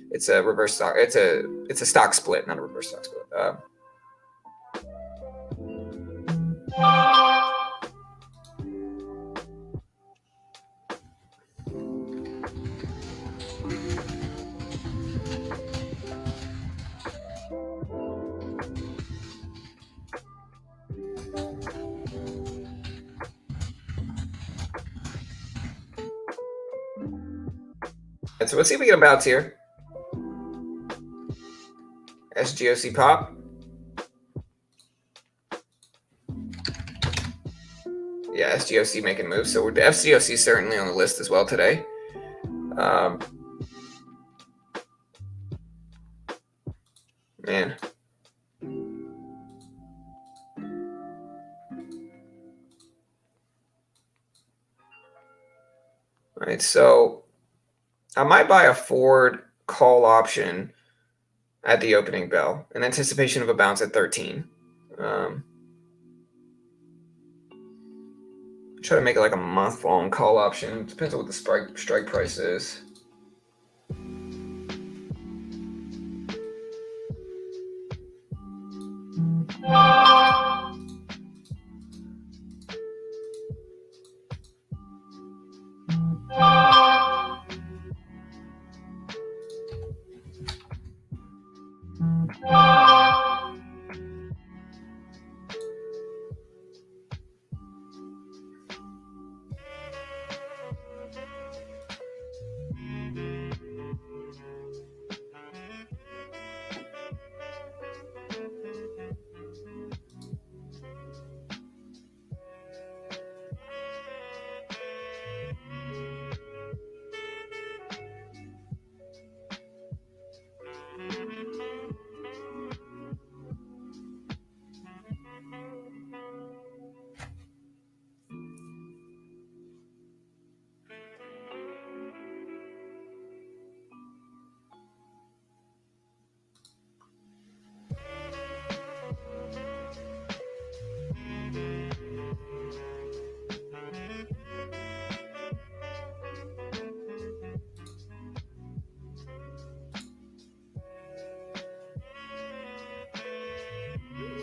It's a reverse stock. It's a stock split, not a reverse stock split. And so let's see if we get a bounce here. SGOC pop. Yeah, SGOC making moves. So the FCOC certainly on the list as well today. Man. All right, so I might buy a forward call option at the opening bell in anticipation of a bounce at 13. Try to make it like a month-long call option. Depends on what the strike price is.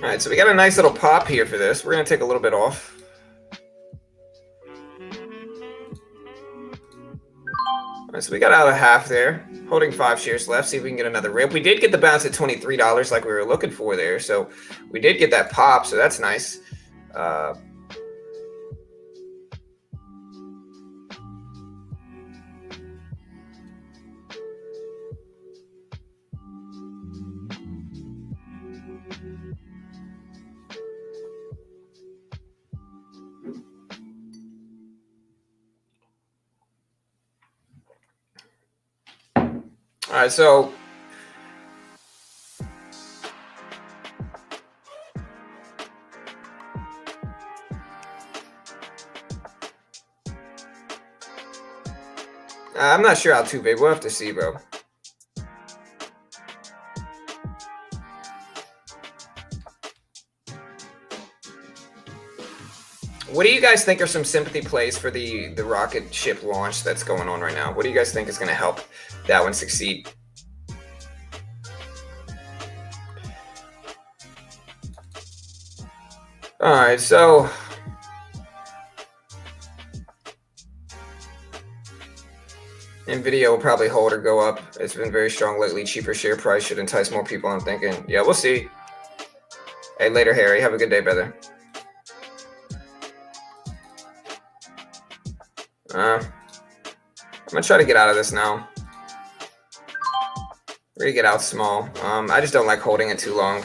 All right, so we got a nice little pop here for this. We're going to take a little bit off. All right, so we got out of half there, holding 5 shares left. See if we can get another rip. We did get the bounce at $23 like we were looking for there. So we did get that pop, so that's nice. All right, so I'm not sure Altuve. We'll have to see, bro. What do you guys think are some sympathy plays for the rocket ship launch that's going on right now? What do you guys think is going to help that one succeed? All right, so NVIDIA will probably hold or go up. It's been very strong lately. Cheaper share price should entice more people, I'm thinking. Yeah, we'll see. Hey, later, Harry. Have a good day, brother. I'm going to try to get out of this now. We're going to get out small. I just don't like holding it too long.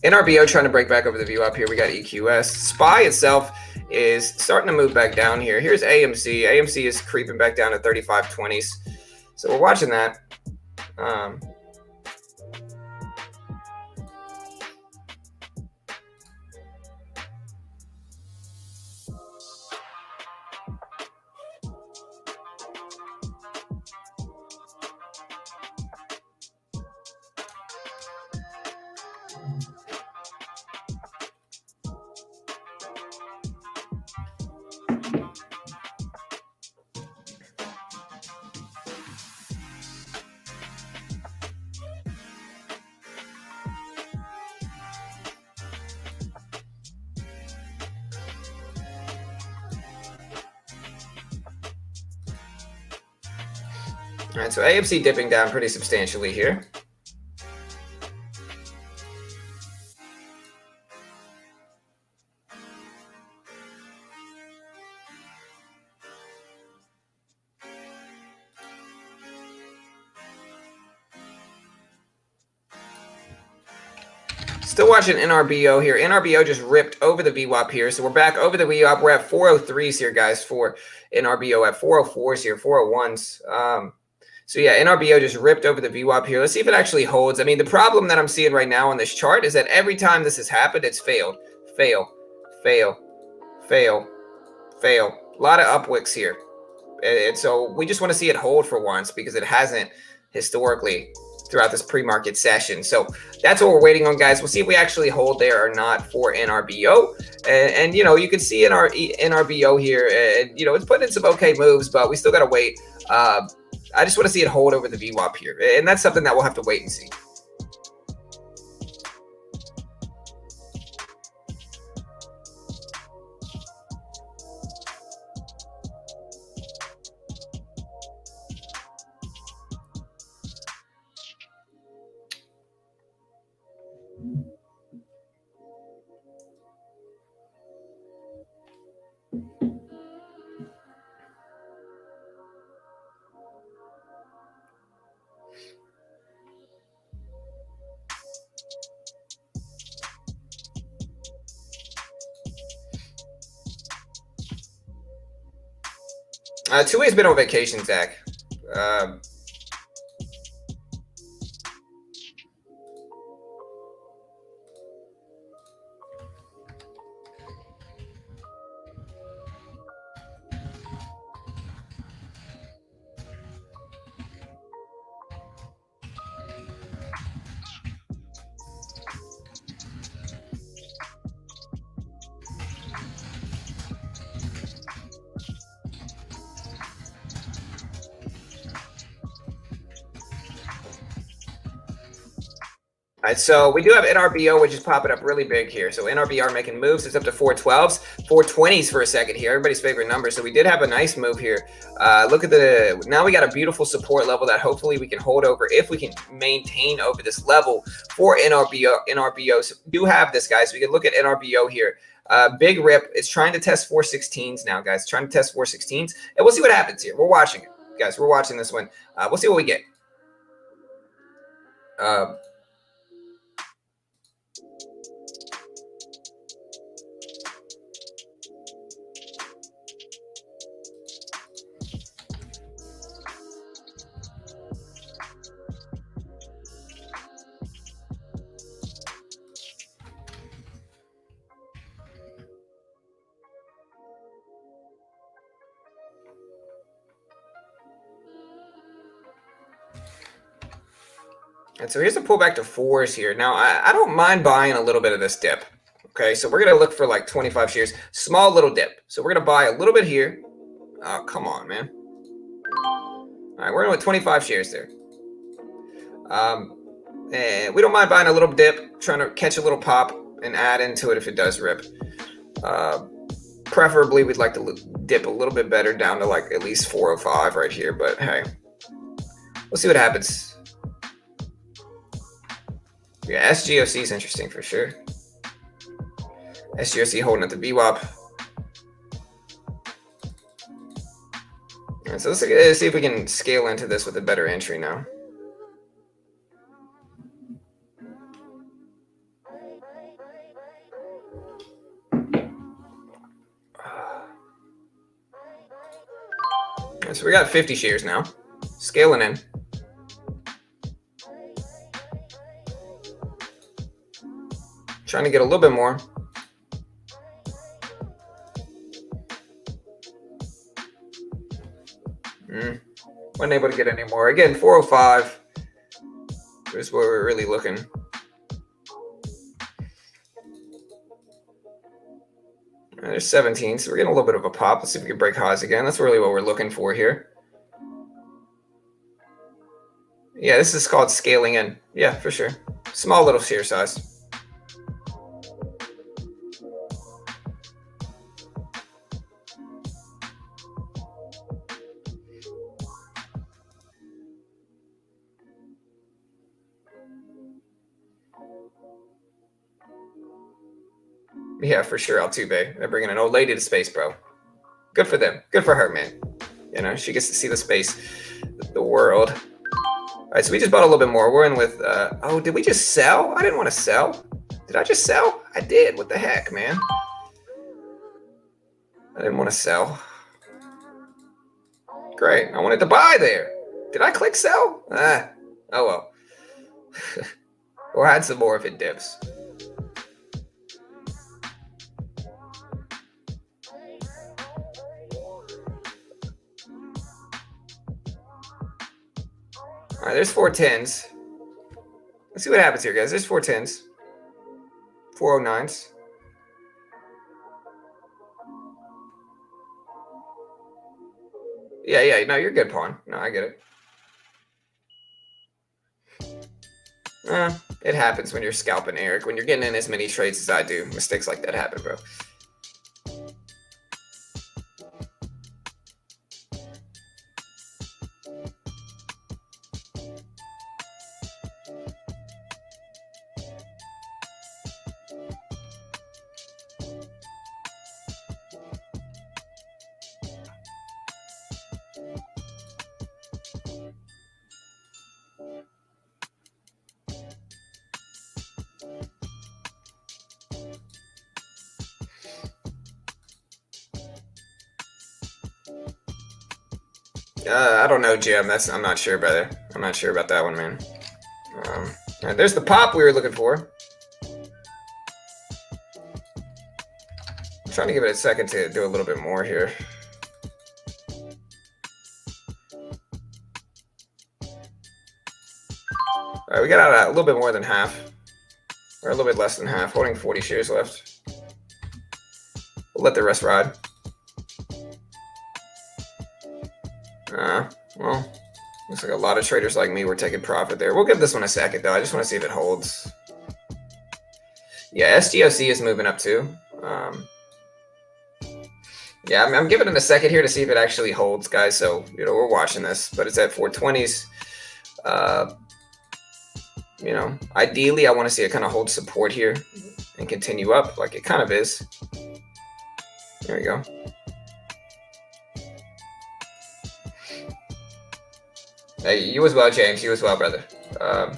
NRBO trying to break back over the view up here. We got EQS. SPY itself is starting to move back down here. Here's AMC. AMC is creeping back down to 35.20s. So we're watching that. All right, so AMC dipping down pretty substantially here. Still watching NRBO here. NRBO just ripped over the VWAP here. So we're back over the VWAP. We're at 403s here, guys, for NRBO at 404s here, 401s. So yeah, NRBO just ripped over the VWAP here. Let's see if it actually holds. I mean, the problem that I'm seeing right now on this chart is that every time this has happened, it's failed. Fail, fail, fail, fail. A lot of upwicks here. And so we just want to see it hold for once because it hasn't historically throughout this pre-market session. So that's what we're waiting on, guys. We'll see if we actually hold there or not for NRBO. And you know, you can see in our NRBO here, and you know, it's putting in some okay moves, but we still got to wait. I just want to see it hold over the VWAP here. And that's something that we'll have to wait and see. Two-Way's been on vacation, Zach. All right, so we do have NRBO, which is popping up really big here. So NRBR making moves. It's up to 412s, 420s for a second here. Everybody's favorite number. So we did have a nice move here. Look at now we got a beautiful support level that hopefully we can hold over if we can maintain over this level for NRBO. So we do have this, guys. We can look at NRBO here. Big rip. It's trying to test 416s now, guys. Trying to test 416s. And we'll see what happens here. We're watching it, guys. We're watching this one. We'll see what we get. And so here's a pullback to 4s here. Now, I don't mind buying a little bit of this dip. Okay, so we're going to look for like 25 shares. Small little dip. So we're going to buy a little bit here. Oh, come on, man. All right, we're going with 25 shares there. And we don't mind buying a little dip, trying to catch a little pop and add into it if it does rip. Preferably, we'd like to dip a little bit better down to like at least 405 right here. But hey, we'll see what happens. Yeah, SGOC is interesting for sure. SGOC holding at the VWAP. All right, so let's see if we can scale into this with a better entry now. All right, so we got 50 shares now. Scaling in. Trying to get a little bit more. Wasn't able to get any more. Again, 405 is where we're really looking. There's 17, so we're getting a little bit of a pop. Let's see if we can break highs again. That's really what we're looking for here. Yeah, this is called scaling in. Yeah, for sure. Small little share size. Yeah, for sure, Altuve. They're bringing an old lady to space, bro. Good for them. Good for her, man. You know, she gets to see the space, the world. All right, so we just bought a little bit more. We're in with, oh, did we just sell? I didn't want to sell. Did I just sell? I did. What the heck, man? I didn't want to sell. Great. I wanted to buy there. Did I click sell? Oh, well. We'll add some more if it dips. All right, there's 410s. Let's see what happens here, guys. There's 410s. 409s. Yeah, no, you're good, pawn. No, I get it. It happens when you're scalping, Eric. When you're getting in as many trades as I do, mistakes like that happen, bro. I don't know, Jim. I'm not sure, brother. I'm not sure about that one, man. All right, there's the pop we were looking for. I'm trying to give it a second to do a little bit more here. All right, we got out a little bit more than half, or a little bit less than half, holding 40 shares left. We'll let the rest ride. Well, Looks like a lot of traders like me were taking profit there. We'll give this one a second, though. I just want to see if it holds. Yeah, SGOC is moving up, too. Yeah, I'm giving it a second here to see if it actually holds, guys. So, we're watching this, but it's at 420s. Ideally, I want to see it kind of hold support here and continue up like it kind of is. There we go. Hey, you as well, James. You as well, brother. All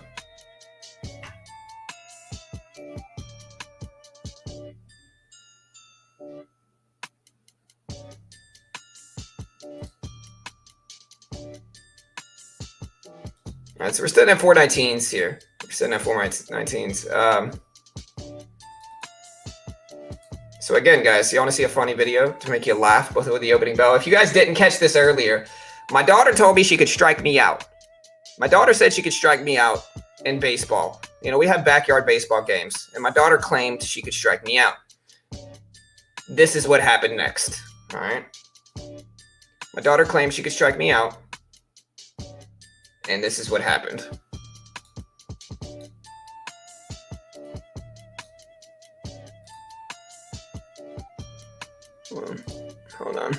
right, so we're sitting at 419s here. We're sitting at 419s. So again, guys, you want to see a funny video to make you laugh both with the opening bell? If you guys didn't catch this earlier, my daughter told me she could strike me out. My daughter said she could strike me out in baseball. We have backyard baseball games, and my daughter claimed she could strike me out. This is what happened next, all right? My daughter claimed she could strike me out, and this is what happened. Hold on.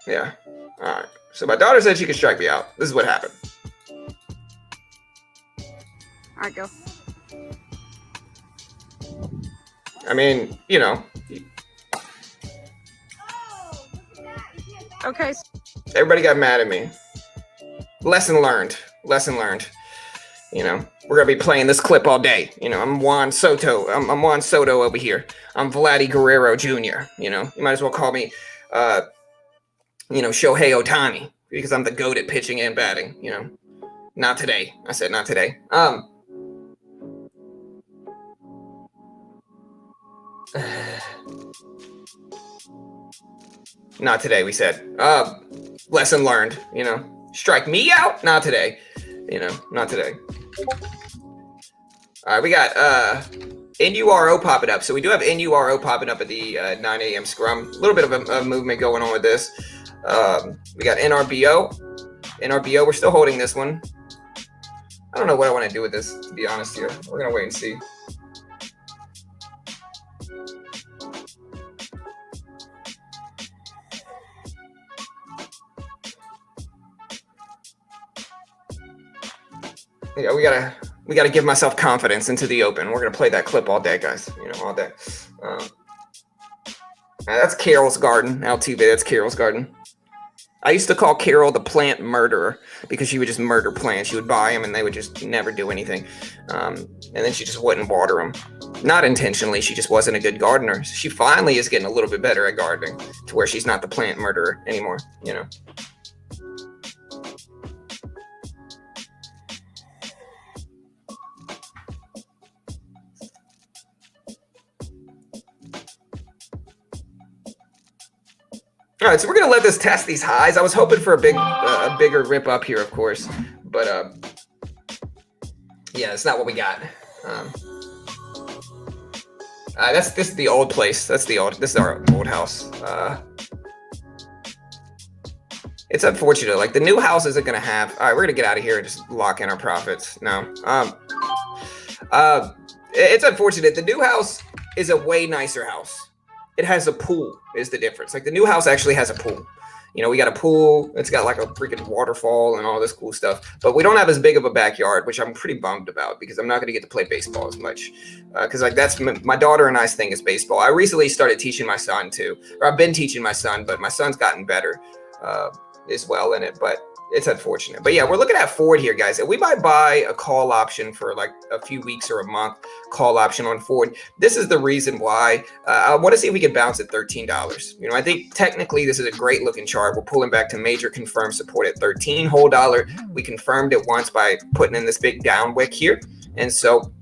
Yeah. All right. So my daughter said she could strike me out. This is what happened. All right, go. I mean, Okay. Everybody got mad at me. Lesson learned. Lesson learned. We're going to be playing this clip all day. I'm Juan Soto. I'm Juan Soto over here. I'm Vladdy Guerrero Jr. You might as well call me, Shohei Ohtani, because I'm the GOAT at pitching and batting. Not today. I said not today. Not today, we said. Lesson learned, Strike me out? Not today. Not today. All right, we got NURO popping up. So we do have NURO popping up at the 9 a.m. scrum. A little bit of a movement going on with this. We got NRBO. NRBO, we're still holding this one. I don't know what I want to do with this, to be honest here. We're going to wait and see. Yeah, we gotta give myself confidence into the open. We're gonna play that clip all day, guys. All day. That's Carol's garden. Altuve, that's Carol's garden. I used to call Carol the plant murderer because she would just murder plants. She would buy them and they would just never do anything. And then she just wouldn't water them. Not intentionally, she just wasn't a good gardener. She finally is getting a little bit better at gardening to where she's not the plant murderer anymore, All right, so we're gonna let this test these highs. I was hoping for a bigger rip up here, of course, but yeah, that's not what we got. This is the old place. This is our old house. It's unfortunate. Like the new house isn't gonna have. All right, we're gonna get out of here and just lock in our profits. No. It's unfortunate. The new house is a way nicer house. It has a pool is the difference. Like the new house actually has a pool. We got a pool. It's got like a freaking waterfall and all this cool stuff. But we don't have as big of a backyard, which I'm pretty bummed about because I'm not going to get to play baseball as much. Because that's my daughter and I's thing is baseball. I recently started teaching my son too. Or I've been teaching my son, but my son's gotten better as well in it. But it's unfortunate. But yeah, we're looking at Ford here, guys. And we might buy a call option for like a few weeks or a month call option on Ford. This is the reason why I want to see if we can bounce at $13. I think technically this is a great looking chart. We're pulling back to major confirmed support at 13 whole dollar. We confirmed it once by putting in this big down wick here. And so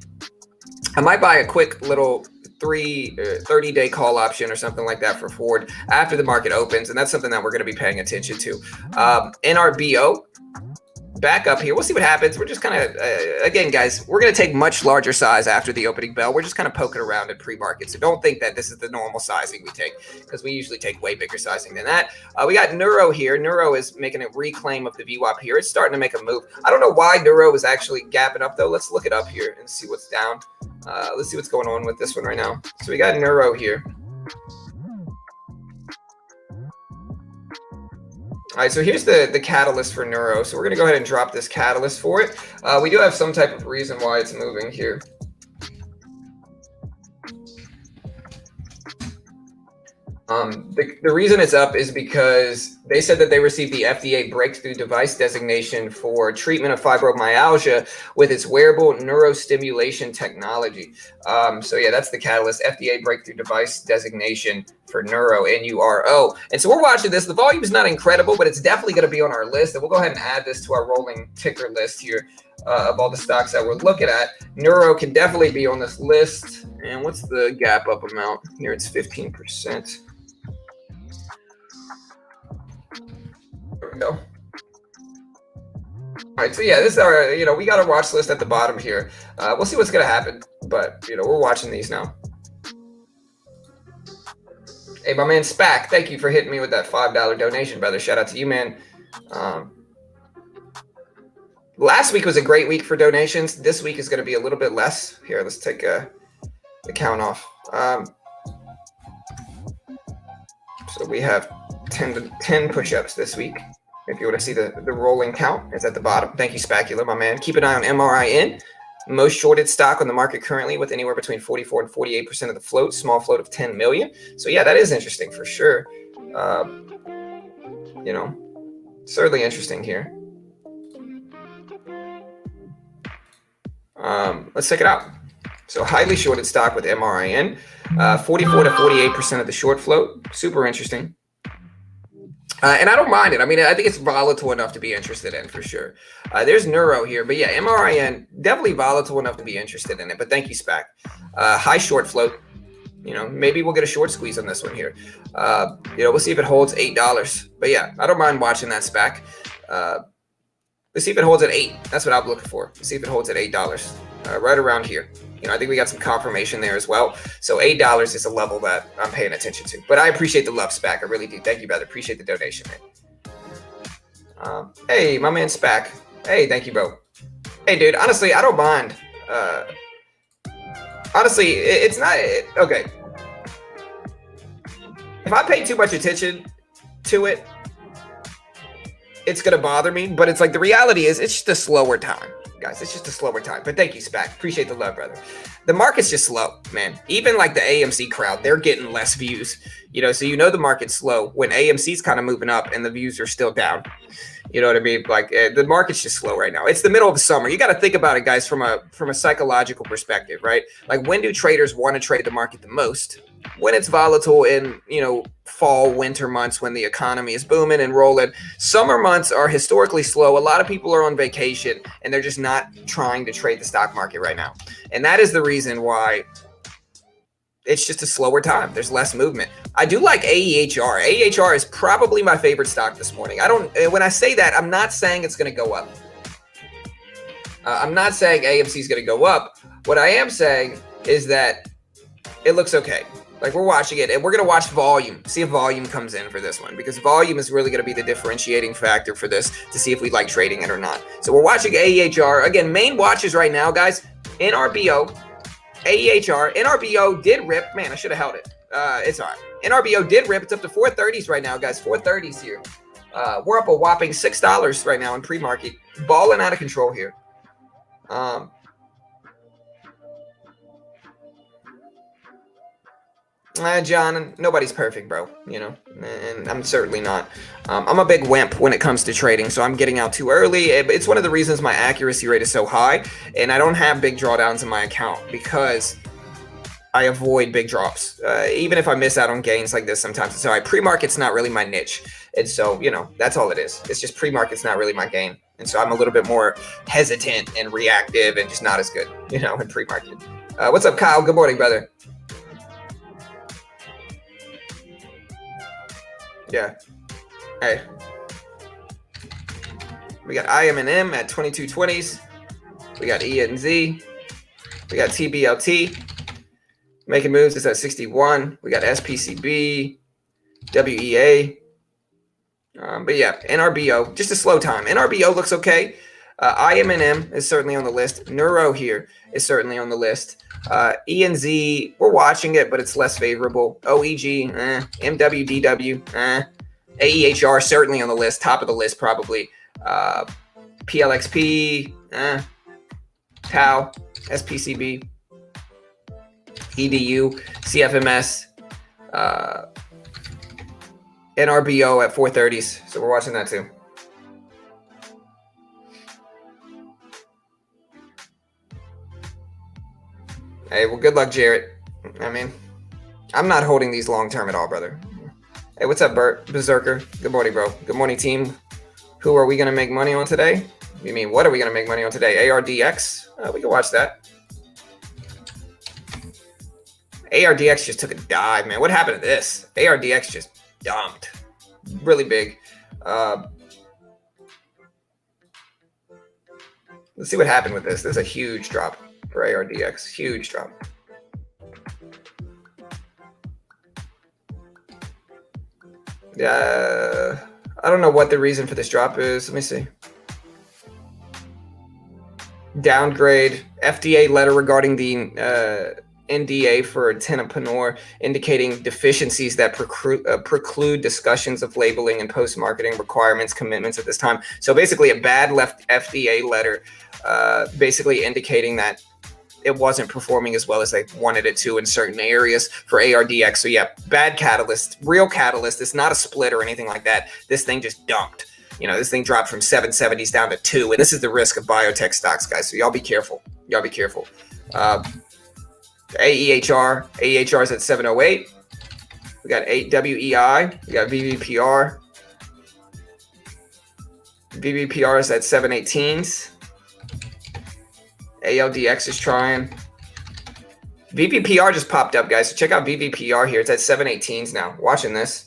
I might buy a quick little 30-day call option or something like that for Ford after the market opens, and that's something that we're going to be paying attention to. NRBO, back up here. We'll see what happens. We're just kind of, again, guys, we're going to take much larger size after the opening bell. We're just kind of poking around at pre-market. So don't think that this is the normal sizing we take, because we usually take way bigger sizing than that. We got Neuro here. Neuro is making a reclaim of the VWAP here. It's starting to make a move. I don't know why Neuro is actually gapping up, though. Let's look it up here and see what's down. Let's see what's going on with this one right now. So we got Neuro here. All right, so here's the catalyst for Neuro. So we're going to go ahead and drop this catalyst for it. We do have some type of reason why it's moving here. The reason it's up is because they said that they received the FDA breakthrough device designation for treatment of fibromyalgia with its wearable neurostimulation technology. So yeah, that's the catalyst, FDA breakthrough device designation for Neuro, N-U-R-O. And so we're watching this. The volume is not incredible, but it's definitely going to be on our list. And we'll go ahead and add this to our rolling ticker list here of all the stocks that we're looking at. Neuro can definitely be on this list. And what's the gap up amount? Here it's 15%. There we go. All right, so yeah, this is our, we got our watch list at the bottom here. We'll see what's going to happen, but, we're watching these now. Hey, my man SPAC, thank you for hitting me with that $5 donation, brother. Shout out to you, man. Last week was a great week for donations. This week is going to be a little bit less. Here, let's take the count off. So we have 10 push-ups this week. If you want to see the rolling count, it's at the bottom. Thank you, Spacula, my man. Keep an eye on MRIN. Most shorted stock on the market currently, with anywhere between 44 and 48% of the float, small float of 10 million. So yeah, that is interesting for sure. Certainly interesting here. Let's check it out. So highly shorted stock with MRIN, 44 to 48% of the short float. Super interesting. And I don't mind it. I mean, I think it's volatile enough to be interested in for sure. There's Neuro here, but yeah, MRIN, definitely volatile enough to be interested in it. But thank you, SPAC. High short float. Maybe we'll get a short squeeze on this one here. We'll see if it holds $8. But yeah, I don't mind watching that, SPAC. Let's see if it holds at 8. That's what I'm looking for. Let's see if it holds at $8. Right around here. I think we got some confirmation there as well. So $8 is a level that I'm paying attention to. But I appreciate the love, SPAC. I really do. Thank you, brother. Appreciate the donation, man. Hey, my man SPAC. Hey, thank you, bro. Hey, dude. Honestly, I don't mind. Honestly, it's not okay. If I pay too much attention to it, it's gonna bother me. But it's like the reality is, it's just a slower time. Guys, it's just a slower time. But thank you, SPAC. Appreciate the love, brother. The market's just slow, man. Even like the AMC crowd, they're getting less views. So the market's slow when AMC's kind of moving up and the views are still down. You know what I mean? Like the market's just slow right now. It's the middle of the summer. You got to think about it, guys, from a psychological perspective, right? Like, when do traders want to trade the market the most? When it's volatile in, fall, winter months, when the economy is booming and rolling. Summer months are historically slow. A lot of people are on vacation and they're just not trying to trade the stock market right now. And that is the reason why it's just a slower time. There's less movement. I do like AEHR. AEHR is probably my favorite stock this morning. When I say that, I'm not saying it's going to go up. I'm not saying AMC is going to go up. What I am saying is that it looks okay. Like, we're watching it, and we're going to watch volume, see if volume comes in for this one, because volume is really going to be the differentiating factor for this to see if we like trading it or not. So we're watching AEHR. Again, main watches right now, guys, NRBO, AEHR. NRBO did rip. Man, I should have held it. It's all right. NRBO did rip. It's up to 430s right now, guys. 430s here. We're up a whopping $6 right now in pre-market. Balling out of control here. John, nobody's perfect, bro, and I'm certainly not. I'm a big wimp when it comes to trading, so I'm getting out too early. It's one of the reasons my accuracy rate is so high, and I don't have big drawdowns in my account because I avoid big drops. Even if I miss out on gains like this sometimes. It's all right. Pre-market's not really my niche, and so, that's all it is. It's just pre-market's not really my game, and so I'm a little bit more hesitant and reactive and just not as good, in pre-market. What's up, Kyle? Good morning, brother. Yeah. Hey. We got IM&M at 2220s. We got ENZ. We got TBLT. Making moves is at 61. We got SPCB, WEA. But yeah, NRBO, just a slow time. NRBO looks okay. IM&M is certainly on the list. Neuro here is certainly on the list. ENZ, we're watching it, but it's less favorable. OEG, MWDW, AEHR certainly on the list, top of the list probably. PLXP, TAU, SPCB, EDU, CFMS, NRBO at 430s. So we're watching that too. Hey, well, good luck, Jarrett. I mean, I'm not holding these long term at all, brother. Hey, what's up, Bert? Berserker. Good morning, bro. Good morning, team. Who are we going to make money on today? You mean, what are we going to make money on today? ARDX? We can watch that. ARDX just took a dive, man. What happened to this? ARDX just dumped. Really big. Let's see what happened with this. This is a huge drop for ARDX. Huge drop. I don't know what the reason for this drop is. Let me see. Downgrade. FDA letter regarding the NDA for tenofovir indicating deficiencies that preclude discussions of labeling and post-marketing requirements commitments at this time. So basically a bad FDA letter basically indicating that it wasn't performing as well as they wanted it to in certain areas for ARDX. So yeah, bad catalyst, real catalyst. It's not a split or anything like that. This thing just dumped. You know, this thing dropped from 770s down to 2, and this is the risk of biotech stocks, guys. So y'all be careful. Y'all be careful. AEHR is at 708. We got 8 WEI. We got VVPR. VVPR is at 718s. ALDX is trying. VVPR just popped up, guys. So check out VVPR here. It's at 718s now. Watching this.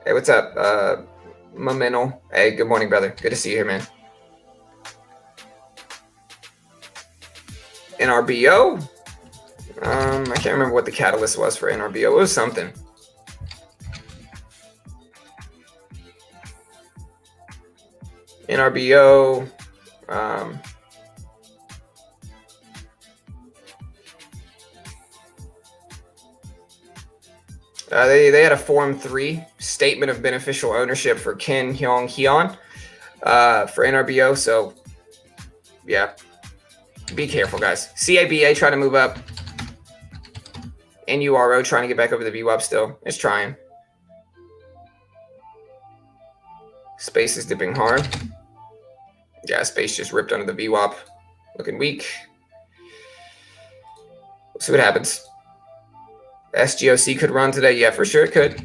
Hey, what's up? Momental. Hey, good morning, brother. Good to see you here, man. NRBO. I can't remember what the catalyst was for NRBO. It was something. NRBO. They had a Form 3 statement of beneficial ownership for Ken Hyung Hyun for NRBO. So, yeah, be careful, guys. CABA trying to move up. NURO trying to get back over the VWAP still. It's trying. Space is dipping hard. Yeah, Space just ripped under the VWAP. Looking weak. We'll see what happens. SGOC could run today. Yeah, for sure it could.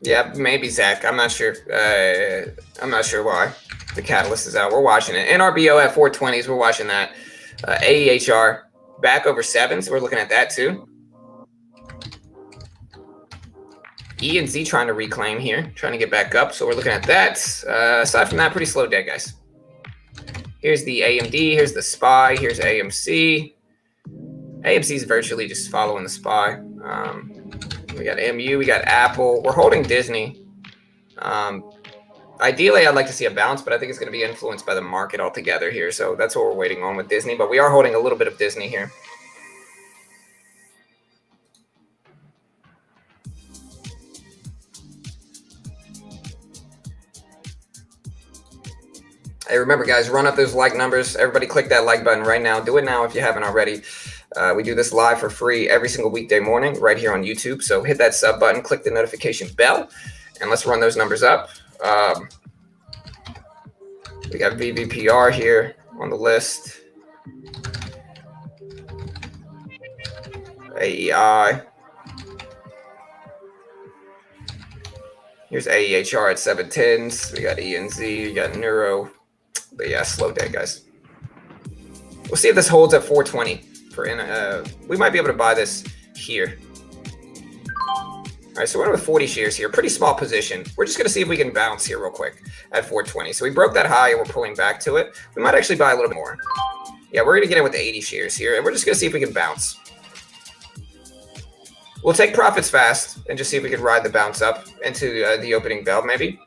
Yeah, maybe Zach. I'm not sure. I'm not sure why the catalyst is out. We're watching it. NRBO at 420s. We're watching that. AEHR back over 7s. We're looking at that too. ENZ trying to reclaim here, trying to get back up. So we're looking at that. Aside from that, pretty slow day, guys. Here's the AMD. Here's the SPY. Here's AMC. AMC is virtually just following the SPY. We got MU, we got Apple. We're holding Disney. Ideally, I'd like to see a bounce, but I think it's going to be influenced by the market altogether here. So that's what we're waiting on with Disney. But we are holding a little bit of Disney here. Hey, remember, guys, run up those like numbers. Everybody click that like button right now. Do it now if you haven't already. We do this live for free every single weekday morning right here on YouTube. So hit that sub button, click the notification bell, and let's run those numbers up. We got VVPR here on the list. AEI. Here's AEHR at 710s. We got ENZ. We got Neuro. But yeah, slow day, guys. We'll see if this holds at 420. We might be able to buy this here. All right, so we're in with 40 shares here. Pretty small position. We're just going to see if we can bounce here real quick at 420. So we broke that high and we're pulling back to it. We might actually buy a little more. Yeah, we're going to get in with the 80 shares here, and we're just going to see if we can bounce. We'll take profits fast and just see if we can ride the bounce up into the opening bell, maybe.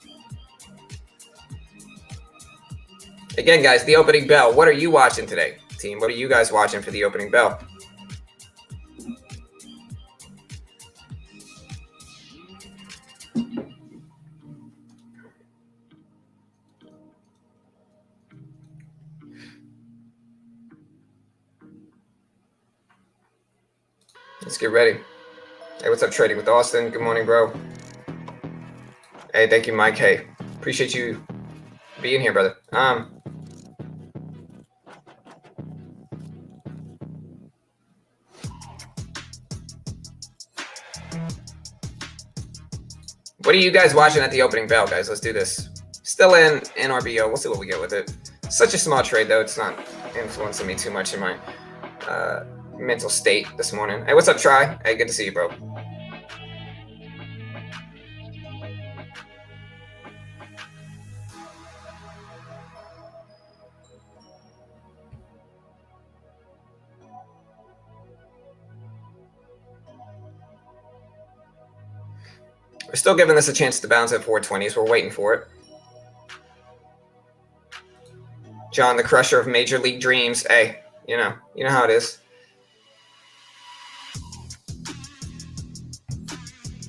Again, guys, the opening bell. What are you watching today, team? What are you guys watching for the opening bell? Let's get ready. Hey, what's up, Trading with Austin? Good morning, bro. Hey, thank you, Mike. Hey, appreciate you being here, brother. What are you guys watching at the opening bell, guys? Let's do this. Still in NRBO. We'll see what we get with it. Such a small trade, though. It's not influencing me too much in my mental state this morning. Hey, what's up, Try? Hey, good to see you, bro. We're still giving this a chance to bounce at 420s. We're waiting for it. John, the crusher of Major League Dreams. Hey, you know how it is.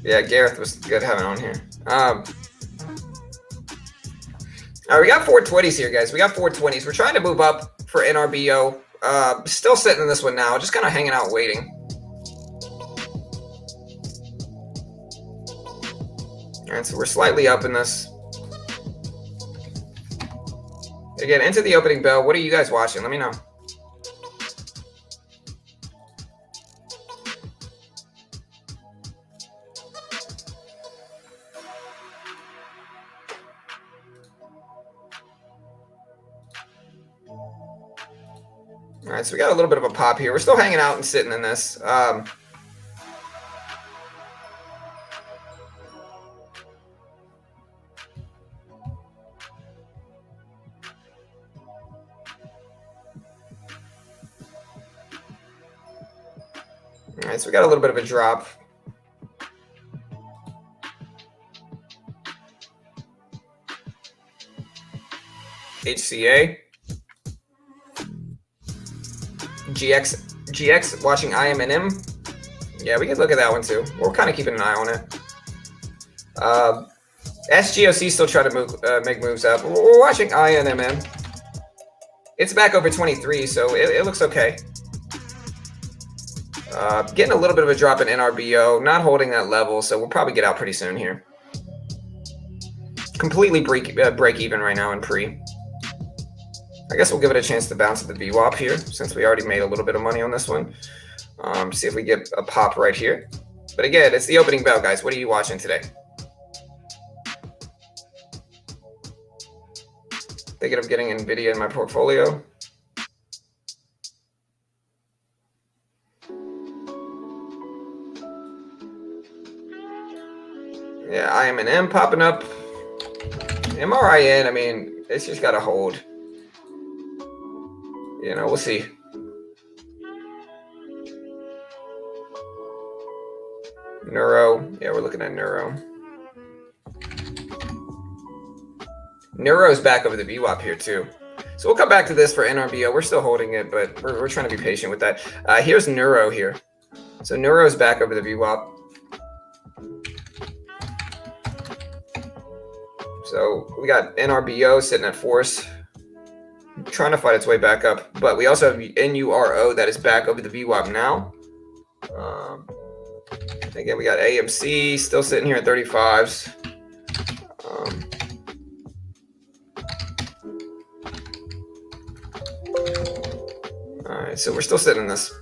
Yeah, Gareth was good having on here. All right, we got 420s here, guys. We got 420s. We're trying to move up for NRBO. Still sitting in this one now. Just kind of hanging out, waiting. All right, so we're slightly up in this. Again, into the opening bell. What are you guys watching? Let me know. All right, so we got a little bit of a pop here. We're still hanging out and sitting in this. All right, so we got a little bit of a drop. HCA. GX watching IMNM. Yeah, we could look at that one too. We're kind of keeping an eye on it. SGOC still trying to make moves up. We're watching INMM. It's back over 23, so it looks okay. Getting a little bit of a drop in NRBO, not holding that level, so we'll probably get out pretty soon here. Completely break even right now in pre. I guess we'll give it a chance to bounce at the VWAP here, since we already made a little bit of money on this one. See if we get a pop right here. But again, it's the opening bell, guys. What are you watching today? Thinking of getting NVIDIA in my portfolio. Yeah, IMNM popping up. MRIN, I mean, it's just got to hold. You know, we'll see. Neuro. Yeah, we're looking at Neuro. Neuro's back over the VWAP here too. So we'll come back to this for NRBO. We're still holding it, but we're trying to be patient with that. Here's Neuro here. So Neuro's back over the VWAP. So we got NRBO sitting at force, trying to fight its way back up. But we also have NURO that is back over the VWAP now. Again, we got AMC still sitting here at 35s. All right, so we're still sitting in this.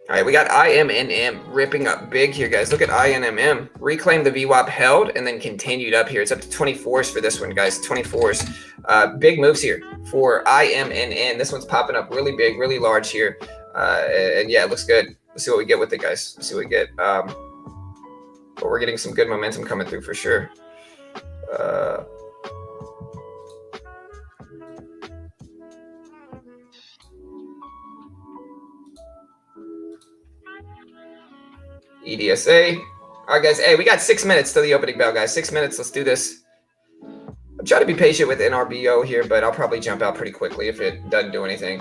All right, we got IMNM ripping up big here, guys. Look at INMM. Reclaimed the VWAP, held, and then continued up here. It's up to 24s for this one, guys. 24s. Big moves here for IMNN. This one's popping up really big, really large here. And yeah, it looks good. Let's see what we get with it, guys. Let's see what we get. But we're getting some good momentum coming through for sure. EDSA. All right, guys. Hey, we got 6 minutes till the opening bell, guys. 6 minutes. Let's do this. I'm trying to be patient with NRBO here, but I'll probably jump out pretty quickly if it doesn't do anything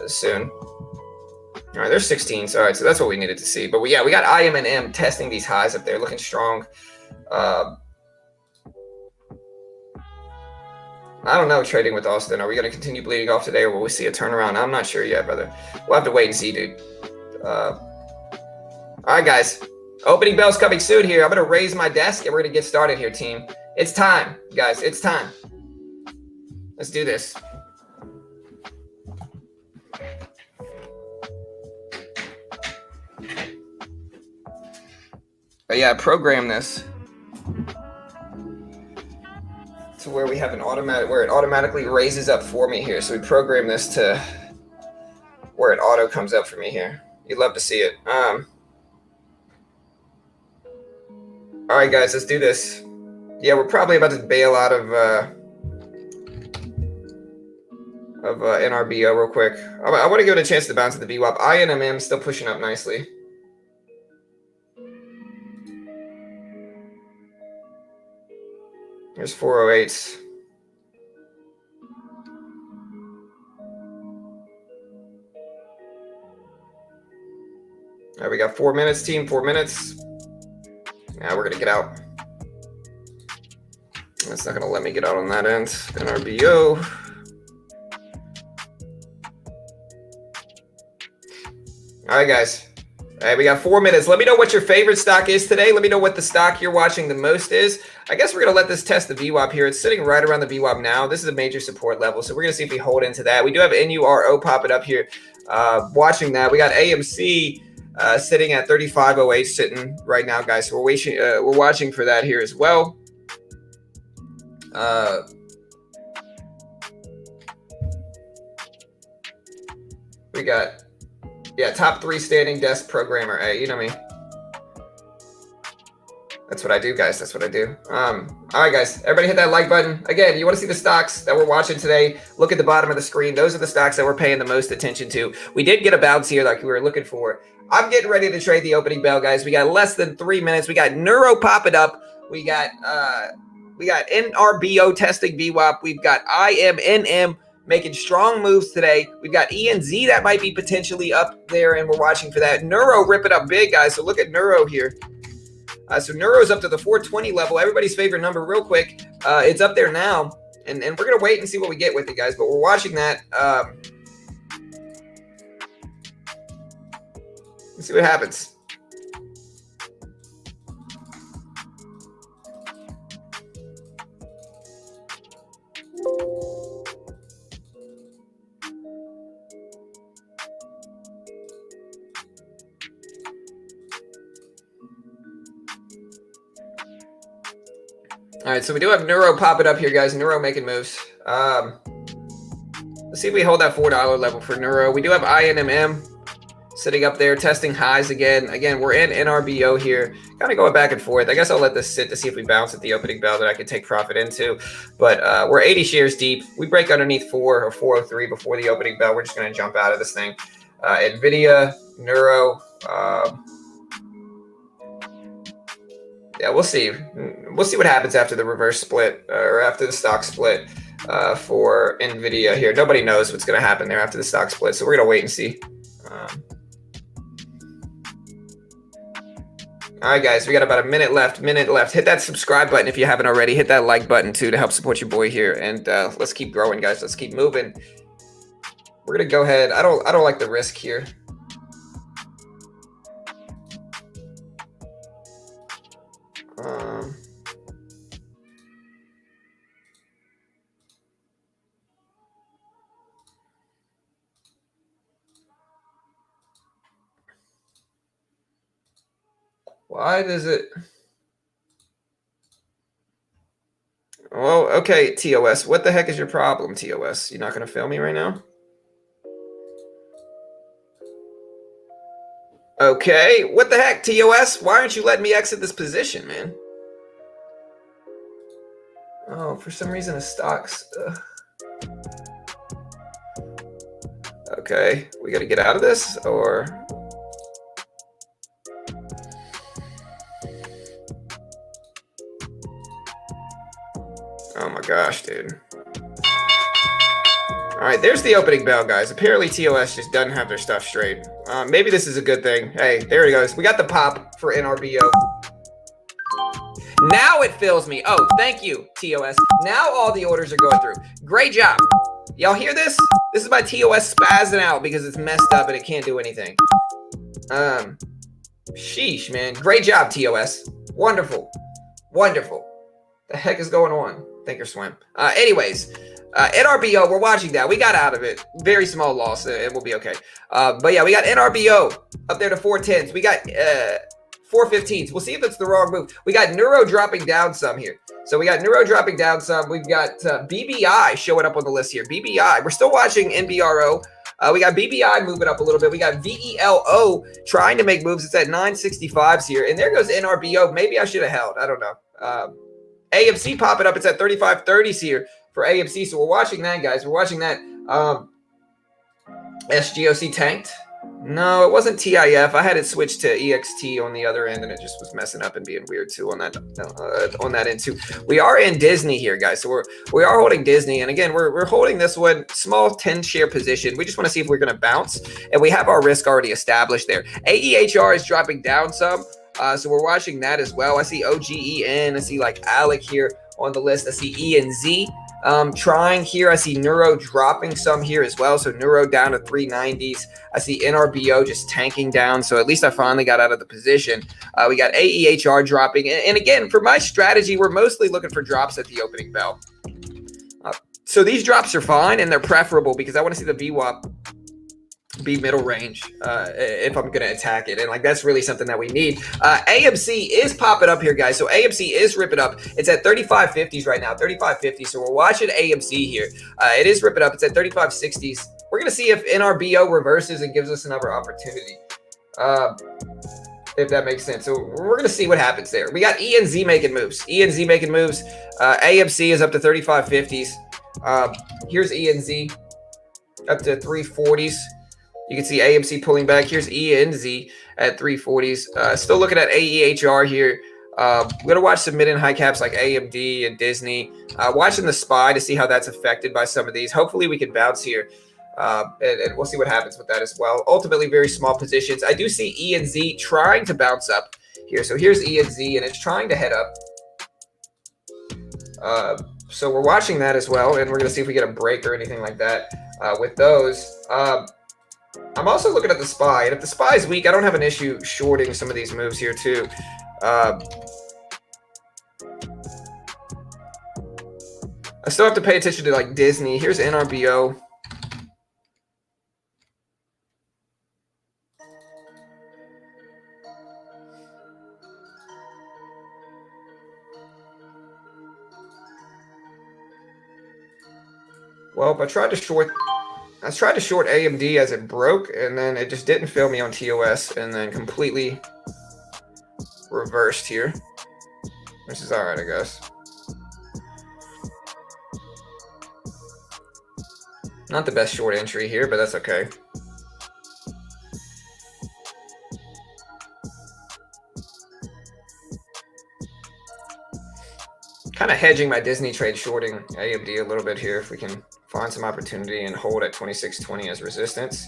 soon. All right, there's 16s. All right, so that's what we needed to see. But we got IMNM testing these highs up there, looking strong. I don't know, trading with Austin. Are we going to continue bleeding off today, or will we see a turnaround? I'm not sure yet, brother. We'll have to wait and see, dude. All right, guys. Opening bell's coming soon here. I'm going to raise my desk, and we're going to get started here, team. It's time, guys. It's time. Let's do this. But yeah, I programmed this to where we have an automatic, where it automatically raises up for me here. So we program this to where it auto comes up for me here. You'd love to see it. All right, guys, let's do this. Yeah, we're probably about to bail out of NRBO real quick. I want to give it a chance to bounce to the VWAP. INMM still pushing up nicely. Here's 408s. All right, we got 4 minutes, team. 4 minutes. Now we're gonna get out. That's not gonna let me get out on that end. NRBO. All right, guys. All right, we got 4 minutes. Let me know what your favorite stock is today. Let me know what the stock you're watching the most is. I guess we're going to let this test the VWAP here. It's sitting right around the VWAP now. This is a major support level, so we're going to see if we hold into that. We do have NURO popping up here. Watching that. We got AMC sitting at 35.08 sitting right now, guys. So we're watching for that here as well. We got... yeah, top 3 standing desk programmer. Hey, you know me. That's what I do, guys. That's what I do. All right, guys. Everybody hit that like button. Again, you want to see the stocks that we're watching today, look at the bottom of the screen. Those are the stocks that we're paying the most attention to. We did get a bounce here like we were looking for. I'm getting ready to trade the opening bell, guys. We got less than 3 minutes. We got Neuro popping up. We got NRBO testing VWAP. We've got IMNM making strong moves today. We've got ENZ that might be potentially up there, and we're watching for that. Neuro ripping up big, guys. So look at Neuro here. So Neuro's up to the 420 level. Everybody's favorite number real quick. It's up there now, and we're going to wait and see what we get with it, guys. But we're watching that. Let's see what happens. All right, so we do have Neuro popping up here, guys. Neuro making moves. Let's see if we hold that $4 level for Neuro. We do have INMM. Sitting up there, testing highs again. Again, we're in NRBO here, kind of going back and forth. I guess I'll let this sit to see if we bounce at the opening bell that I can take profit into. But we're 80 shares deep. We break underneath 4 or 403 before the opening bell. We're just going to jump out of this thing. NVIDIA, Neuro. Yeah, we'll see. We'll see what happens after the reverse split or after the stock split for NVIDIA here. Nobody knows what's going to happen there after the stock split, so we're going to wait and see. All right, guys, we got about a minute left. Hit that subscribe button if you haven't already. Hit that like button, too, to help support your boy here. And let's keep growing, guys. Let's keep moving. We're going to go ahead. I don't like the risk here. Why does it? Well, okay, TOS. What the heck is your problem, TOS? You're not going to fail me right now? Okay, what the heck, TOS? Why aren't you letting me exit this position, man? Oh, for some reason the stocks... Okay, we got to get out of this, or... Oh my gosh, dude. All right, there's the opening bell, guys. Apparently TOS just doesn't have their stuff straight. Maybe this is a good thing. Hey, there it goes. We got the pop for NRBO. Now it fills me. Oh, thank you, TOS. Now all the orders are going through. Great job. Y'all hear this? This is my TOS spazzing out because it's messed up and it can't do anything. Sheesh, man. Great job, TOS. Wonderful. Wonderful. The heck is going on? Thinkorswim. Anyways, NRBO, we're watching that. We got out of it. Very small loss. It will be okay. But yeah, we got NRBO up there to 410s. We got 415s. We'll see if it's the wrong move. We got Neuro dropping down some here. So we got Neuro dropping down some. We've got BBI showing up on the list here. BBI. We're still watching NBRO. We got BBI moving up a little bit. We got VELO trying to make moves. It's at 965s here. And there goes NRBO. Maybe I should have held. I don't know. AMC popping up. It's at 3530s here for AMC. So we're watching that, guys. We're watching that. SGOC tanked. No, it wasn't TIF. I had it switched to EXT on the other end, and it just was messing up and being weird too on that end too. We are in Disney here, guys. So we are holding Disney, and again, we're holding this one small 10 share position. We just want to see if we're going to bounce, and we have our risk already established there. AEHR is dropping down some. So we're watching that as well. I see OGEN. I see like Alec here on the list. I see ENZ trying here. I see Neuro dropping some here as well. So Neuro down to 390s. I see NRBO just tanking down. So at least I finally got out of the position. We got AEHR dropping. And again, for my strategy, we're mostly looking for drops at the opening bell. So these drops are fine and they're preferable because I want to see the VWAP be middle range if I'm going to attack it. And like, that's really something that we need. AMC is popping up here, guys. So AMC is ripping up. It's at 3550s right now, 3550. So we're watching AMC here. It is ripping up. It's at 3560s. We're going to see if NRBO reverses and gives us another opportunity. If that makes sense. So we're going to see what happens there. We got ENZ making moves. ENZ making moves. AMC is up to 3550s. Here's ENZ up to 340s. You can see AMC pulling back. Here's ENZ at 340s. Still looking at AEHR here. We're going to watch some mid and high caps like AMD and Disney. Watching the SPY to see how that's affected by some of these. Hopefully we can bounce here. And we'll see what happens with that as well. Ultimately, very small positions. I do see ENZ trying to bounce up here. So here's ENZ, and it's trying to head up. So we're watching that as well, and we're going to see if we get a break or anything like that with those. I'm also looking at the SPY, and if the SPY is weak, I don't have an issue shorting some of these moves here too. I still have to pay attention to like Disney. Here's NRBO. Well, I tried to short I tried to short AMD as it broke, and then it just didn't fail me on TOS, and then completely reversed here, which is all right, I guess. Not the best short entry here, but that's okay. Kind of hedging my Disney trade, shorting AMD a little bit here if we can find some opportunity and hold at 2620 as resistance.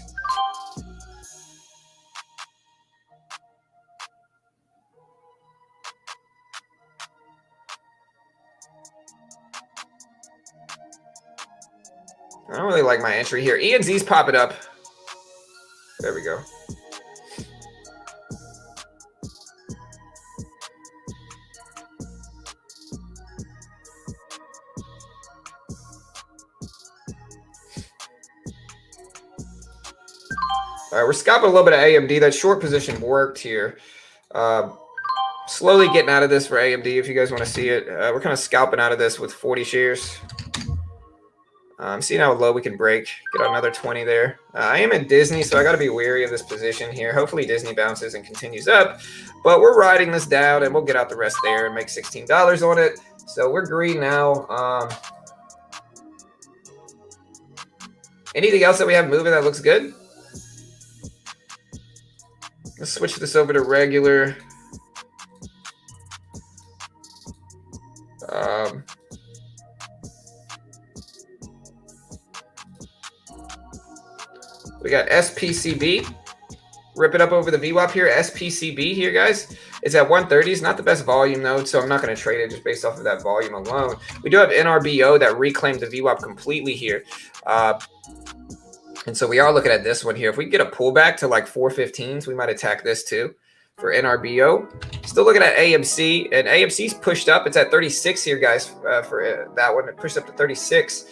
I don't really like my entry here. E and Z's popping up. There we go. All right, we're scalping a little bit of AMD. That short position worked here. Slowly getting out of this for AMD if you guys want to see it. We're kind of scalping out of this with 40 shares. Seeing how low we can break. Get another 20 there. I am in Disney, so I got to be wary of this position here. Hopefully Disney bounces and continues up. But we're riding this down, and we'll get out the rest there and make $16 on it. So we're green now. Anything else that we have moving that looks good? Let's switch this over to regular. We got SPCB. Rip it up over the VWAP here. SPCB here, guys. It's at 130s. Not the best volume, though, so I'm not going to trade it just based off of that volume alone. We do have NRBO that reclaimed the VWAP completely here. And so we are looking at this one here. If we get a pullback to like 415s, we might attack this too for NRBO. Still looking at AMC, and AMC's pushed up. It's at 36 here, guys, for that one. It pushed up to 36.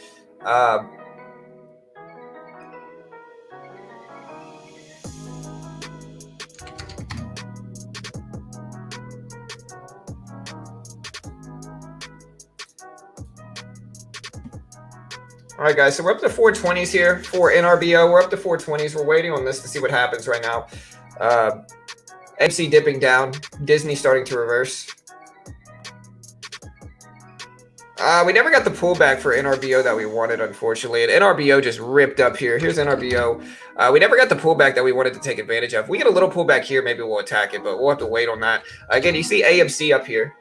All right, guys, so we're up to 420s here for NRBO. We're up to 420s. We're waiting on this to see what happens right now. MC dipping down. Disney starting to reverse. We never got the pullback for NRBO that we wanted, unfortunately. And NRBO just ripped up here. Here's NRBO. We never got the pullback that we wanted to take advantage of. If we get a little pullback here, maybe we'll attack it, but we'll have to wait on that. Again, you see AMC up here.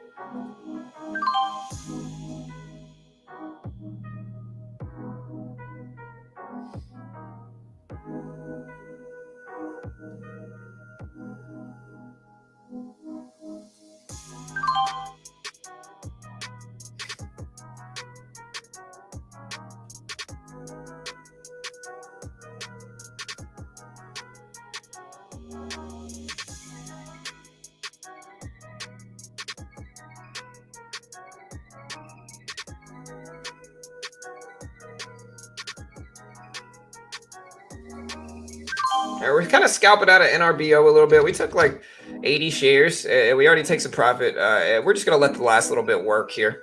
We're kind of scalping out of NRBO a little bit. We took like 80 shares. We already take some profit. We're just going to let the last little bit work here.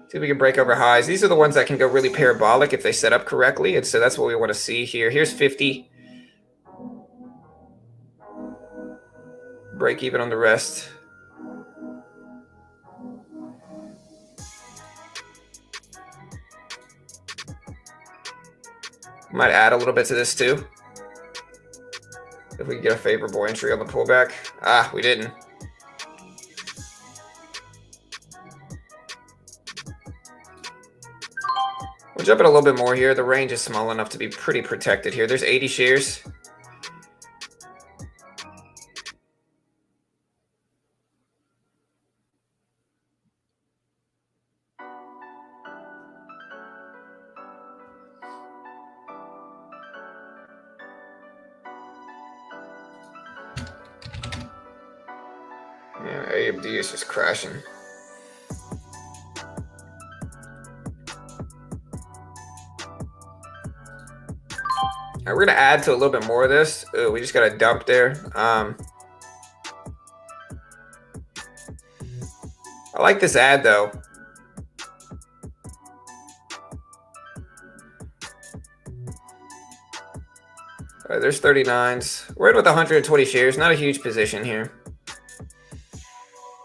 See if we can break over highs. These are the ones that can go really parabolic if they set up correctly. And so that's what we want to see here. Here's 50. Break even on the rest. Might add a little bit to this too. If we can get a favorable entry on the pullback. Ah, we didn't. We'll jump it a little bit more here. The range is small enough to be pretty protected here. There's 80 shares. Yeah, AMD is just crashing. All right, we're gonna add to a little bit more of this. Ooh, we just got a dump there. I like this ad though. All right, there's 39s. We're in with 120 shares. Not a huge position here.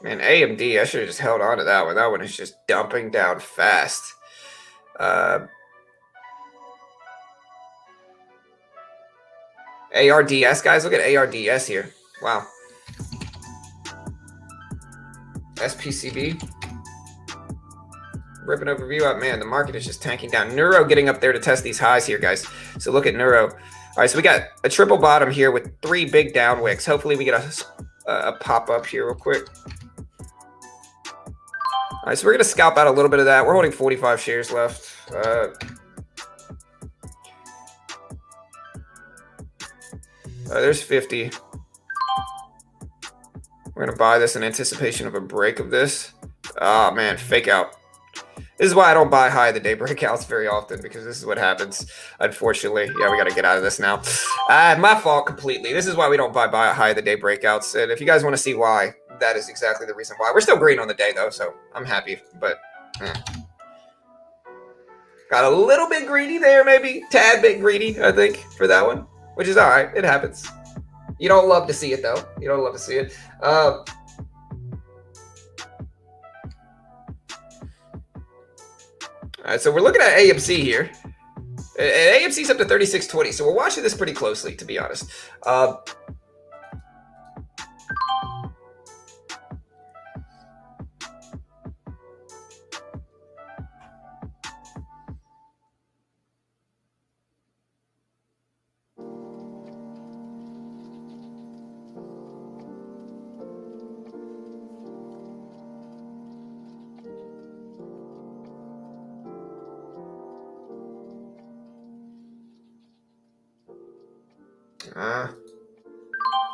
Man, AMD, I should have just held on to that one. That one is just dumping down fast. ARDS, guys. Look at ARDS here. Wow. SPCB. Ripping overview up. Man, the market is just tanking down. Neuro getting up there to test these highs here, guys. So look at Neuro. All right, so we got a triple bottom here with 3 big down wicks. Hopefully we get a pop up here real quick. All right, so we're going to scalp out a little bit of that. We're holding 45 shares left. There's 50. We're going to buy this in anticipation of a break of this. Oh, man, fake out. This is why I don't buy high of the day breakouts very often, because this is what happens, unfortunately. Yeah, we got to get out of this now. My fault completely. This is why we don't buy high of the day breakouts. And if you guys want to see why, that is exactly the reason why. We're still green on the day, though, so I'm happy. But got a little bit greedy there, maybe. Tad bit greedy, I think, for that one, which is all right. It happens. You don't love to see it, though. You don't love to see it. All right, so we're looking at AMC here. And AMC's up to 36.20, so we're watching this pretty closely, to be honest.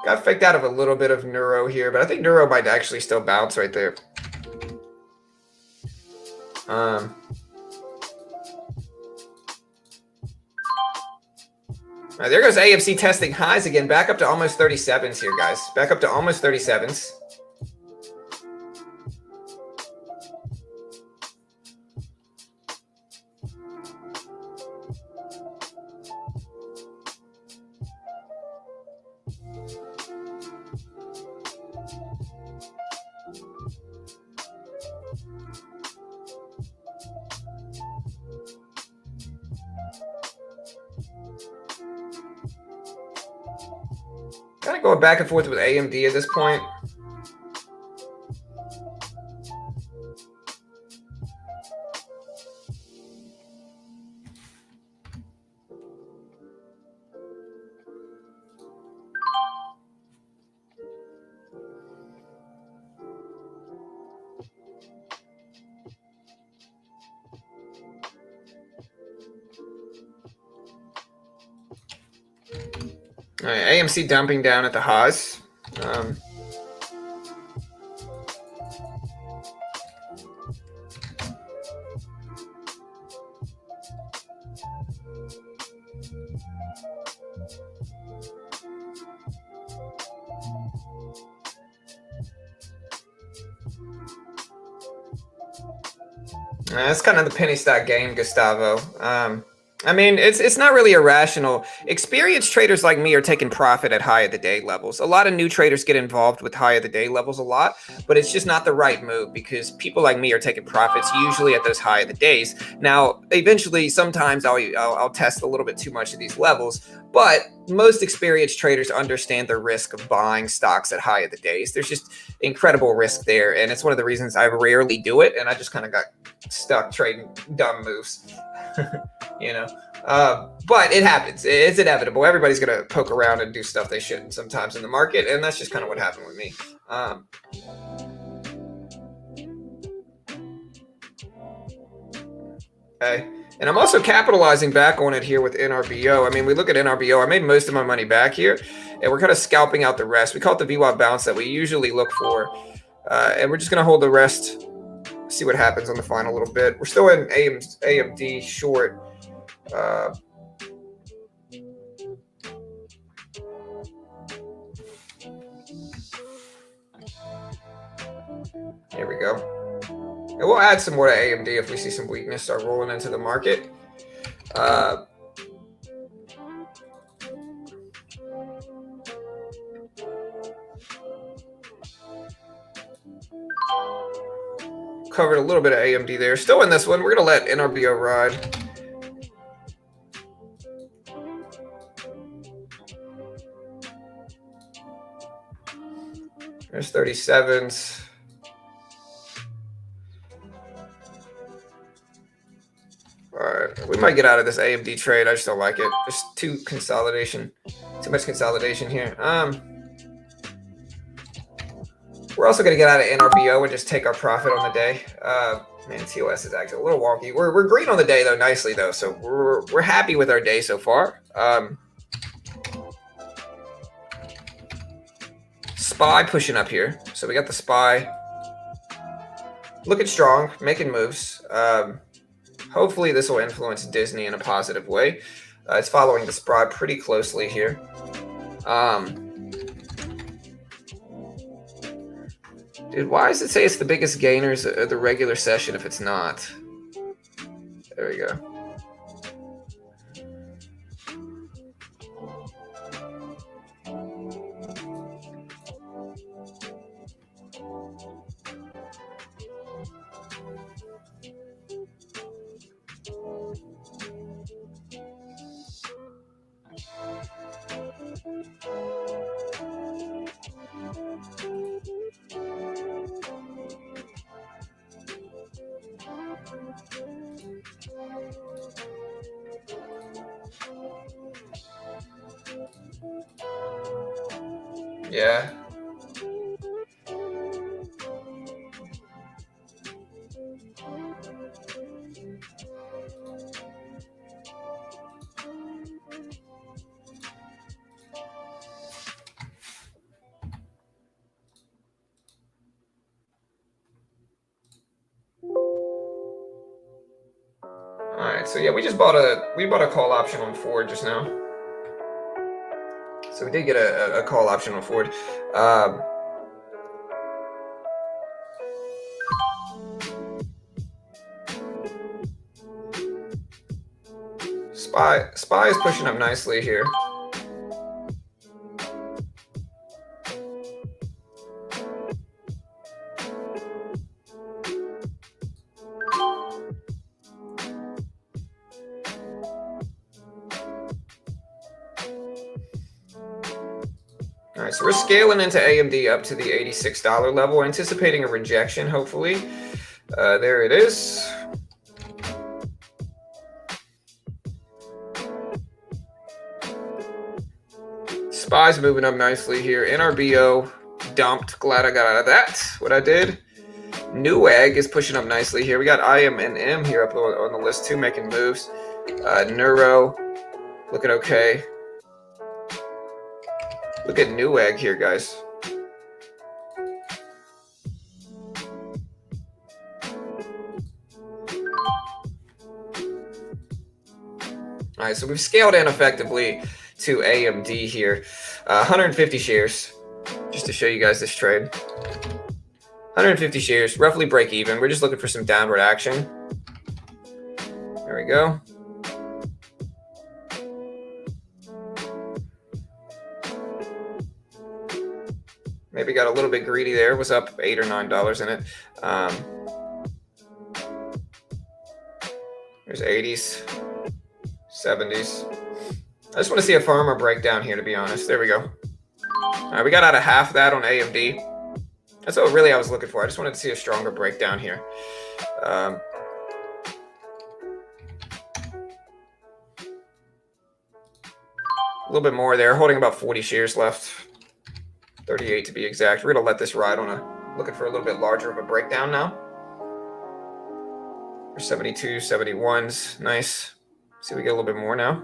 Got faked out of a little bit of Neuro here, but I think Neuro might actually still bounce right there. There goes AMC testing highs again, back up to almost 37s here, guys. Back up to almost 37s. Kind of going back and forth with AMD at this point. All right, AMC dumping down at the highs. That's kind of the penny stock game, Gustavo. I mean, it's not really irrational. Experienced traders like me are taking profit at high of the day levels. A lot of new traders get involved with high of the day levels a lot, but it's just not the right move because people like me are taking profits usually at those high of the days. Now, eventually, sometimes I'll test a little bit too much of these levels, but most experienced traders understand the risk of buying stocks at high of the days. There's just incredible risk there, and it's one of the reasons I rarely do it, and I just kind of got stuck trading dumb moves. You know, but it happens. It's inevitable. Everybody's going to poke around and do stuff they shouldn't sometimes in the market. And that's just kind of what happened with me. Okay. And I'm also capitalizing back on it here with NRBO. I mean, we look at NRBO. I made most of my money back here, and we're kind of scalping out the rest. We call it the VWAP bounce that we usually look for. And we're just going to hold the rest, see what happens on the final little bit. We're still in AMD short. Here we go. And we'll add some more to AMD if we see some weakness start rolling into the market. covered a little bit of AMD there. Still in this one. We're going to let NRBO ride. There's 37s. All right, we might get out of this AMD trade. I just don't like it. There's too much consolidation here. We're also going to get out of NRBO and just take our profit on the day. Man, TOS is actually a little wonky. We're green on the day though, nicely though, so we're happy with our day so far. SPY pushing up here, so we got the SPY looking strong, making moves. Hopefully this will influence Disney in a positive way. It's following the SPY pretty closely here. Dude, why does it say it's the biggest gainers of the regular session if it's not? There we go. Yeah. All right, so yeah, we bought a call option on Ford just now. So we did get a call option on Ford. SPY is pushing up nicely here. All right, so we're scaling into AMD up to the $86 level, anticipating a rejection, hopefully. There it is. SPY's moving up nicely here. NRBO dumped. Glad I got out of that. What I did. Newegg is pushing up nicely here. We got IMNM here up on the list too, making moves. Neuro looking okay. Look at Newegg here, guys. All right, so we've scaled in effectively to AMD here. 150 shares, just to show you guys this trade. 150 shares, roughly break even. We're just looking for some downward action. There we go. Maybe got a little bit greedy there. Was up $8 or $9 in it. There's 80s, 70s. I just want to see a firmer breakdown here, to be honest. There we go. All right, we got out of half that on AMD. That's what really I was looking for. I just wanted to see a stronger breakdown here. A little bit more there. Holding about 40 shares left. 38 to be exact. We're going to let this ride on looking for a little bit larger of a breakdown now. 72, 71s. Nice. See if we get a little bit more now.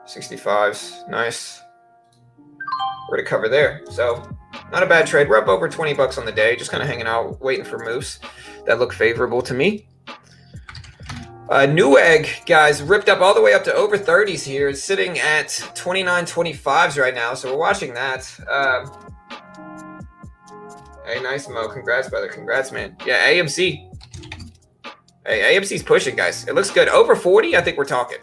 65s. Nice. We're to cover there. So not a bad trade. We're up over 20 bucks on the day. Just kind of hanging out, waiting for moves that look favorable to me. Newegg, guys, ripped up all the way up to over 30s here. It's sitting at 29.25s right now, so we're watching that. Hey, nice, Mo. Congrats, brother. Congrats, man. Yeah, AMC. Hey, AMC's pushing, guys. It looks good. Over 40, I think we're talking.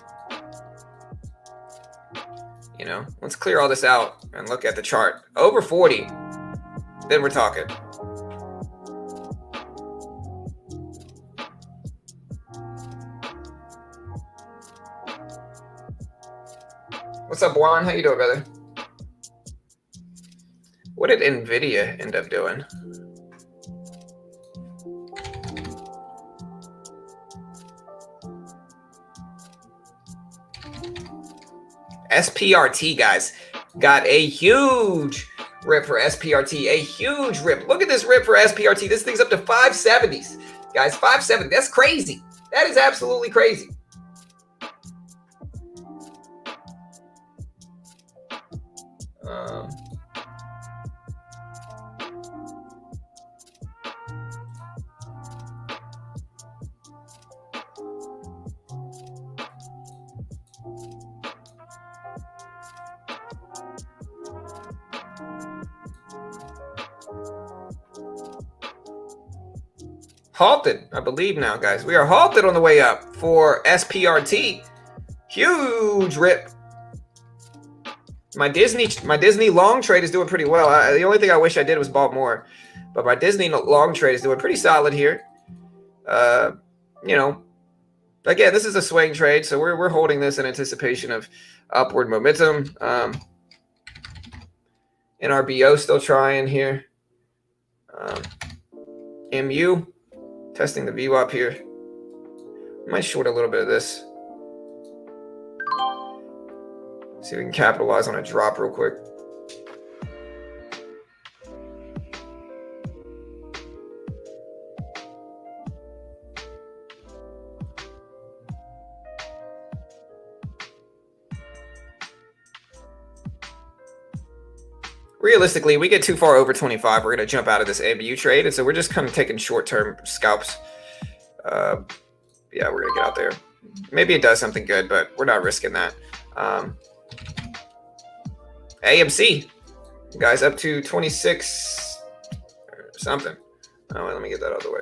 You know, let's clear all this out and look at the chart. Over 40, then we're talking. What's up, Juan? How you doing, brother? What did NVIDIA end up doing? SPRT, guys, got a huge rip for SPRT. A huge rip. Look at this rip for SPRT. This thing's up to 570s. Guys, 570. That's crazy. That is absolutely crazy. Halted, I believe now, guys. We are halted on the way up for SPRT. Huge rip. My Disney long trade is doing pretty well. The only thing I wish I did was bought more, but my Disney long trade is doing pretty solid here. You know, again, this is a swing trade, so we're holding this in anticipation of upward momentum. NRBO still trying here. MU testing the VWAP here. Might short a little bit of this. See if we can capitalize on a drop real quick. Realistically, we get too far over 25, we're going to jump out of this ABU trade. And so we're just kind of taking short-term scalps. Yeah, we're going to get out there. Maybe it does something good, but we're not risking that. AMC, guys, up to 26 or something. Oh, let me get that out of the way.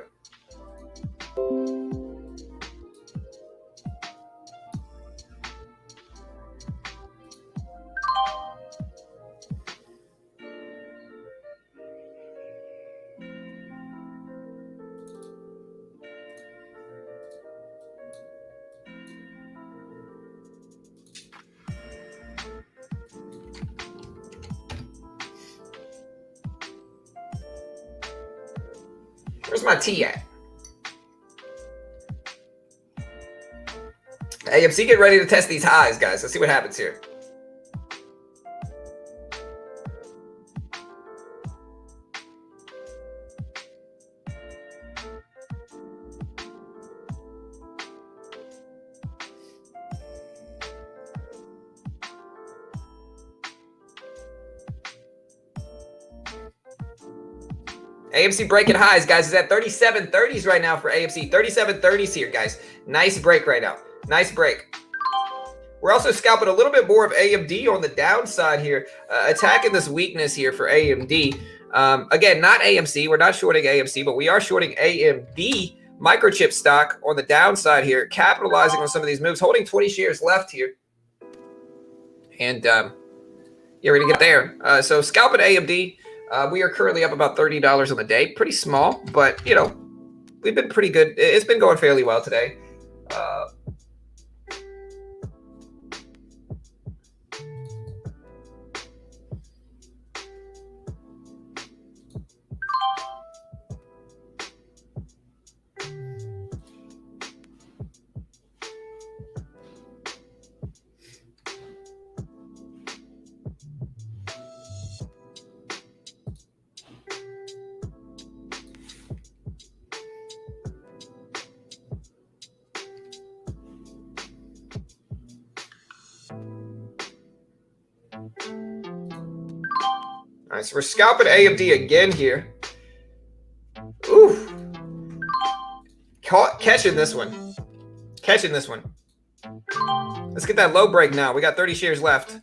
Where's my T at? AMC, get ready to test these highs, guys. Let's see what happens here. AMC breaking highs, guys. Is at 37.30s right now for AMC. 37.30s here, guys. Nice break right now. Nice break. We're also scalping a little bit more of AMD on the downside here, attacking this weakness here for AMD. Again, not AMC. We're not shorting AMC, but we are shorting AMD microchip stock on the downside here, capitalizing on some of these moves, holding 20 shares left here. And yeah, we're going to get there. So scalping AMD. We are currently up about $30 on the day. Pretty small, but, you know, we've been pretty good. It's been going fairly well today. All right, so we're scalping AMD again here. Ooh. Catching this one. Catching this one. Let's get that low break now. We got 30 shares left.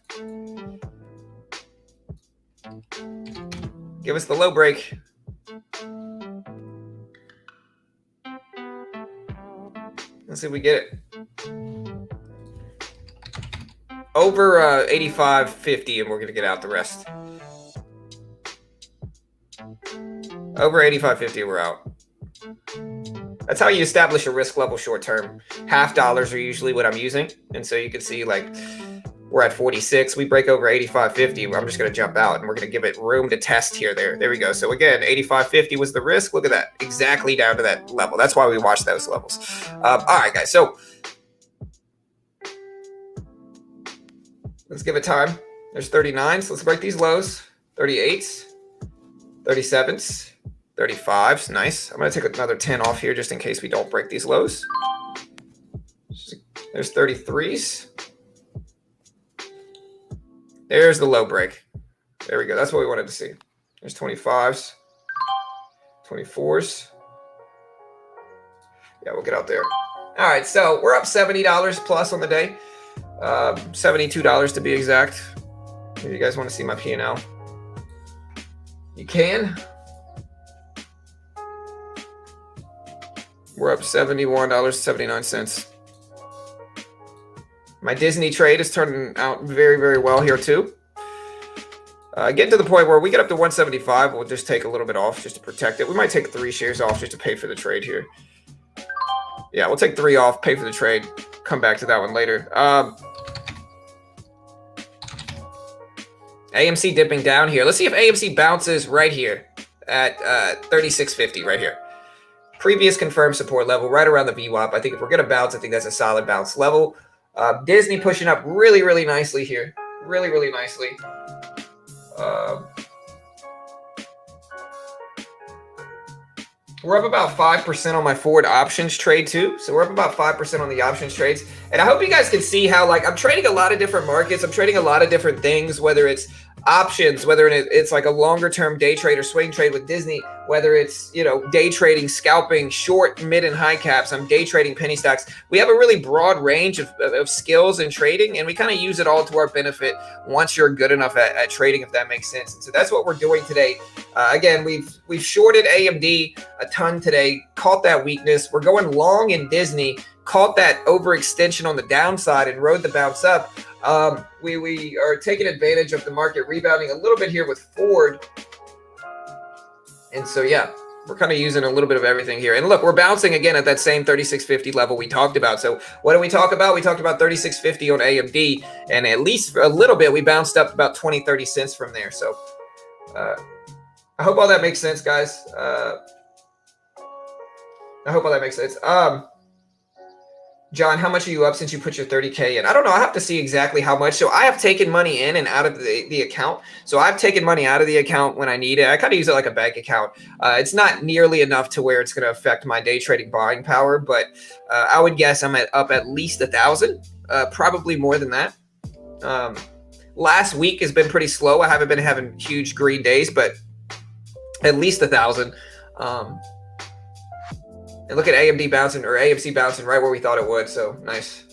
Give us the low break. Let's see if we get it. Over 85.50, and we're going to get out the rest. Over 85.50, we're out. That's how you establish a risk level short term. $half are usually what I'm using. And so you can see, like, We're at 46. We break over 85.50. I'm just going to jump out and we're going to give it room to test here. There we go. So again, 85.50 was the risk. Look at that. Exactly down to that level. That's why we watch those levels. All right, guys. So let's give it time. There's 39s. Let's break these lows. 38s, 37s, 35s. Nice. I'm going to take another 10 off here just in case we don't break these lows. There's 33s. There's the low break. There we go. That's what we wanted to see. There's 25s, 24s. Yeah, we'll get out there. All right, so we're up $70 plus on the day. $72 to be exact. If you guys want to see my P&L, you can. We're up $71.79. My Disney trade is turning out very, very well here too. Getting to the point where we get up to 175, we'll just take a little bit off just to protect it. We might take 3 shares off just to pay for the trade here. Yeah, we'll take 3 off, pay for the trade. Come back to that one later. AMC dipping down here. Let's see if AMC bounces right here at 36.50 right here. Previous confirmed support level right around the VWAP. I think if we're going to bounce, I think that's a solid bounce level. Disney pushing up really, really nicely here. Really, really nicely. We're up about 5% on my forward options trade too. So we're up about 5% on the options trades. And I hope you guys can see how, like, I'm trading a lot of different markets. I'm trading a lot of different things, whether it's options, whether it's like a longer term day trade or swing trade with Disney, whether it's, you know, day trading, scalping, short, mid, and high caps. I'm day trading penny stocks. We have a really broad range of skills in trading, and we kind of use it all to our benefit once you're good enough at trading, if that makes sense. And so that's what we're doing today. Again, we've shorted AMD a ton today, caught that weakness. We're going long in Disney, caught that overextension on the downside and rode the bounce up. We are taking advantage of the market rebounding a little bit here with Ford. And so, yeah, we're kind of using a little bit of everything here. And look, we're bouncing again at that same 36.50 level we talked about. So what did we talk about? We talked about 36.50 on AMD, and at least for a little bit, we bounced up about 20, 30 cents from there. So I hope all that makes sense, guys. I hope all that makes sense. John, how much are you up since you put your 30K in? I don't know. I have to see exactly how much. So I have taken money in and out of the account. So I've taken money out of the account when I need it. I kind of use it like a bank account. It's not nearly enough to where it's going to affect my day trading buying power, but I would guess I'm up at least 1,000, probably more than that. Last week has been pretty slow. I haven't been having huge green days, but at least 1,000. And look at AMD bouncing, or AMC bouncing right where we thought it would. So nice.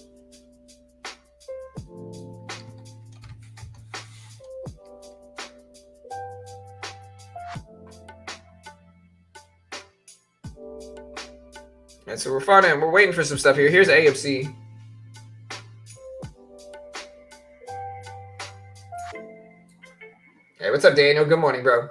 And so we're waiting for some stuff here. Here's AMC. Hey, what's up, Daniel? Good morning, bro.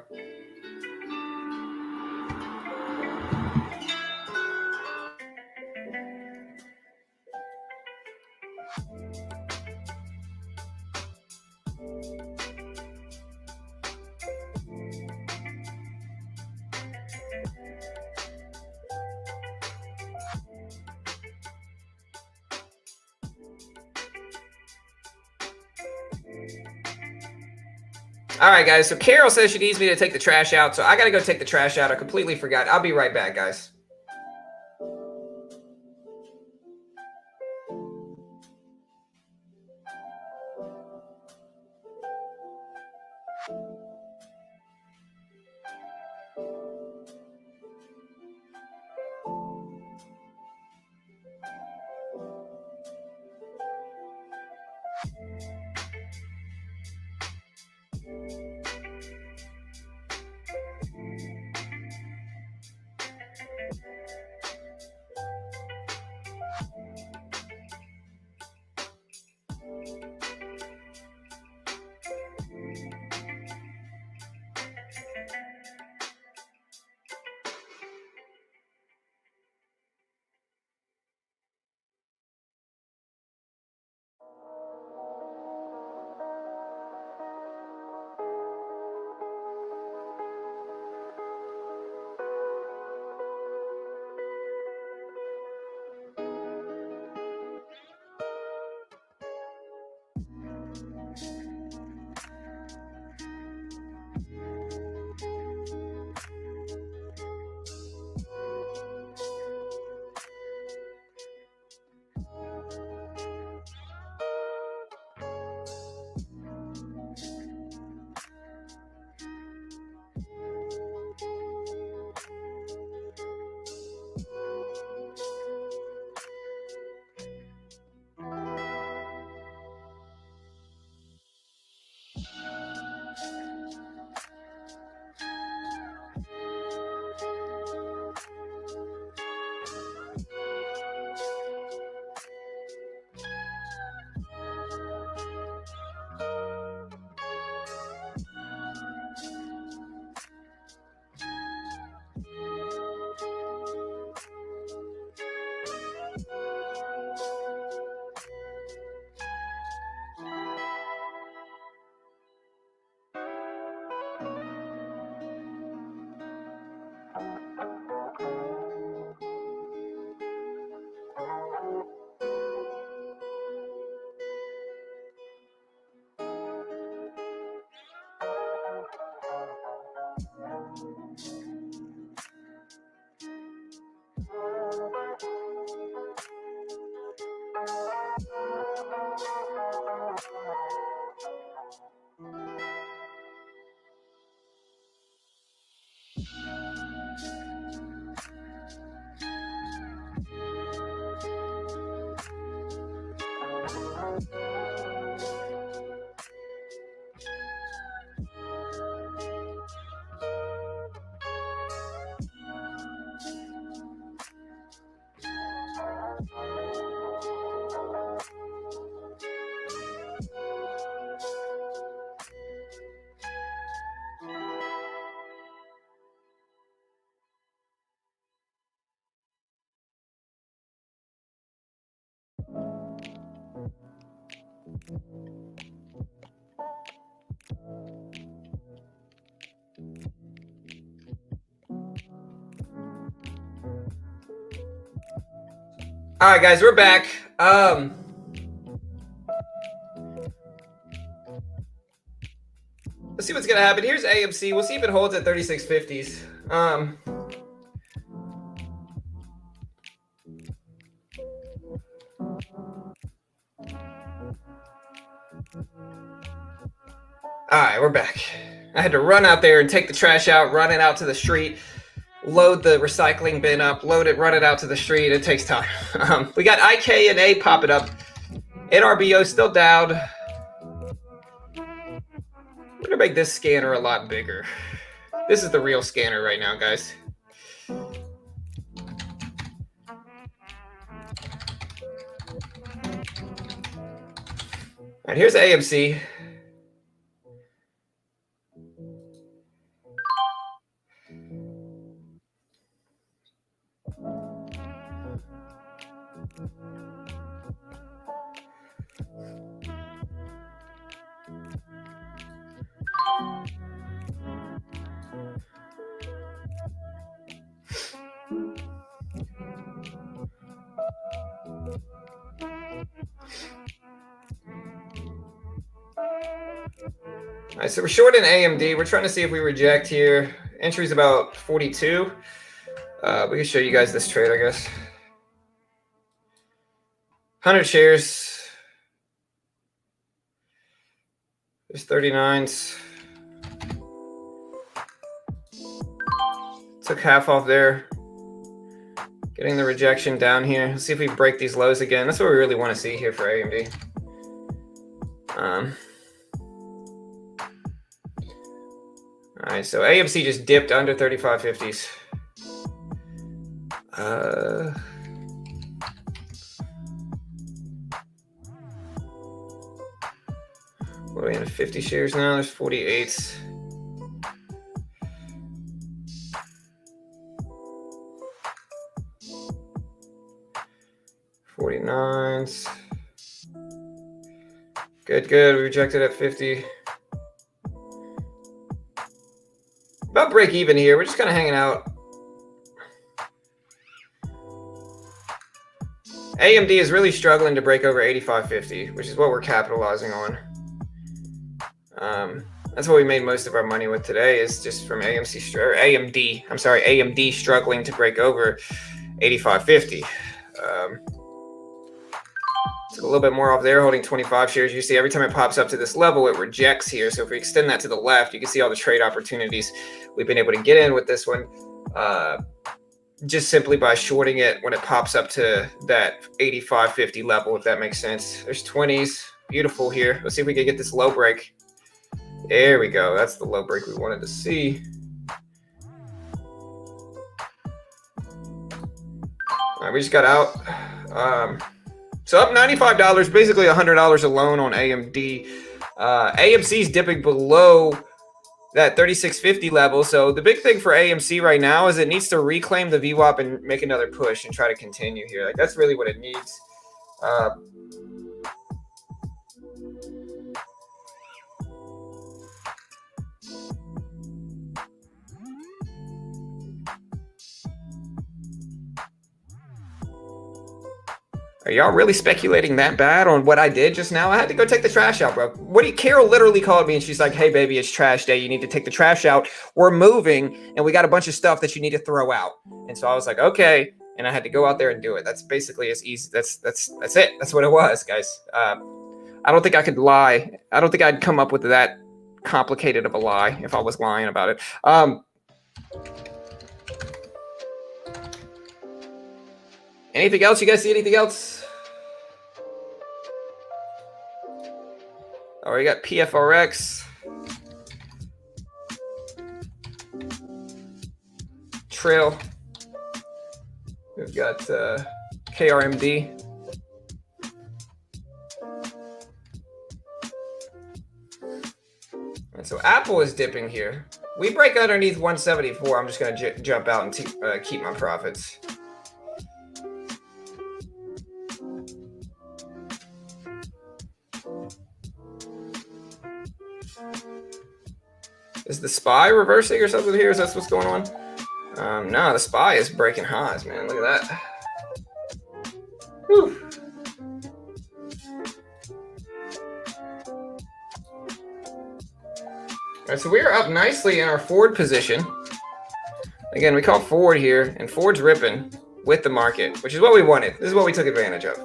All right, guys. So Carol says she needs me to take the trash out. So I got to go take the trash out. I completely forgot. I'll be right back, guys. All right, guys, we're back. Let's see what's gonna happen. Here's AMC. We'll see if it holds at 3650s. All right, we're back. I had to run out there and take the trash out, run it out to the street, load the recycling bin up, load it, run it out to the street. It takes time. We got IK and A popping up. NRBO still down. We're gonna make this scanner a lot bigger. This is the real scanner right now, guys. All right, here's AMC. All right, so we're short in AMD. We're trying to see if we reject here. Entry's about 42. We can show you guys this trade, I guess. 100 shares. There's 39s. Took half off there. Getting the rejection down here. Let's see if we break these lows again. That's what we really want to see here for AMD. All right, so AMC just dipped under 3550s. What are we in 50 shares now? There's 48s. $49s. Good. We rejected at 50. About break even here. We're just kind of hanging out. AMD is really struggling to break over 85.50, which is what we're capitalizing on. That's what we made most of our money with today, is just from AMD. I'm sorry, AMD struggling to break over 85.50. Took a little bit more off there, holding 25 shares. You see every time it pops up to this level, it rejects here. So if we extend that to the left, you can see all the trade opportunities we've been able to get in with this one. Just simply by shorting it when it pops up to that 85.50 level, if that makes sense. There's 20s. Beautiful here. Let's see if we can get this low break. There we go. That's the low break we wanted to see. All right, we just got out. So up $95, basically $100 alone on AMD. AMC's dipping below that 3650 level. So the big thing for AMC right now is it needs to reclaim the VWAP and make another push and try to continue here. Like, that's really what it needs. Are y'all really speculating that bad on what I did just now? I had to go take the trash out, bro. Carol literally called me and she's like, hey, baby, it's trash day. You need to take the trash out. We're moving and we got a bunch of stuff that you need to throw out. And so I was like, okay. And I had to go out there and do it. That's basically as easy. That's it. That's what it was, guys. I don't think I could lie. I don't think I'd come up with that complicated of a lie if I was lying about it. Anything else? You guys see anything else? Oh, we got PFRX. Trail. We've got KRMD. And so Apple is dipping here. We break underneath 174. I'm just going to jump out and keep my profits. Is the SPY reversing or something here? Is that what's going on? No, the SPY is breaking highs, man. Look at that. Whew. All right, so we are up nicely in our forward position. Again, we call forward here, and forward's ripping with the market, which is what we wanted. This is what we took advantage of.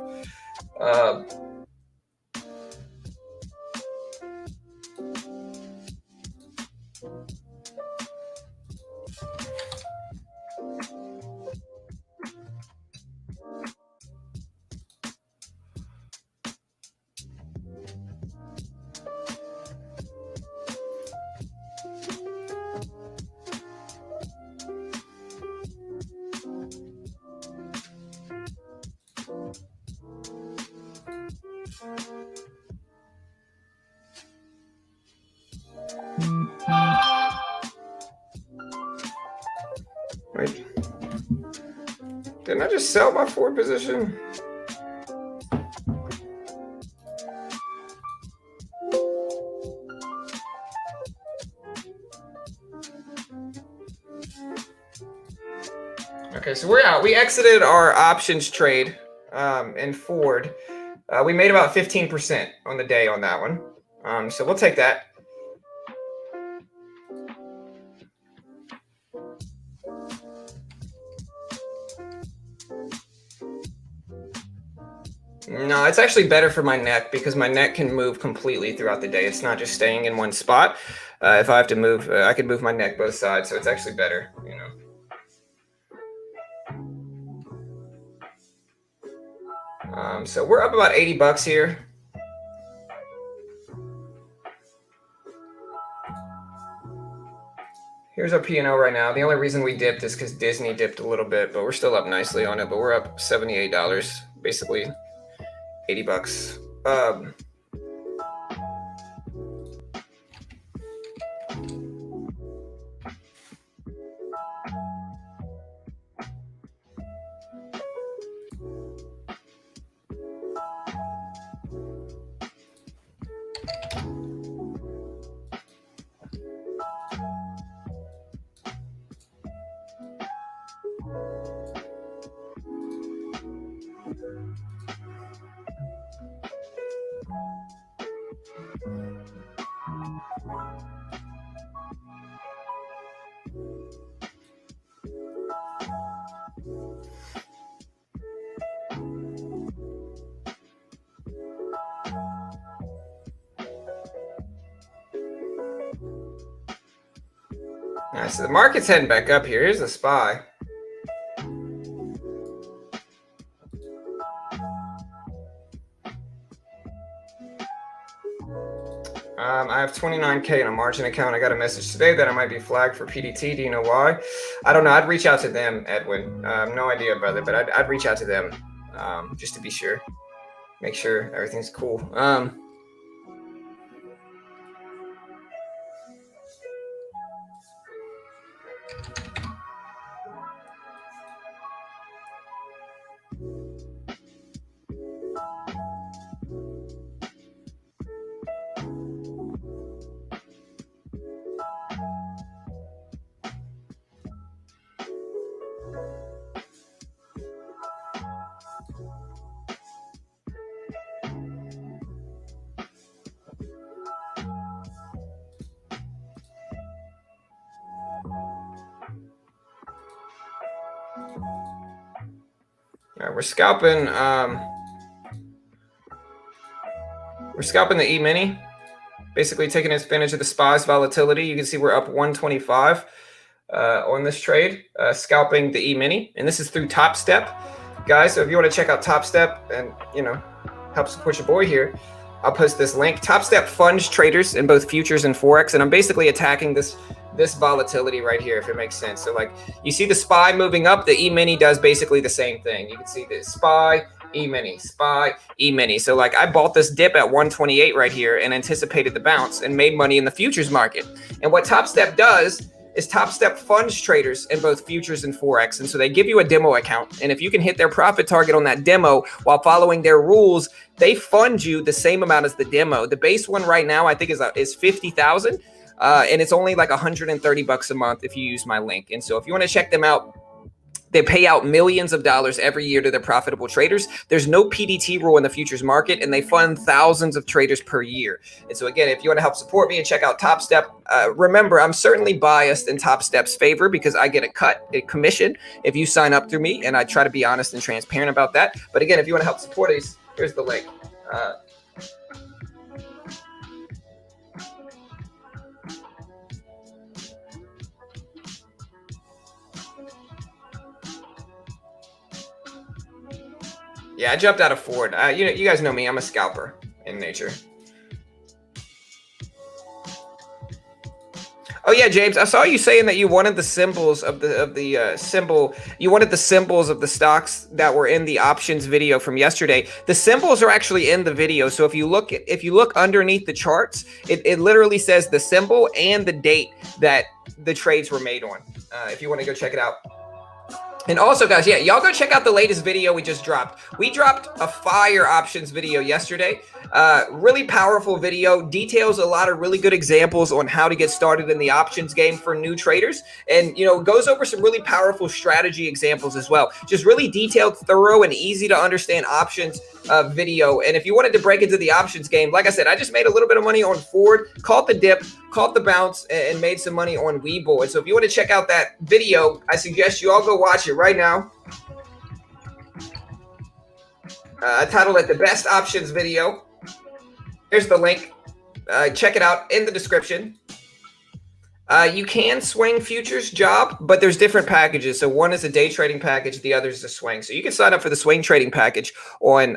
Wait, didn't I just sell my forward position? Okay, so we're out. We exited our options trade in Ford. We made about 15% on the day on that one. So we'll take that. No, it's actually better for my neck because my neck can move completely throughout the day. It's not just staying in one spot. If I have to move, I can move my neck both sides, so it's actually better, you know. So we're up about $80 here. Here's our P&L right now. The only reason we dipped is because Disney dipped a little bit, but we're still up nicely on it. But we're up $78, basically $80. All right, so the market's heading back up here. Here's the SPY. I have 29K in a margin account. I got a message today that I might be flagged for PDT. Do you know why? I don't know. I'd reach out to them, Edwin. No idea, brother, but I'd reach out to them just to be sure. Make sure everything's cool. All right, we're scalping the E-mini, basically taking advantage of the SPY's volatility. You can see we're up 125 on this trade, scalping the E-mini, and this is through Top Step, guys. So if you want to check out Top Step and help support your boy here, I'll post this link. Top Step funds traders in both futures and forex, and I'm basically attacking this volatility right here, if it makes sense. So like you see the SPY moving up, the E-mini does basically the same thing. You can see the SPY, E-mini, SPY, E-mini. So like I bought this dip at 128 right here and anticipated the bounce and made money in the futures market. And what Top Step does is Top Step funds traders in both futures and forex. And so they give you a demo account. And if you can hit their profit target on that demo while following their rules, they fund you the same amount as the demo. The base one right now, I think is 50,000. and it's only like $130 a month if you use my link. And so if you want to check them out, they pay out millions of dollars every year to their profitable traders. There's no PDT rule in the futures market, and they fund thousands of traders per year. And so again, if you want to help support me and check out Top Step, remember, I'm certainly biased in Top Step's favor because I get a commission if you sign up through me, and I try to be honest and transparent about that. But again, if you want to help support us, here's the link. Yeah, I jumped out of Ford. You guys know me. I'm a scalper in nature. Oh yeah, James, I saw you saying that you wanted the symbols of the symbol. You wanted the symbols of the stocks that were in the options video from yesterday. The symbols are actually in the video. So if you look underneath the charts, it literally says the symbol and the date that the trades were made on. If you want to go check it out. And also, guys, yeah, y'all go check out the latest video we just dropped. We dropped a fire options video yesterday. Really powerful video, details a lot of really good examples on how to get started in the options game for new traders. And, goes over some really powerful strategy examples as well. Just really detailed, thorough, and easy to understand options video. And if you wanted to break into the options game, like I said, I just made a little bit of money on Ford, caught the dip, caught the bounce, and made some money on Webull. And so if you want to check out that video, I suggest you all go watch it right now. I titled it The Best Options Video. Here's the link. Check it out in the description. You can swing futures job, but there's different packages. So one is a day trading package, the other is a swing. So you can sign up for the swing trading package on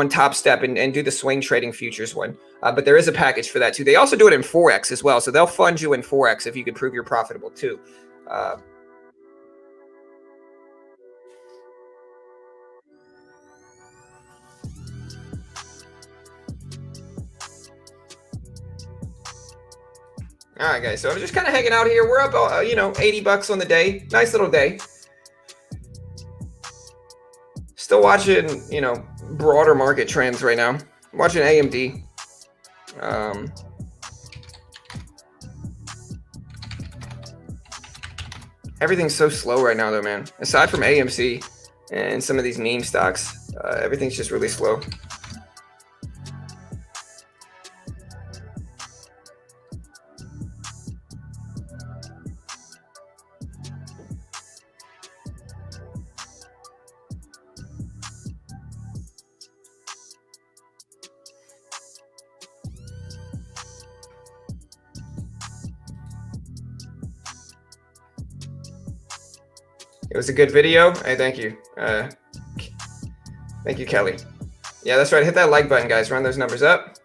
Top Step and do the swing trading futures one. But there is a package for that too. They also do it in Forex as well. So they'll fund you in Forex if you can prove you're profitable too. All right, guys. So I'm just kind of hanging out here. We're up, $80 on the day. Nice little day. Still watching, broader market trends right now. I'm watching AMD. Everything's so slow right now, though, man. Aside from AMC and some of these meme stocks, everything's just really slow. It was a good video. Hey, thank you. Thank you, Kelly. Yeah, that's right. Hit that like button, guys. Run those numbers up.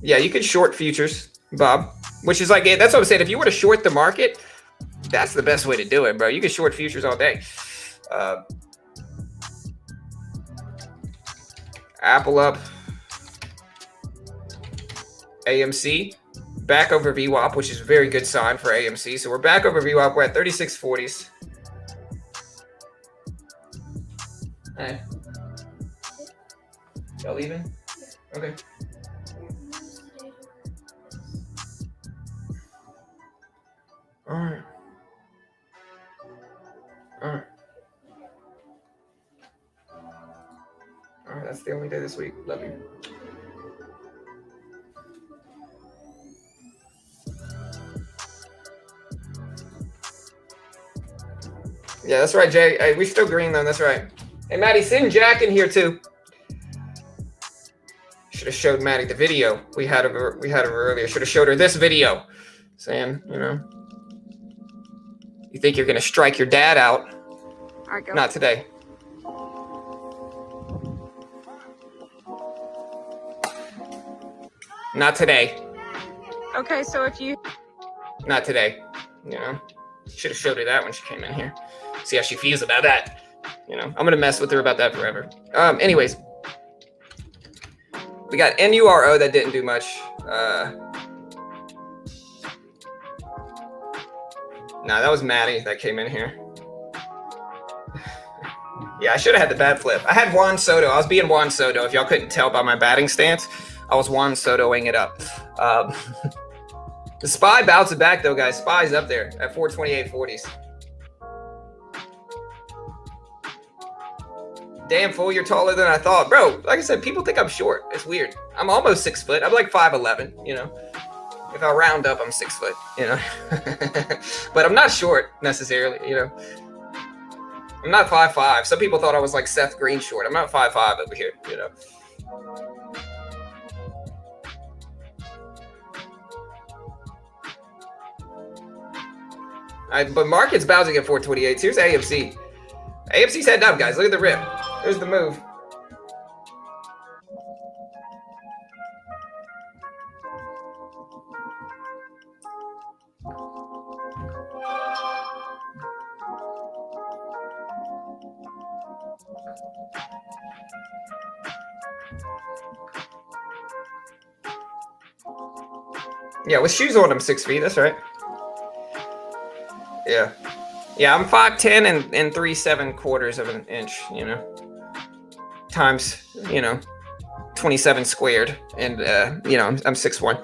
Yeah, you can short futures, Bob, which is like, that's what I'm saying. If you were to short the market, that's the best way to do it, bro. You can short futures all day. Apple up. AMC back over VWAP, which is a very good sign for AMC. So we're back over VWAP. We're at 3640s. Hey, y'all leaving? Okay. All right. That's the only day this week. Love you. Yeah, that's right, Jay. Hey, we still green though. That's right. Hey, Maddie, send Jack in here too. Should have showed Maddie the video we had of her earlier. Should have showed her this video, saying, you think you're gonna strike your dad out? All right, go. Not today. Not today. Okay, so if you... Not today. Should have showed her that when she came in here. See how she feels about that. I'm gonna mess with her about that forever. Anyways, we got NURO that didn't do much. Nah, that was Maddie that came in here. Yeah, I should have had the bat flip. I had Juan Soto. I was being Juan Soto. If y'all couldn't tell by my batting stance, I was Juan Sotoing it up. The SPY bouncing back, though, guys. SPY's up there at 428.40s. Damn, fool, you're taller than I thought. Bro, like I said, people think I'm short. It's weird. I'm almost 6 foot. I'm like 5'11", you know. If I round up, I'm 6 foot, you know. But I'm not short, necessarily, you know. I'm not 5'5". Some people thought I was like Seth Green short. I'm not 5'5" over here, you know. But market's bouncing at 428. Here's AMC. AMC's heading up, guys. Look at the rip. There's the move. Yeah, with shoes on, I'm 6 feet. That's right. Yeah. Yeah, I'm 5'10" and 3/7 of an inch, you know. Times, you know, 27 squared. And, you know, I'm 6'1".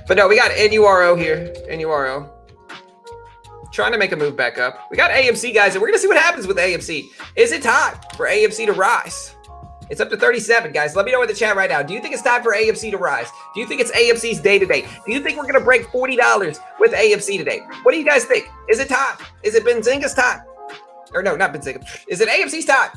But no, we got NURO here. NURO. Trying to make a move back up. We got AMC, guys, and we're going to see what happens with AMC. Is it time for AMC to rise? It's up to 37, guys. Let me know in the chat right now. Do you think it's time for AMC to rise? Do you think it's AMC's day today? Do you think we're going to break $40 with AMC today? What do you guys think? Is it time? Is it Benzinga's time? Or no, not Benzinga. Is it AMC's time?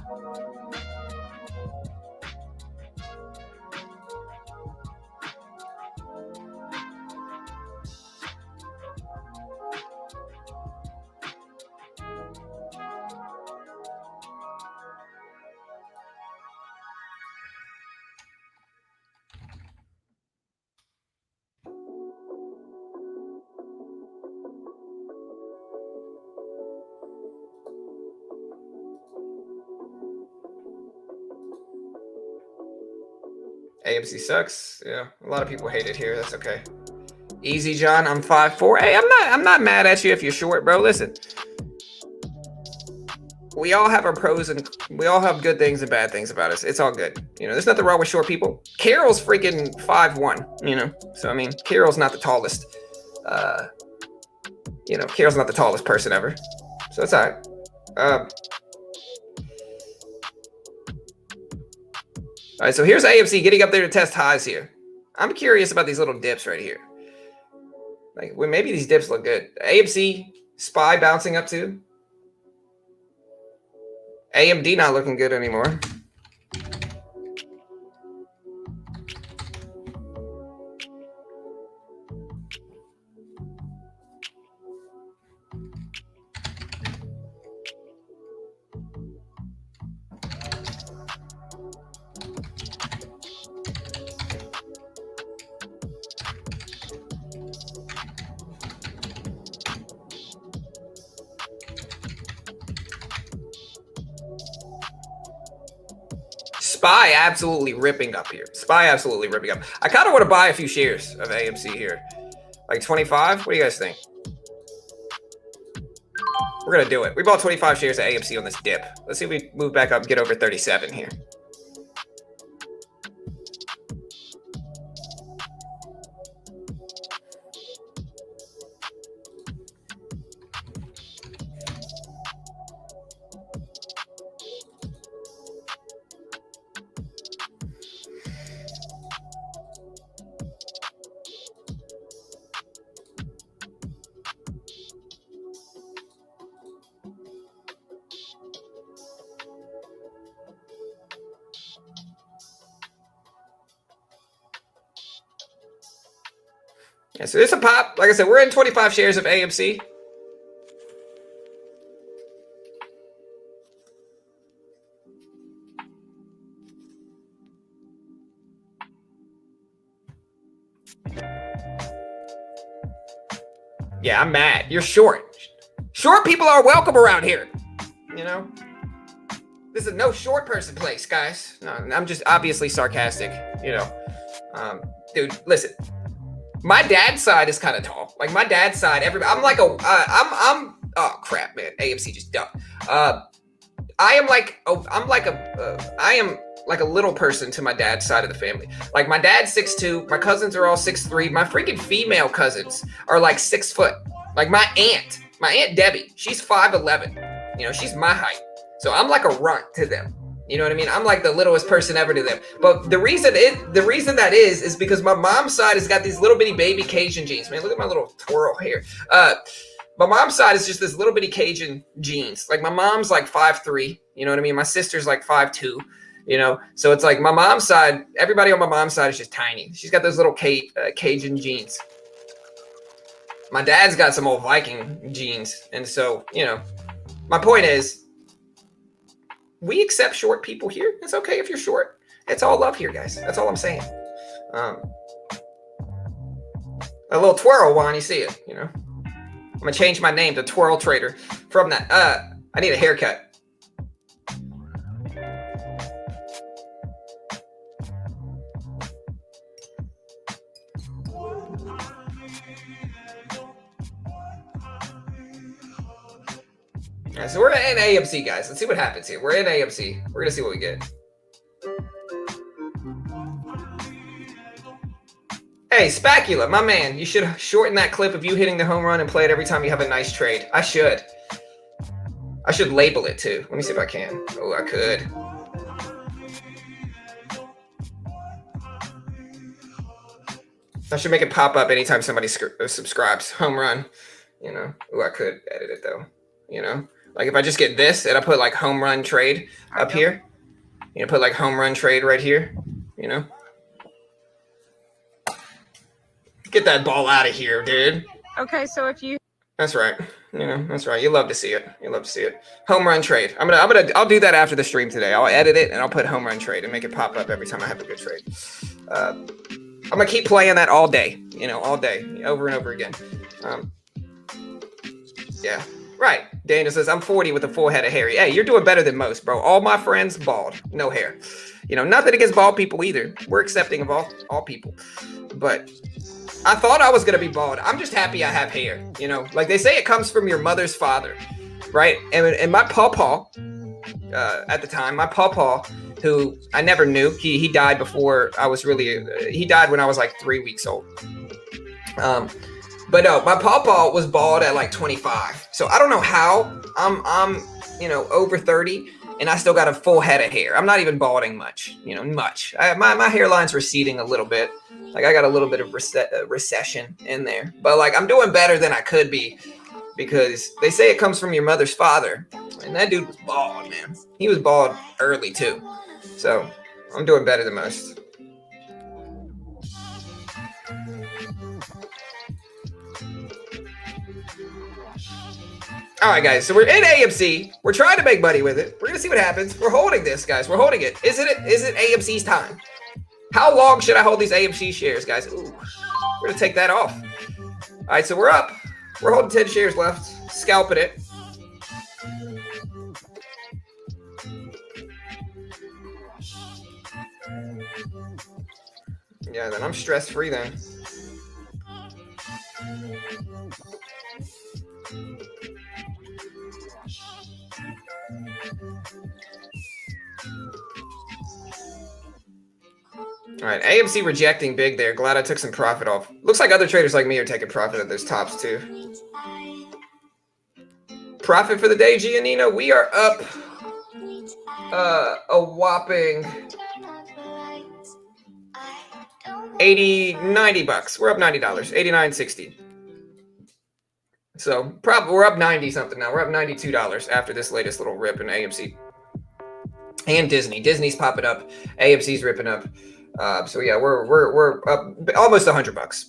AMC sucks. Yeah, a lot of people hate it here. That's okay. Easy, John. I'm 5'4". Hey, I'm not mad at you if you're short, bro. Listen, we all have our pros and we all have good things and bad things about us. It's all good. You know, there's nothing wrong with short people. Carroll's freaking 5'1", you know? So, I mean, Carroll's not the tallest. You know, Carroll's not the tallest person ever. So, it's all right. All right, so here's AMC getting up there to test highs here. I'm curious about these little dips right here. Like, well, maybe these dips look good. AMC, SPY bouncing up too. AMD not looking good anymore. SPY absolutely ripping up here. SPY absolutely ripping up. I kind of want to buy a few shares of AMC here. Like 25? What do you guys think? We're going to do it. We bought 25 shares of AMC on this dip. Let's see if we move back up and get over 37 here. Yeah, so there's a pop. Like I said, we're in 25 shares of AMC. Yeah, I'm mad. You're short. Short people are welcome around here. You know? This is no short person place, guys. No, I'm just obviously sarcastic, you know. Dude, listen. My dad's side is kind of tall. Like my dad's side, I'm like oh crap, man. AMC just dumped. I am like, I am like a little person to my dad's side of the family. Like my dad's 6'2", my cousins are all 6'3". My freaking female cousins are like 6 foot. Like my aunt Debbie, she's 5'11". You know, she's my height. So I'm like a runt to them. You know what I mean? I'm like the littlest person ever to them. But the reason that is because my mom's side has got these little bitty baby Cajun jeans. Man, look at my little twirl here. My mom's side is just this little bitty Cajun jeans. Like my mom's like 5'3", you know what I mean? My sister's like 5'2", you know? So it's like my mom's side, everybody on my mom's side is just tiny. She's got those little Cajun jeans. My dad's got some old Viking jeans. And so, you know, my point is, we accept short people here. It's okay if you're short. It's all love here, guys. That's all I'm saying. A little twirl, Juan, you see it, you know? I'm gonna change my name to Twirl Trader from that. I need a haircut. All right, so we're in AMC, guys. Let's see what happens here. We're in AMC. We're gonna see what we get. Hey, Spacula, my man, you should shorten that clip of you hitting the home run and play it every time you have a nice trade. I should label it too. Let me see if I can. Oh, I could. I should make it pop up anytime somebody subscribes. Home run. You know. Oh, I could edit it though. You know, like if I just get this and I put like home run trade up here. You know, put like home run trade right here. You know. Get that ball out of here, dude. Okay, so if you... That's right. You know, that's right. You love to see it. You love to see it. Home run trade. I'll do that after the stream today. I'll edit it and I'll put home run trade and make it pop up every time I have a good trade. I'm gonna keep playing that all day. You know, all day, over and over again. Yeah. Right. Daniel says, I'm 40 with a full head of hair. Hey, you're doing better than most, bro. All my friends, bald. No hair. You know, nothing against bald people either. We're accepting of all people. But I thought I was going to be bald. I'm just happy I have hair. You know, like they say it comes from your mother's father. Right. And my pawpaw, at the time, my pawpaw, who I never knew, he died before I was really, he died when I was like 3 weeks old. But no, my pawpaw was bald at like 25. So I don't know how I'm, you know, over 30 and I still got a full head of hair. I'm not even balding much, you know, much. My hairline's receding a little bit. Like I got a little bit of recession in there, but like I'm doing better than I could be because they say it comes from your mother's father. And that dude was bald, man. He was bald early too. So I'm doing better than most. All right, guys. So we're in AMC. We're trying to make money with it. We're gonna see what happens. We're holding this, guys. We're holding it. Is it AMC's time? How long should I hold these AMC shares, guys? Ooh, we're gonna take that off. All right, so we're up. We're holding 10 shares left. Scalping it. Yeah, then I'm stress-free then. All right, AMC rejecting big there. Glad I took some profit off. Looks like other traders like me are taking profit at those tops too. Profit for the day, Giannino. We are up a whopping 90 bucks. We're up $90, 89.60. So probably we're up 90 something now. We're up $92 after this latest little rip in AMC. And Disney. Disney's popping up. AMC's ripping up. So yeah, we're up almost $100.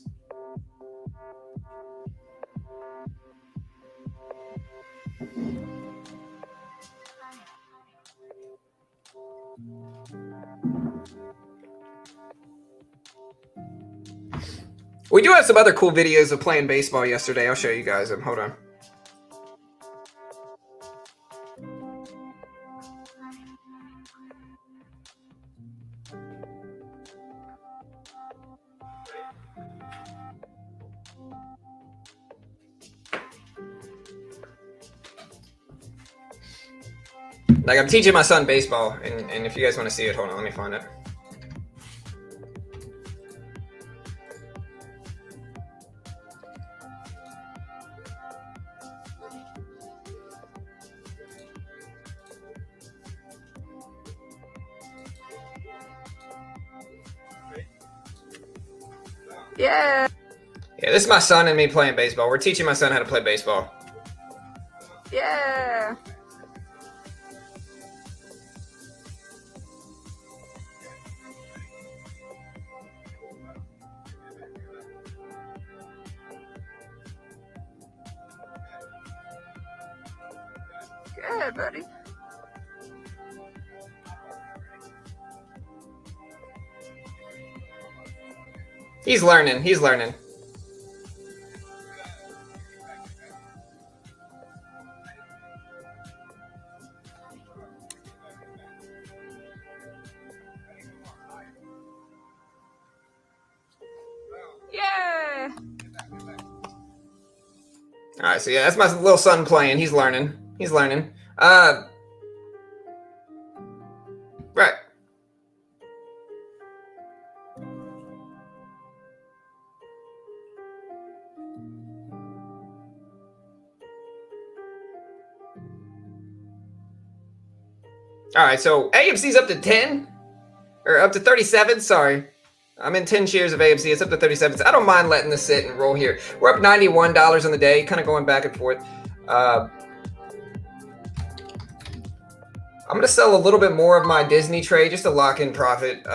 We do have some other cool videos of playing baseball yesterday. I'll show you guys them. Hold on. Like, I'm teaching my son baseball, and if you guys want to see it, hold on, let me find it. Yeah. Yeah, this is my son and me playing baseball. We're teaching my son how to play baseball. Yeah. Good, buddy. He's learning. He's learning. Yeah. All right, so yeah, that's my little son playing. He's learning. He's learning. Right. All right, so AMC's up to 10 or up to 37. Sorry, I'm in 10 shares of AMC. It's up to 37. So I don't mind letting this sit and roll here. We're up $91 on the day, kind of going back and forth. I'm going to sell a little bit more of my Disney trade just to lock in profit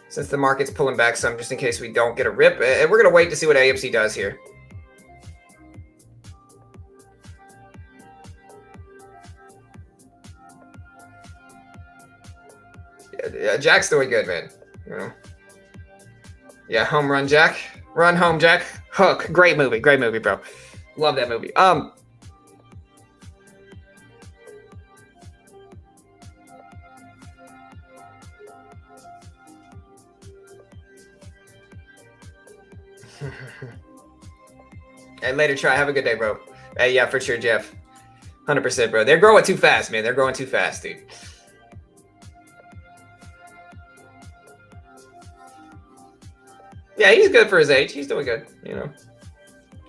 since the market's pulling back some, just in case we don't get a rip. And we're going to wait to see what AMC does here. Yeah, Jack's doing good, man. You know. Yeah, Home Run Jack. Run Home Jack. Hook. Great movie, bro. Love that movie. Hey, later, try. Have a good day, bro. Hey, yeah, for sure, Jeff. 100%, bro. They're growing too fast, man. They're growing too fast, dude. Yeah, he's good for his age. He's doing good, you know.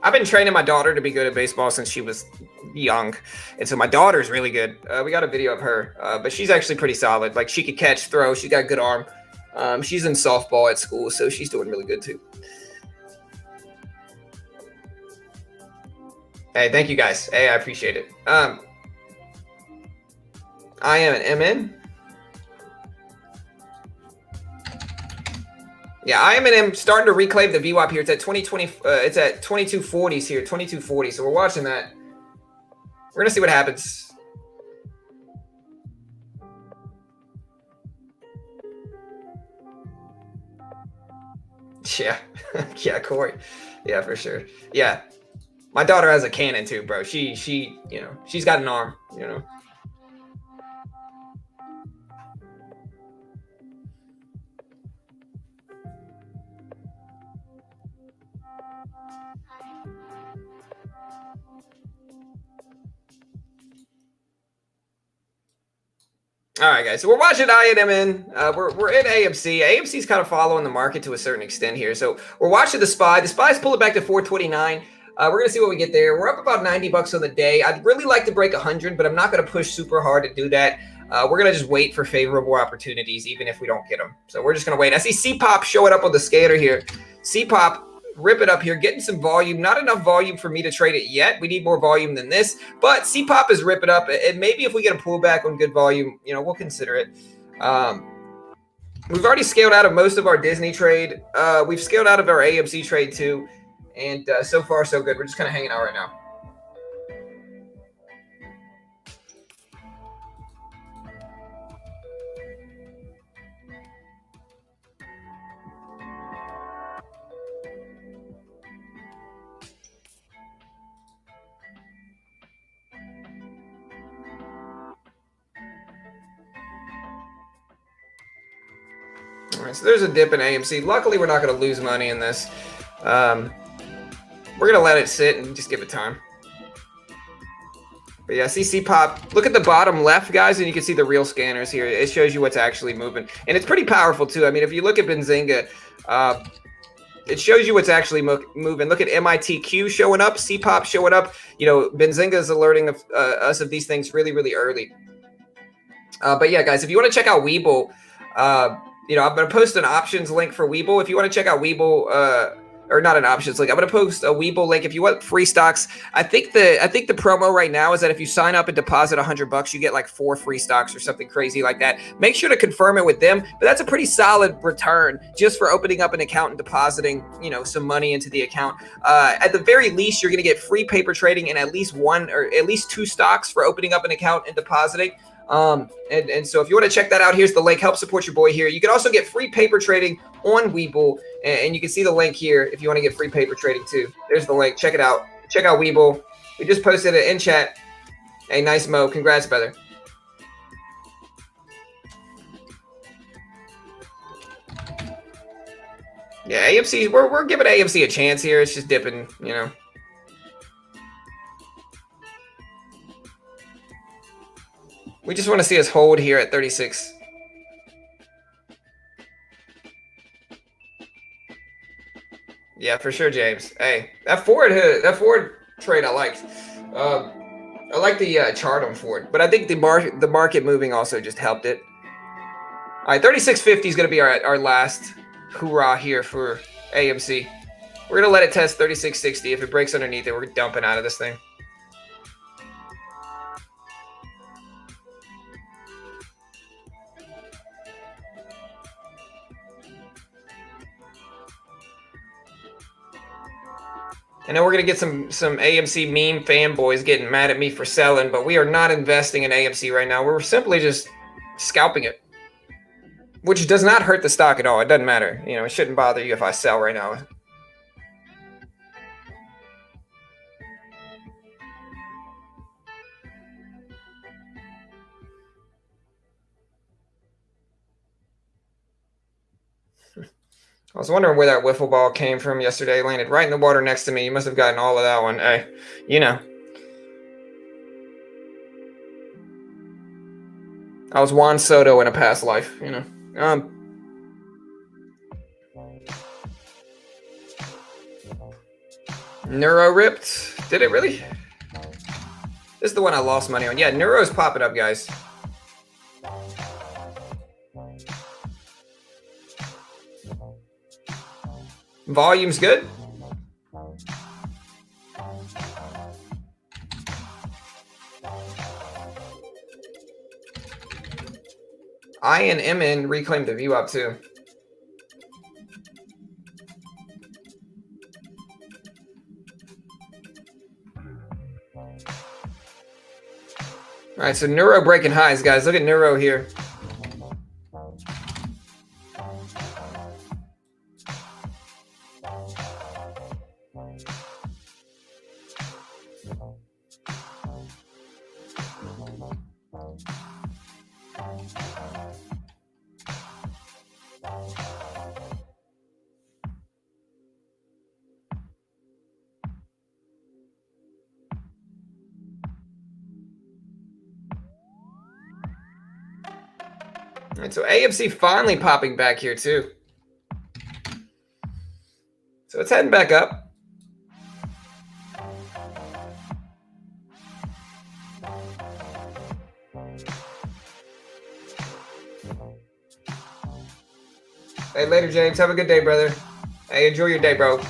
I've been training my daughter to be good at baseball since she was young. And so my daughter's really good. We got a video of her, but she's actually pretty solid. Like, she could catch, throw. She's got a good arm. She's in softball at school, so she's doing really good too. Hey, thank you guys. Hey, I appreciate it. I am an MN. Yeah, IM&M starting to reclaim the VWAP here. It's at 2020. It's at 2240s here, 2240. So we're watching that. We're gonna see what happens. Yeah, yeah, Corey. Yeah, for sure. Yeah, my daughter has a cannon too, bro. She, you know, she's got an arm. You know. All right, guys. So we're watching INMN. We're in AMC. AMC's kind of following the market to a certain extent here. So we're watching the SPY. The SPY's pulling back to 429. We're gonna see what we get there. We're up about $90 on the day. I'd really like to break 100, but I'm not gonna push super hard to do that. We're gonna just wait for favorable opportunities, even if we don't get them. So we're just gonna wait. I see CPOP showing up on the scanner here. CPOP. Rip it up here, getting some volume. Not enough volume for me to trade it yet. We need more volume than this, but CPOP is rip it up. And maybe if we get a pullback on good volume, you know, we'll consider it. We've already scaled out of most of our Disney trade. We've scaled out of our AMC trade too. And so far, so good. We're just kind of hanging out right now. All right, so there's a dip in AMC. Luckily, we're not going to lose money in this. We're going to let it sit and just give it time. But yeah, see CPOP. Look at the bottom left, guys, and you can see the real scanners here. It shows you what's actually moving. And it's pretty powerful, too. I mean, if you look at Benzinga, it shows you what's actually moving. Look at MITQ showing up, CPOP showing up. You know, Benzinga is alerting us of these things really, really early. But yeah, guys, if you want to check out Webull, you know, I'm going to post an options link for Webull. If you want to check out Webull, or not an options link, I'm going to post a Webull link. If you want free stocks, I think the promo right now is that if you sign up and deposit $100, you get like 4 free stocks or something crazy like that. Make sure to confirm it with them. But that's a pretty solid return just for opening up an account and depositing, you know, some money into the account. At the very least, you're going to get free paper trading and at least 1 or at least 2 stocks for opening up an account and depositing. And so if you want to check that out, here's the link. Help support your boy here. You can also get free paper trading on Webull, and you can see the link here if you want to get free paper trading too. There's the link. Check it out. Check out Webull. We just posted it in chat. Hey, nice Mo. Congrats, brother. Yeah, AMC. We're giving AMC a chance here. It's just dipping, you know. We just want to see us hold here at 36. Yeah, for sure, James. Hey, that Ford trade I liked. I like the chart on Ford, but I think the market moving also just helped it. All right, 36.50 is going to be our last hoorah here for AMC. We're going to let it test 36.60. If it breaks underneath it, we're dumping out of this thing. I know we're going to get some AMC meme fanboys getting mad at me for selling, but we are not investing in AMC right now. We're simply just scalping it, which does not hurt the stock at all. It doesn't matter. You know, it shouldn't bother you if I sell right now. I was wondering where that wiffle ball came from yesterday. It landed right in the water next to me. You must have gotten all of that one. Hey, you know. I was Juan Soto in a past life, you know. Neuro ripped. Did it really? This is the one I lost money on. Yeah, Neuro's popping up, guys. Volume's good. I and MN reclaimed the view up too. All right, so Neuro breaking highs, guys. Look at Neuro here. All right, so AMC finally popping back here too. So it's heading back up. Hey, later, James. Have a good day, brother. Hey, enjoy your day, bro.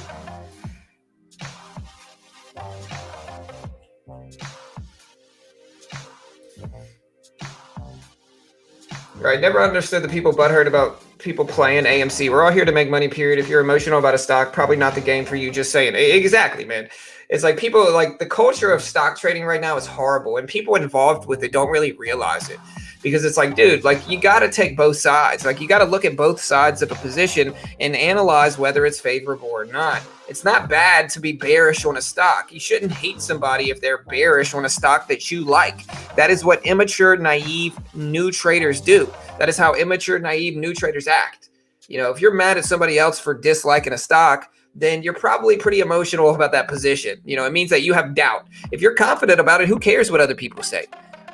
Right, never understood the people butthurt about people playing AMC. We're all here to make money, period. If you're emotional about a stock, probably not the game for you. Just saying. Exactly, man. It's like people, like the culture of stock trading right now is horrible, and people involved with it don't really realize it. Because it's like, dude, like you got to take both sides. Like you got to look at both sides of a position and analyze whether it's favorable or not. It's not bad to be bearish on a stock. You shouldn't hate somebody if they're bearish on a stock that you like. That is what immature, naive, new traders do. That is how immature, naive, new traders act. You know, if you're mad at somebody else for disliking a stock, then you're probably pretty emotional about that position. It means that you have doubt. If you're confident about it, who cares what other people say?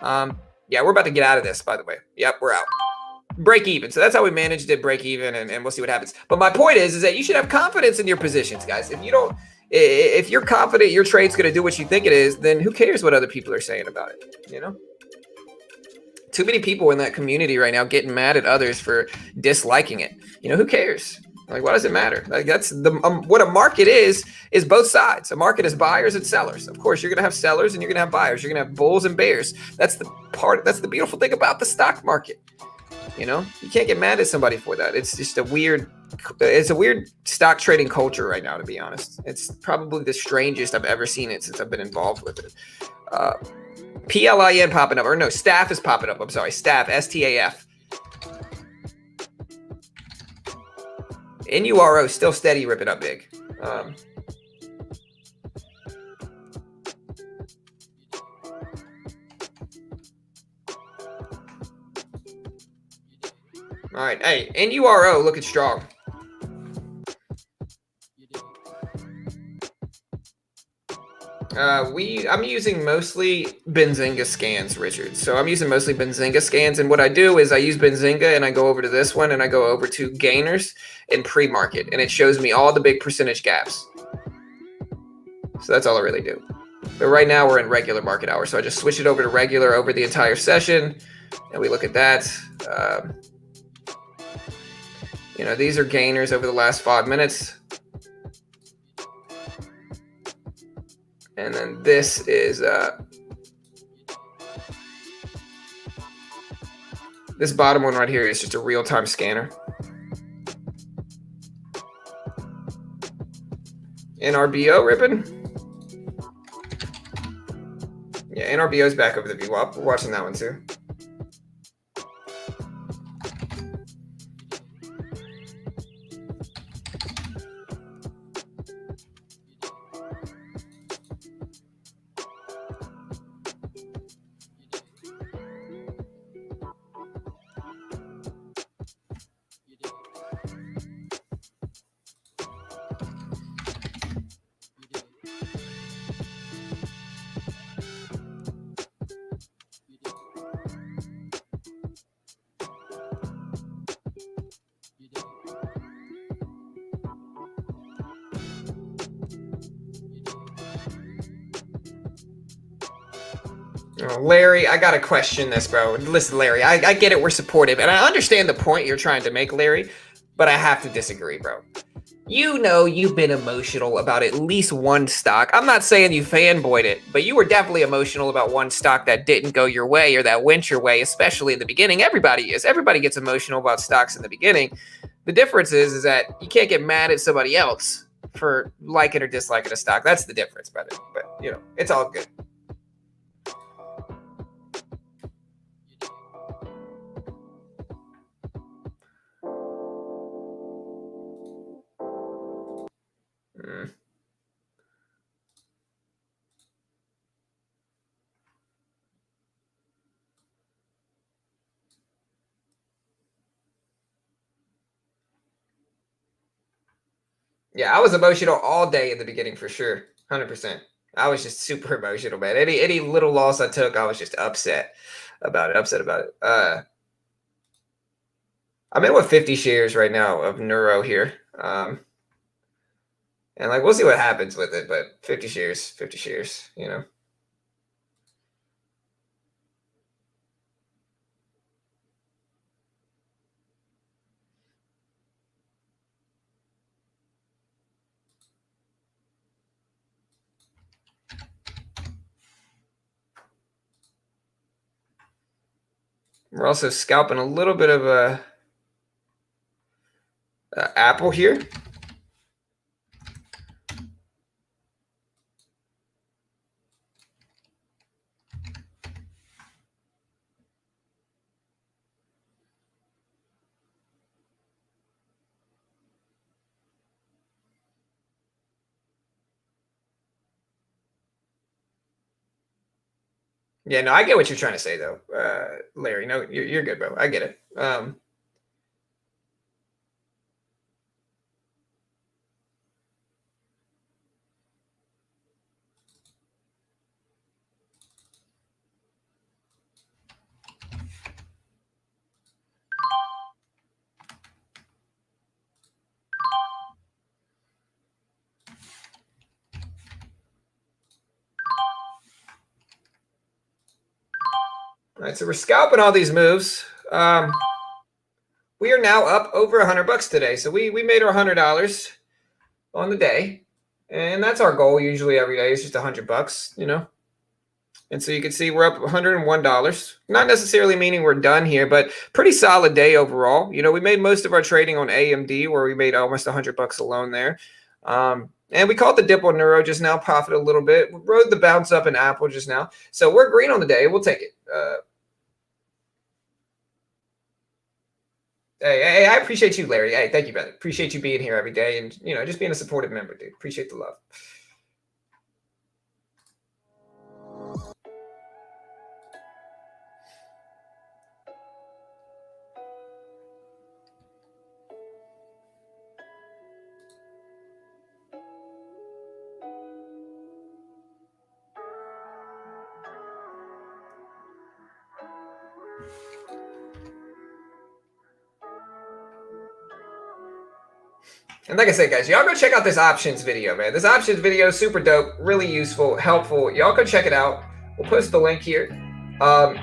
Yeah, we're about to get out of this, by the way. Yep, we're out. Break even. So that's how we managed it, break even, and we'll see what happens. But my point is that you should have confidence in your positions, guys. If you're confident your trade's going to do what you think it is, then who cares what other people are saying about it, Too many people in that community right now getting mad at others for disliking it. Who cares? Like, what does it matter? Like, that's what a market is both sides. A market is buyers and sellers. Of course, you're going to have sellers and you're going to have buyers. You're going to have bulls and bears. That's the beautiful thing about the stock market. You can't get mad at somebody for that. It's just a weird stock trading culture right now, to be honest. It's probably the strangest I've ever seen it since I've been involved with it. PLIN popping up, or no, staff is popping up. I'm sorry, staff, STAF. NURO still steady, ripping up big. All right, hey, NURO looking strong. I'm using mostly Benzinga scans, Richard. So I'm using mostly Benzinga scans, and what I do is I use Benzinga and I go over to this one and I go over to gainers and pre-market, and it shows me all the big percentage gaps. So that's all I really do. But right now we're in regular market hours, so I just switch it over to regular over the entire session, and we look at that. These are gainers over the last 5 minutes. And then this is this bottom one right here is just a real-time scanner. NRBO ripping. Yeah, NRBO's back over the VWAP. We're watching that one too. Oh, Larry, I gotta question this, bro. Listen, Larry, I get it, we're supportive, and I understand the point you're trying to make, Larry, but I have to disagree, bro. You've been emotional about at least one stock. I'm not saying you fanboyed it, but you were definitely emotional about one stock that didn't go your way or that went your way, especially in the beginning. Everybody is. Everybody gets emotional about stocks in the beginning. The difference is that you can't get mad at somebody else for liking or disliking a stock. That's the difference, brother. But, it's all good. Yeah, I was emotional all day in the beginning for sure. 100%. I was just super emotional, man. Any little loss I took, I was just upset about it. I'm in with 50 shares right now of Neuro here. And we'll see what happens with it, but 50 shares, We're also scalping a little bit of Apple here. Yeah, no, I get what you're trying to say, though, Larry. No, you're good, bro. I get it. All right, so we're scalping all these moves. We are now up over $100 today. So we made our $100 on the day. And that's our goal usually every day. It's just $100, you know. And so you can see we're up $101. Not necessarily meaning we're done here, but pretty solid day overall. You know, we made most of our trading on AMD, where we made almost $100 alone there. And we caught the dip on Neuro just now, profit a little bit. We rode the bounce up in Apple just now. So we're green on the day. We'll take it. Hey, I appreciate you, Larry. Hey, thank you, brother. Appreciate you being here every day and, you know, just being a supportive member, dude. Appreciate the love. And like I said, guys, y'all go check out this options video, man. This options video is super dope, really useful, helpful. Y'all go check it out. We'll post the link here.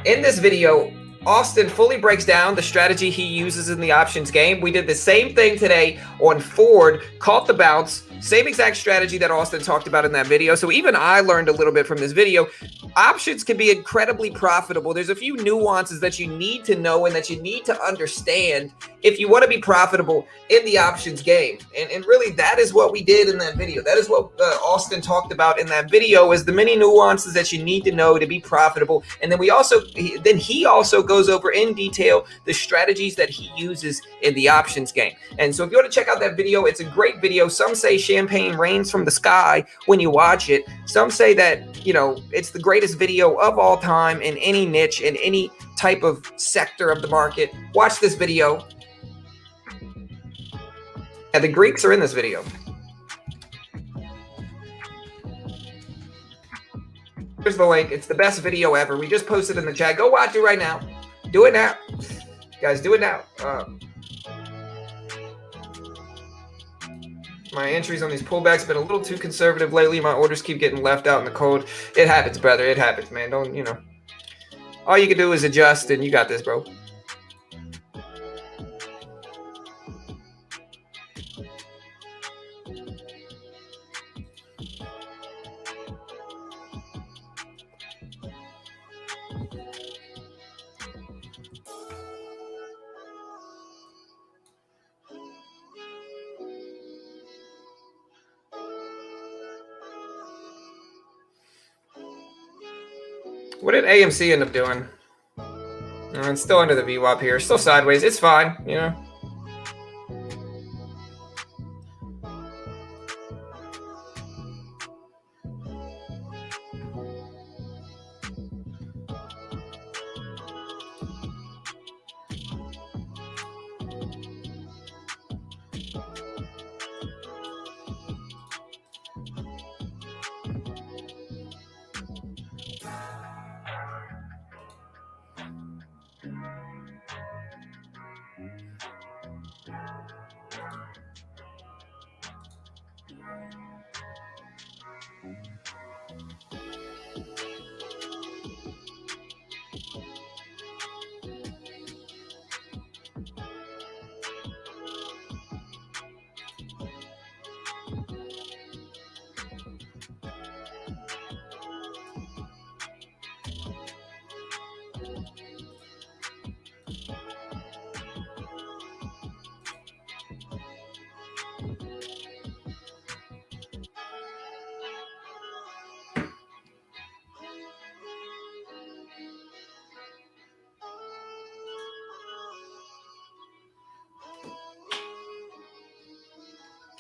In this video, Austin fully breaks down the strategy he uses in the options game. We did the same thing today on Ford, caught the bounce, same exact strategy that Austin talked about in that video. So even I learned a little bit from this video. Options can be incredibly profitable. There's a few nuances that you need to know and that you need to understand if you want to be profitable in the options game. And really, that is what we did in that video. That is what Austin talked about in that video, is the many nuances that you need to know to be profitable. And then he also goes over in detail the strategies that he uses in the options game. And so if you want to check out that video, it's a great video. Some say champagne rains from the sky when you watch it. Some say that, you know, it's the greatest video of all time in any niche, in any type of sector of the market. Watch this video. And the Greeks are in this video. Here's the link. It's the best video ever. We just posted in the chat. Go watch it right now. Do it now. Guys, do it now. My entries on these pullbacks have been a little too conservative lately. My orders keep getting left out in the cold. It happens, brother. It happens, man. Don't, you know. All you can do is adjust, and you got this, bro. What did AMC end up doing? It's still under the VWAP here. Still sideways. It's fine, you know.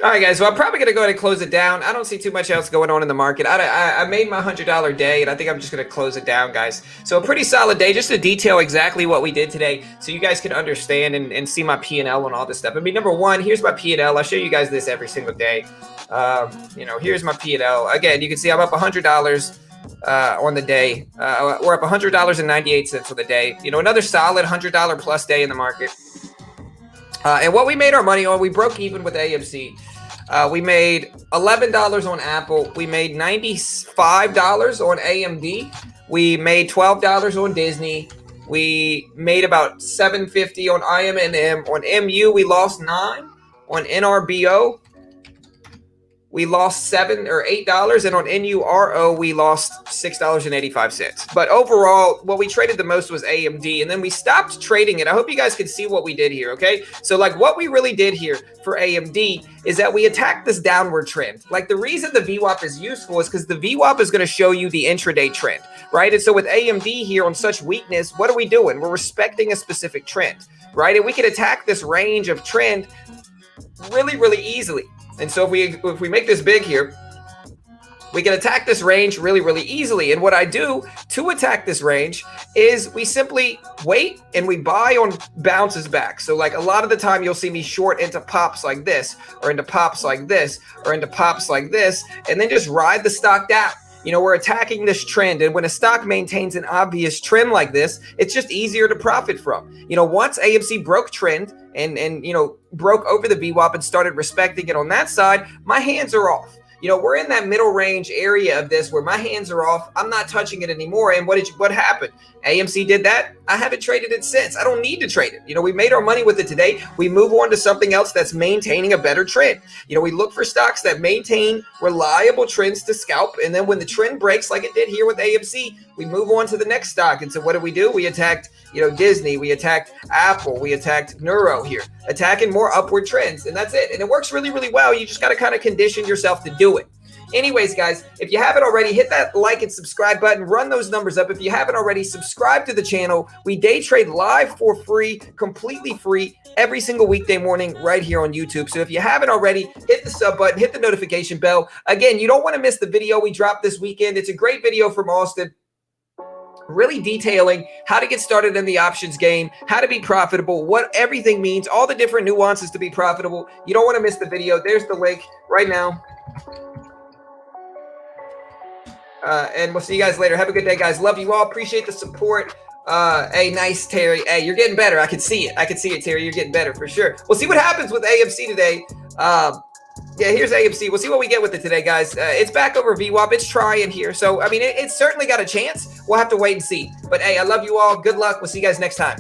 All right, guys. So I'm probably going to go ahead and close it down. I don't see too much else going on in the market. I made my $100 day, and I think I'm just going to close it down, guys. So a pretty solid day, just to detail exactly what we did today so you guys can understand and see my P&L and all this stuff. I mean, number one, here's my P&L. I'll show you guys this every single day. You know, here's my P&L. Again, you can see I'm up $100 on the day. We're up $100.98 for the day. You know, another solid $100 plus day in the market. And what we made our money on, we broke even with AMC. We made $11 on Apple. We made $95 on AMD. We made $12 on Disney. We made about 750 on IMNM. On MU, we lost 9. On NRBO, we lost $7 or $8, and on NURO we lost $6.85. But overall, what we traded the most was AMD, and then we stopped trading it. I hope you guys can see what we did here, okay? So like what we really did here for AMD is that we attacked this downward trend. Like the reason the VWAP is useful is because the VWAP is going to show you the intraday trend, right? And so with AMD here on such weakness, what are we doing? We're respecting a specific trend, right? And we can attack this range of trend really, really easily. And so if we make this big here, we can attack this range really, really easily. And what I do to attack this range is we simply wait and we buy on bounces back. So like a lot of the time you'll see me short into pops like this, or into pops like this, or into pops like this, and then just ride the stock down. You know, we're attacking this trend, and when a stock maintains an obvious trend like this, it's just easier to profit from. You know, once AMC broke trend and you know, broke over the VWAP and started respecting it on that side, my hands are off. You know, we're in that middle range area of this where my hands are off. I'm not touching it anymore. And what happened? AMC did that. I haven't traded it since. I don't need to trade it. You know, we made our money with it today. We move on to something else that's maintaining a better trend. You know, we look for stocks that maintain reliable trends to scalp. And then when the trend breaks, like it did here with AMC, we move on to the next stock. And so what do? We attacked, you know, Disney. We attacked Apple. We attacked Neuro here, attacking more upward trends. And that's it. And it works really, really well. You just got to kind of condition yourself to do it. Anyways, guys, if you haven't already, hit that like and subscribe button. Run those numbers up. If you haven't already, subscribe to the channel. We day trade live for free, completely free, every single weekday morning right here on YouTube. So if you haven't already, hit the sub button, hit the notification bell. Again, you don't want to miss the video we dropped this weekend. It's a great video from Austin, really detailing how to get started in the options game, how to be profitable, what everything means, all the different nuances to be profitable. You don't want to miss the video. There's the link right now. And we'll see you guys later. Have a good day, guys. Love you all. Appreciate the support. Hey, nice, Terry. Hey, you're getting better. I can see it. I can see it, Terry. You're getting better for sure. We'll see what happens with AMC today. Yeah, here's AMC. We'll see what we get with it today, guys. It's back over VWAP. It's trying here. So, I mean, it's certainly got a chance. We'll have to wait and see. But, hey, I love you all. Good luck. We'll see you guys next time.